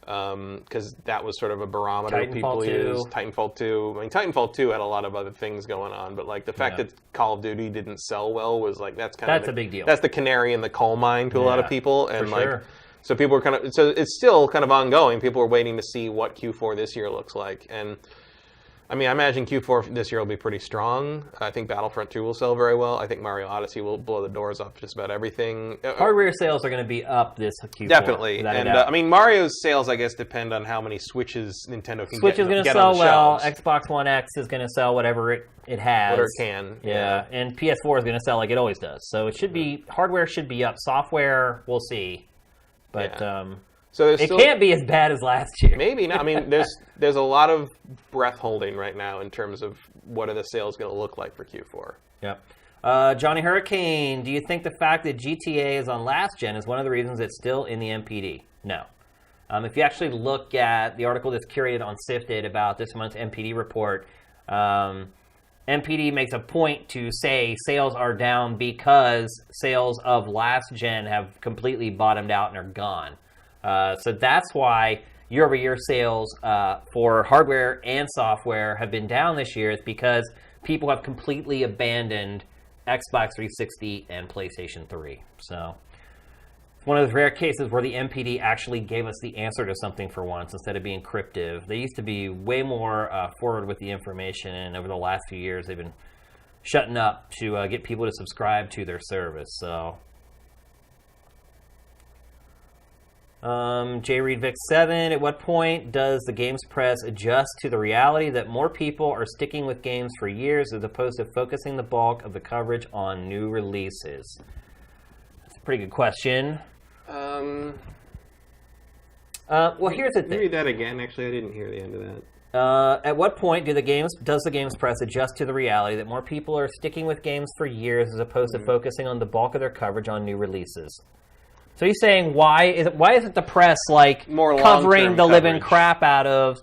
Because that was sort of a barometer people use. Titanfall 2. I mean, Titanfall 2 had a lot of other things going on, but like the fact that Call of Duty didn't sell well was like that's a big deal. That's the canary in the coal mine to a lot of people, and so people were so it's still kind of ongoing. People were waiting to see what Q4 this year looks like, and I mean, I imagine Q4 this year will be pretty strong. I think Battlefront 2 will sell very well. I think Mario Odyssey will blow the doors off just about everything. Hardware sales are going to be up this Q4. Definitely. And I mean, Mario's sales, I guess, depend on how many Switches Nintendo can Switch is going to sell well. Xbox One X is going to sell whatever it has. Whatever it can. Yeah. And PS4 is going to sell like it always does. So it should be, hardware should be up. Software, we'll see. But so it can't be as bad as last year. Maybe not. I mean, there's a lot of breath holding right now in terms of what are the sales going to look like for Q4. Yep. Johnny Hurricane, do you think the fact that GTA is on last gen is one of the reasons it's still in the MPD? No. If you actually look at the article that's curated on Sifted about this month's MPD report, MPD makes a point to say sales are down because sales of last gen have completely bottomed out and are gone. So that's why year-over-year sales for hardware and software have been down this year. It's because people have completely abandoned Xbox 360 and PlayStation 3. So it's one of those rare cases where the MPD actually gave us the answer to something for once instead of being cryptic. They used to be way more forward with the information, and over the last few years they've been shutting up to get people to subscribe to their service. So J Reed Vic 7, at what point does the games press adjust to the reality that more people are sticking with games for years as opposed to focusing the bulk of the coverage on new releases? That's a pretty good question. Well, here's the thing. Read that again. Actually, I didn't hear the end of that. At what point does the games press adjust to the reality that more people are sticking with games for years as opposed to focusing on the bulk of their coverage on new releases? So he's saying why isn't the press like more covering the living crap out of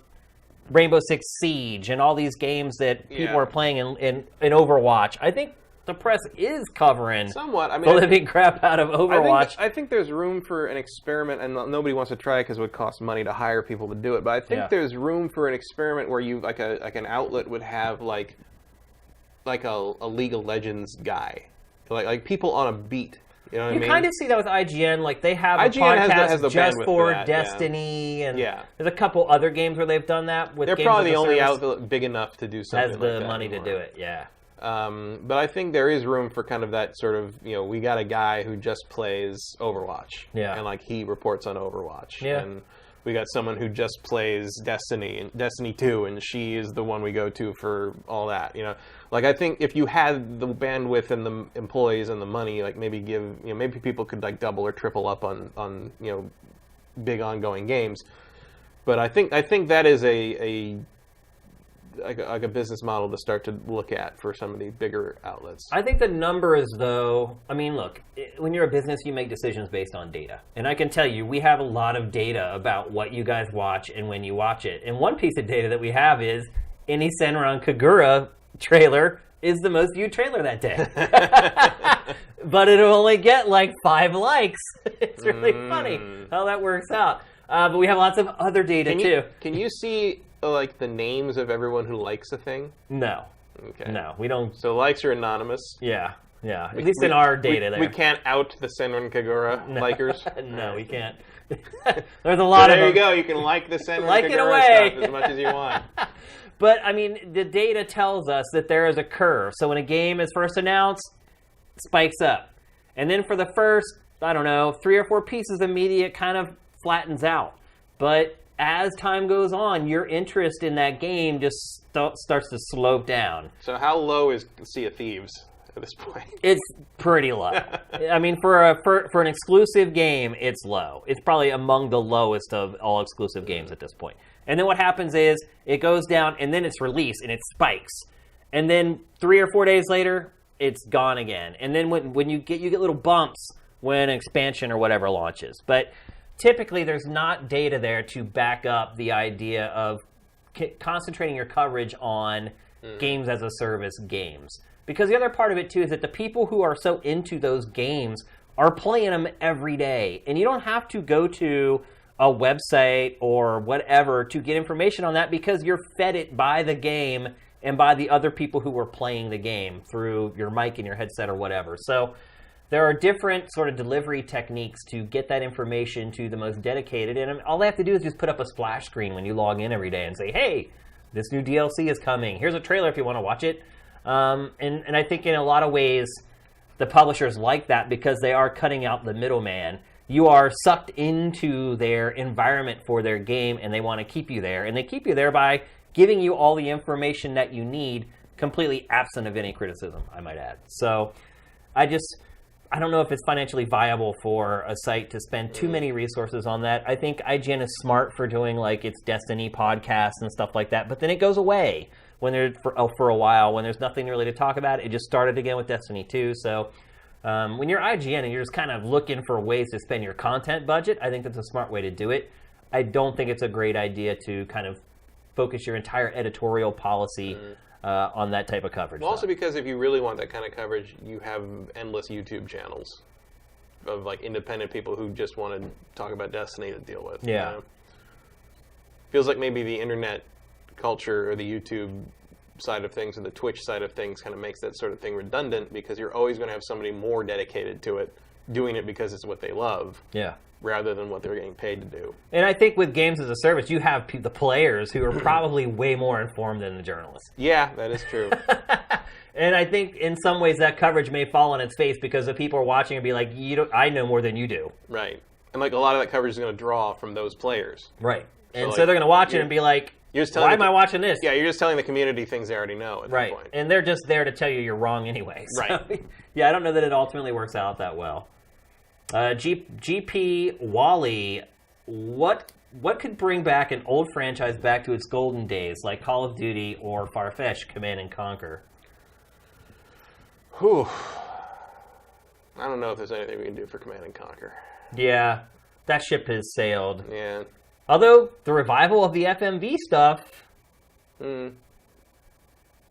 Rainbow Six Siege and all these games that people are playing in Overwatch? I think the press is covering somewhat. I mean, the living crap out of Overwatch. I think there's room for an experiment, and nobody wants to try it because it would cost money to hire people to do it. But I think there's room for an experiment where you like an outlet would have like a League of Legends guy like people on a beat. You know what I mean? You kind of see that with IGN. Like, they have a IGN podcast has the just bandwidth for that, Destiny, and Yeah. there's a couple other games where they've done that. With They're games probably as the a only service. outlet big enough to do something Has like the that money to anymore. do it, yeah. But I think there is room for kind of that sort of, we got a guy who just plays Overwatch. Yeah. And, like, he reports on Overwatch. Yeah. And we got someone who just plays Destiny and Destiny 2, and she is the one we go to for all that, Like, I think if you had the bandwidth and the employees and the money, like, maybe maybe people could, like, double or triple up on big ongoing games. But I think that is a business model to start to look at for some of the bigger outlets. I think the numbers, though, I mean, look, when you're a business, you make decisions based on data. And I can tell you, we have a lot of data about what you guys watch and when you watch it. And one piece of data that we have is any Senran Kagura trailer is the most viewed trailer that day. But it'll only get like 5 likes. It's really funny how that works out. But we have lots of other data, too. Can you see like the names of everyone who likes a thing? No. Okay. No, we don't. So likes are anonymous. Yeah. At least in our data there. We can't out the Senran Kagura likers. No, we can't. There's a lot of there them. you go. You can like the Senran Like it Kagura away. stuff as much as you want. But, I mean, the data tells us that there is a curve. So when a game is first announced, it spikes up. And then for the first, 3 or 4 pieces of media, it kind of flattens out. But as time goes on, your interest in that game just starts to slope down. So how low is Sea of Thieves at this point? It's pretty low. I mean, for an exclusive game, it's low. It's probably among the lowest of all exclusive games at this point. And then what happens is it goes down, and then it's released, and it spikes. And then 3 or 4 days later, it's gone again. And then when you get little bumps when an expansion or whatever launches. But typically, there's not data there to back up the idea of concentrating your coverage on games as a service games. Because the other part of it, too, is that the people who are so into those games are playing them every day. And you don't have to go to a website or whatever to get information on that, because you're fed it by the game and by the other people who were playing the game through your mic and your headset or whatever. So there are different sort of delivery techniques to get that information to the most dedicated. And all they have to do is just put up a splash screen when you log in every day and say, hey, this new DLC is coming. Here's a trailer if you want to watch it. And I think in a lot of ways, the publishers like that because they are cutting out the middleman. You are sucked into their environment for their game, and they want to keep you there. And they keep you there by giving you all the information that you need, completely absent of any criticism, I might add. So I don't know if it's financially viable for a site to spend too many resources on that. I think IGN is smart for doing like its Destiny podcasts and stuff like that, but then it goes away when for a while when there's nothing really to talk about. It just started again with Destiny 2. So when you're IGN and you're just kind of looking for ways to spend your content budget, I think that's a smart way to do it. I don't think it's a great idea to kind of focus your entire editorial policy on that type of coverage. Well, also because if you really want that kind of coverage, you have endless YouTube channels of like independent people who just want to talk about Destiny to deal with. Yeah. Feels like maybe the internet culture or the YouTube side of things or the Twitch side of things kind of makes that sort of thing redundant, because you're always going to have somebody more dedicated to it doing it because it's what they love. Yeah. Rather than what they're getting paid to do. And I think with games as a service, you have the players who are probably way more informed than the journalists. Yeah, that is true. And I think in some ways that coverage may fall on its face because the people are watching and be like, I know more than you do. Right. And like a lot of that coverage is going to draw from those players. Right. And So so they're going to watch it and be like, why am I watching this? Yeah, you're just telling the community things they already know at that point. And they're just there to tell you you're wrong anyway. So, Right. Yeah, I don't know that it ultimately works out that well. GP Wally, what could bring back an old franchise back to its golden days, like Call of Duty or Farfetch Command and Conquer? Whew. I don't know if there's anything we can do for Command and Conquer. Yeah, that ship has sailed. Yeah. Although the revival of the FMV stuff has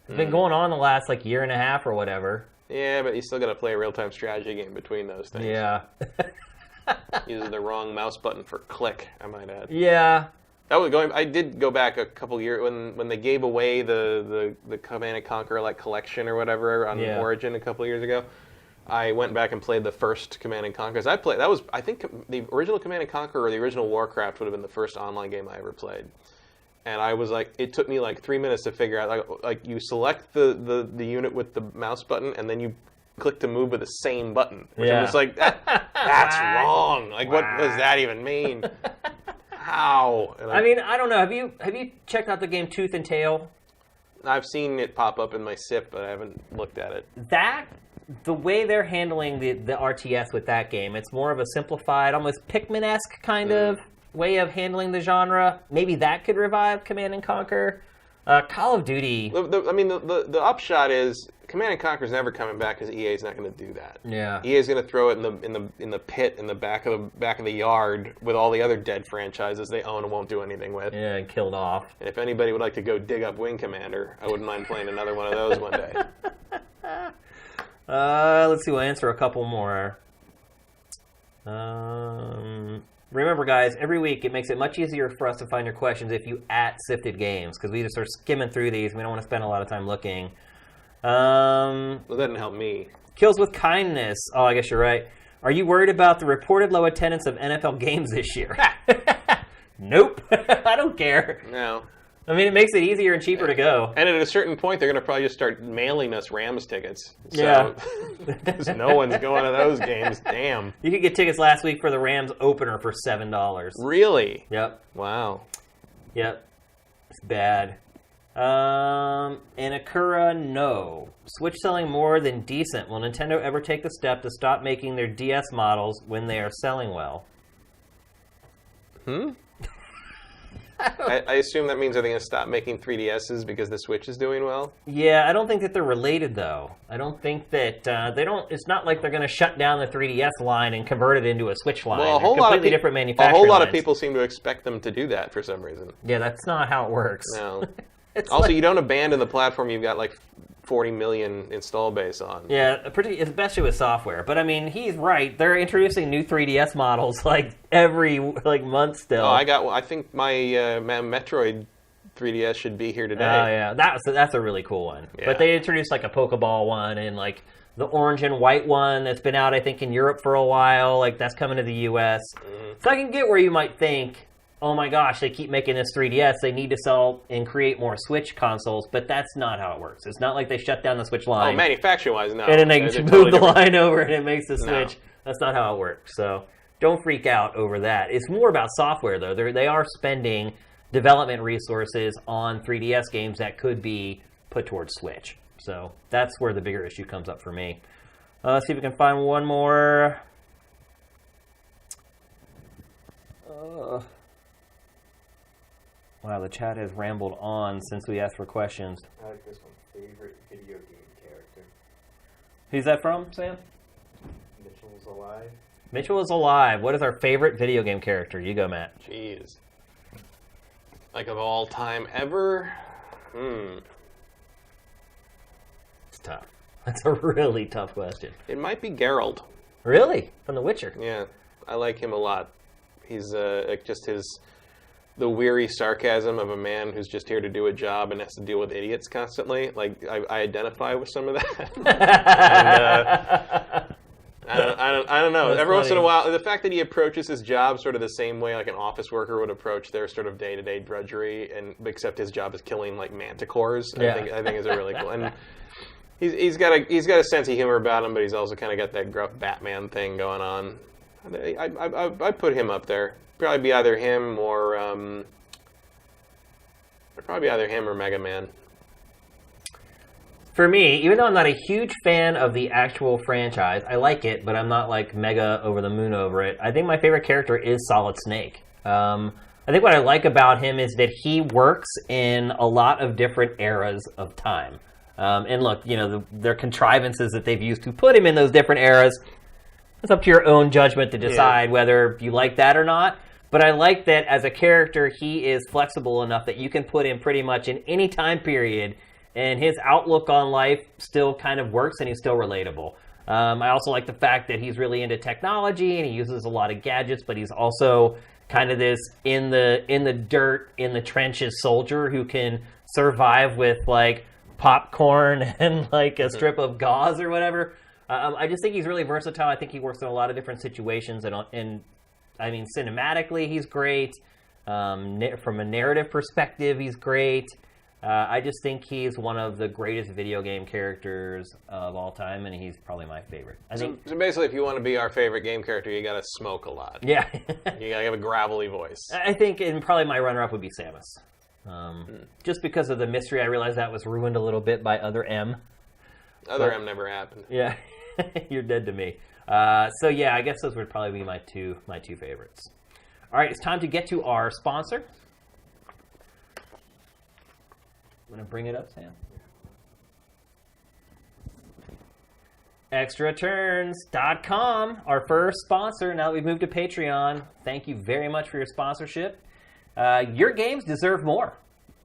been going on the last year and a half or whatever. Yeah, but you still got to play a real-time strategy game between those things. Yeah. Using the wrong mouse button for click, I might add. Yeah. That was going. I did go back a couple years when they gave away the Command and Conquer collection or whatever on Origin a couple years ago. I went back and played the first Command & Conquer. I think the original Command & Conquer or the original Warcraft would have been the first online game I ever played. And I was like, it took me like 3 minutes to figure out, like you select the unit with the mouse button, and then you click to move with the same button. Which I'm just like, that's wrong. Like, what does that even mean? How? I mean, I don't know. Have you checked out the game Tooth and Tail? I've seen it pop up in my SIP, but I haven't looked at it. The way they're handling the RTS with that game, it's more of a simplified, almost Pikmin-esque kind of way of handling the genre. Maybe that could revive Command & Conquer. Call of Duty. The upshot is Command & Conquer is never coming back because EA is not going to do that. Yeah. EA is going to throw it in the pit in the back of the yard with all the other dead franchises they own and won't do anything with. Yeah, and killed off. And if anybody would like to go dig up Wing Commander, I wouldn't mind playing another one of those one day. Let's see. We'll answer a couple more. Remember, guys, every week it makes it much easier for us to find your questions if you @Sifted Games, because we just are skimming through these. And we don't want to spend a lot of time looking. Well, that didn't help me. Kills with Kindness. Oh, I guess you're right. Are you worried about the reported low attendance of NFL games this year? Nope. I don't care. No. I mean, it makes it easier and cheaper to go. And at a certain point, they're going to probably just start mailing us Rams tickets. So, yeah. Because no one's going to those games. Damn. You could get tickets last week for the Rams opener for $7. Really? Yep. Wow. Yep. It's bad. Inakura, no. Switch selling more than decent. Will Nintendo ever take the step to stop making their DS models when they are selling well? I assume that means they're going to stop making 3DSs because the Switch is doing well? Yeah, I don't think that they're related, though. I don't think that it's not like they're going to shut down the 3DS line and convert it into a Switch line. Well, different manufacturing a whole lot lines. of people seem to expect them to do that for some reason. Yeah, that's not how it works. No. Also, you don't abandon the platform you've got like 40 million install base on. Yeah, especially with software. But I mean, he's right. They're introducing new 3DS models like every month still. I think my Metroid 3DS should be here today. Oh yeah, that's a really cool one. Yeah. But they introduced like a Pokeball one and like the orange and white one that's been out I think in Europe for a while. Like that's coming to the US. So I can get where you might think, oh my gosh, they keep making this 3DS. They need to sell and create more Switch consoles, but that's not how it works. It's not like they shut down the Switch line. Oh, manufacturing-wise, no. And then they move totally the line over and it makes the Switch. No. That's not how it works. So don't freak out over that. It's more about software, though. They are spending development resources on 3DS games that could be put towards Switch. So that's where the bigger issue comes up for me. Let's see if we can find one more. Wow, the chat has rambled on since we asked for questions. I like this one. Favorite video game character? Who's that from, Sam? Mitchell's Alive. Mitchell is Alive. What is our favorite video game character? You go, Matt. Jeez. Like of all time ever? It's tough. That's a really tough question. It might be Geralt. Really? From The Witcher? Yeah. I like him a lot. He's the weary sarcasm of a man who's just here to do a job and has to deal with idiots constantly. Like, I identify with some of that. And, I don't know. That's Every once in a funny. while, the fact that he approaches his job sort of the same way like an office worker would approach their sort of day-to-day drudgery, and except his job is killing like manticores. Yeah. I think is a really cool. And he's got a sense of humor about him, but he's also kind of got that gruff Batman thing going on. I put him up there. Probably be either him or Mega Man. For me, even though I'm not a huge fan of the actual franchise, I like it, but I'm not like mega over the moon over it. I think my favorite character is Solid Snake. I think what I like about him is that he works in a lot of different eras of time. And look, their contrivances that they've used to put him in those different eras, it's up to your own judgment to decide whether you like that or not. But I like that as a character, he is flexible enough that you can put him pretty much in any time period, and his outlook on life still kind of works, and he's still relatable. I also like the fact that he's really into technology, and he uses a lot of gadgets, but he's also kind of this in the dirt, in the trenches soldier who can survive with like popcorn and like a strip of gauze or whatever. I just think he's really versatile. I think he works in a lot of different situations, and I mean, cinematically, he's great. From a narrative perspective, he's great. I just think he's one of the greatest video game characters of all time, and he's probably my favorite. So basically, if you want to be our favorite game character, you got to smoke a lot. Yeah. You got to have a gravelly voice. I think, and probably my runner-up would be Samus. Just because of the mystery, I realized that was ruined a little bit by Other M. M never happened. Yeah, you're dead to me. So yeah, I guess those would probably be my two favorites. All right, it's time to get to our sponsor. I'm going to bring it up, Sam. ExtraTurns.com, our first sponsor. Now that we've moved to Patreon, thank you very much for your sponsorship. Your games deserve more.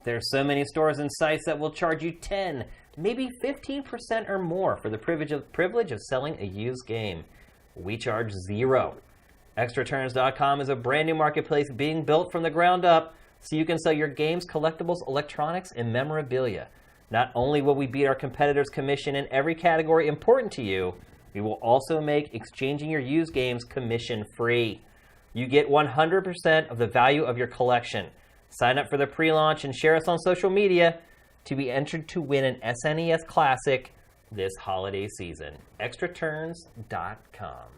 There's so many stores and sites that will charge you 10, maybe 15% or more for the privilege of selling a used game. We charge 0. ExtraTurns.com is a brand new marketplace being built from the ground up so you can sell your games, collectibles, electronics, and memorabilia. Not only will we beat our competitors' commission in every category important to you, we will also make exchanging your used games commission-free. You get 100% of the value of your collection. Sign up for the pre-launch and share us on social media to be entered to win an SNES Classic this holiday season. ExtraTurns.com.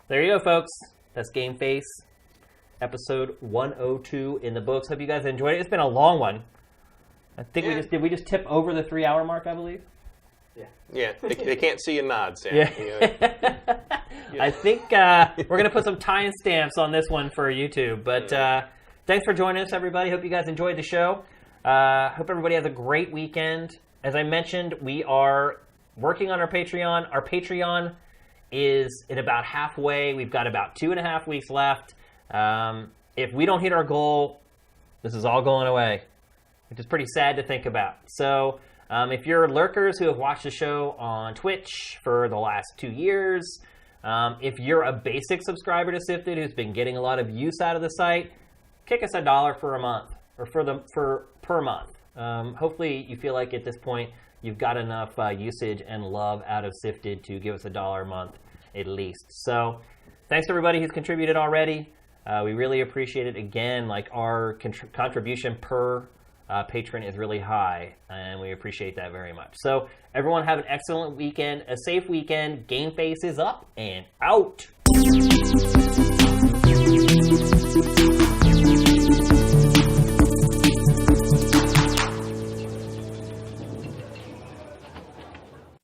There you go, folks. That's GameFace, episode 102 in the books. Hope you guys enjoyed it. It's been a long one. I think we just tip over the 3-hour mark, I believe? Yeah. They can't see you nod, Sam. Yeah. I think we're going to put some timestamps on this one for YouTube. But thanks for joining us, everybody. Hope you guys enjoyed the show. Hope everybody has a great weekend. As I mentioned, we are working on our Patreon. Our Patreon is at about halfway. We've got about 2.5 weeks left. If we don't hit our goal, this is all going away, which is pretty sad to think about. So if you're lurkers who have watched the show on Twitch for the last 2 years, if you're a basic subscriber to Sifted who's been getting a lot of use out of the site, kick us $1 for a month, or per month. Hopefully you feel like at this point you've got enough usage and love out of Sifted to give us $1 a month at least. So thanks to everybody who's contributed already. We really appreciate it. Again, like our contribution per patron is really high, and we appreciate that very much. So everyone have an excellent weekend, a safe weekend. GameFace is up and out.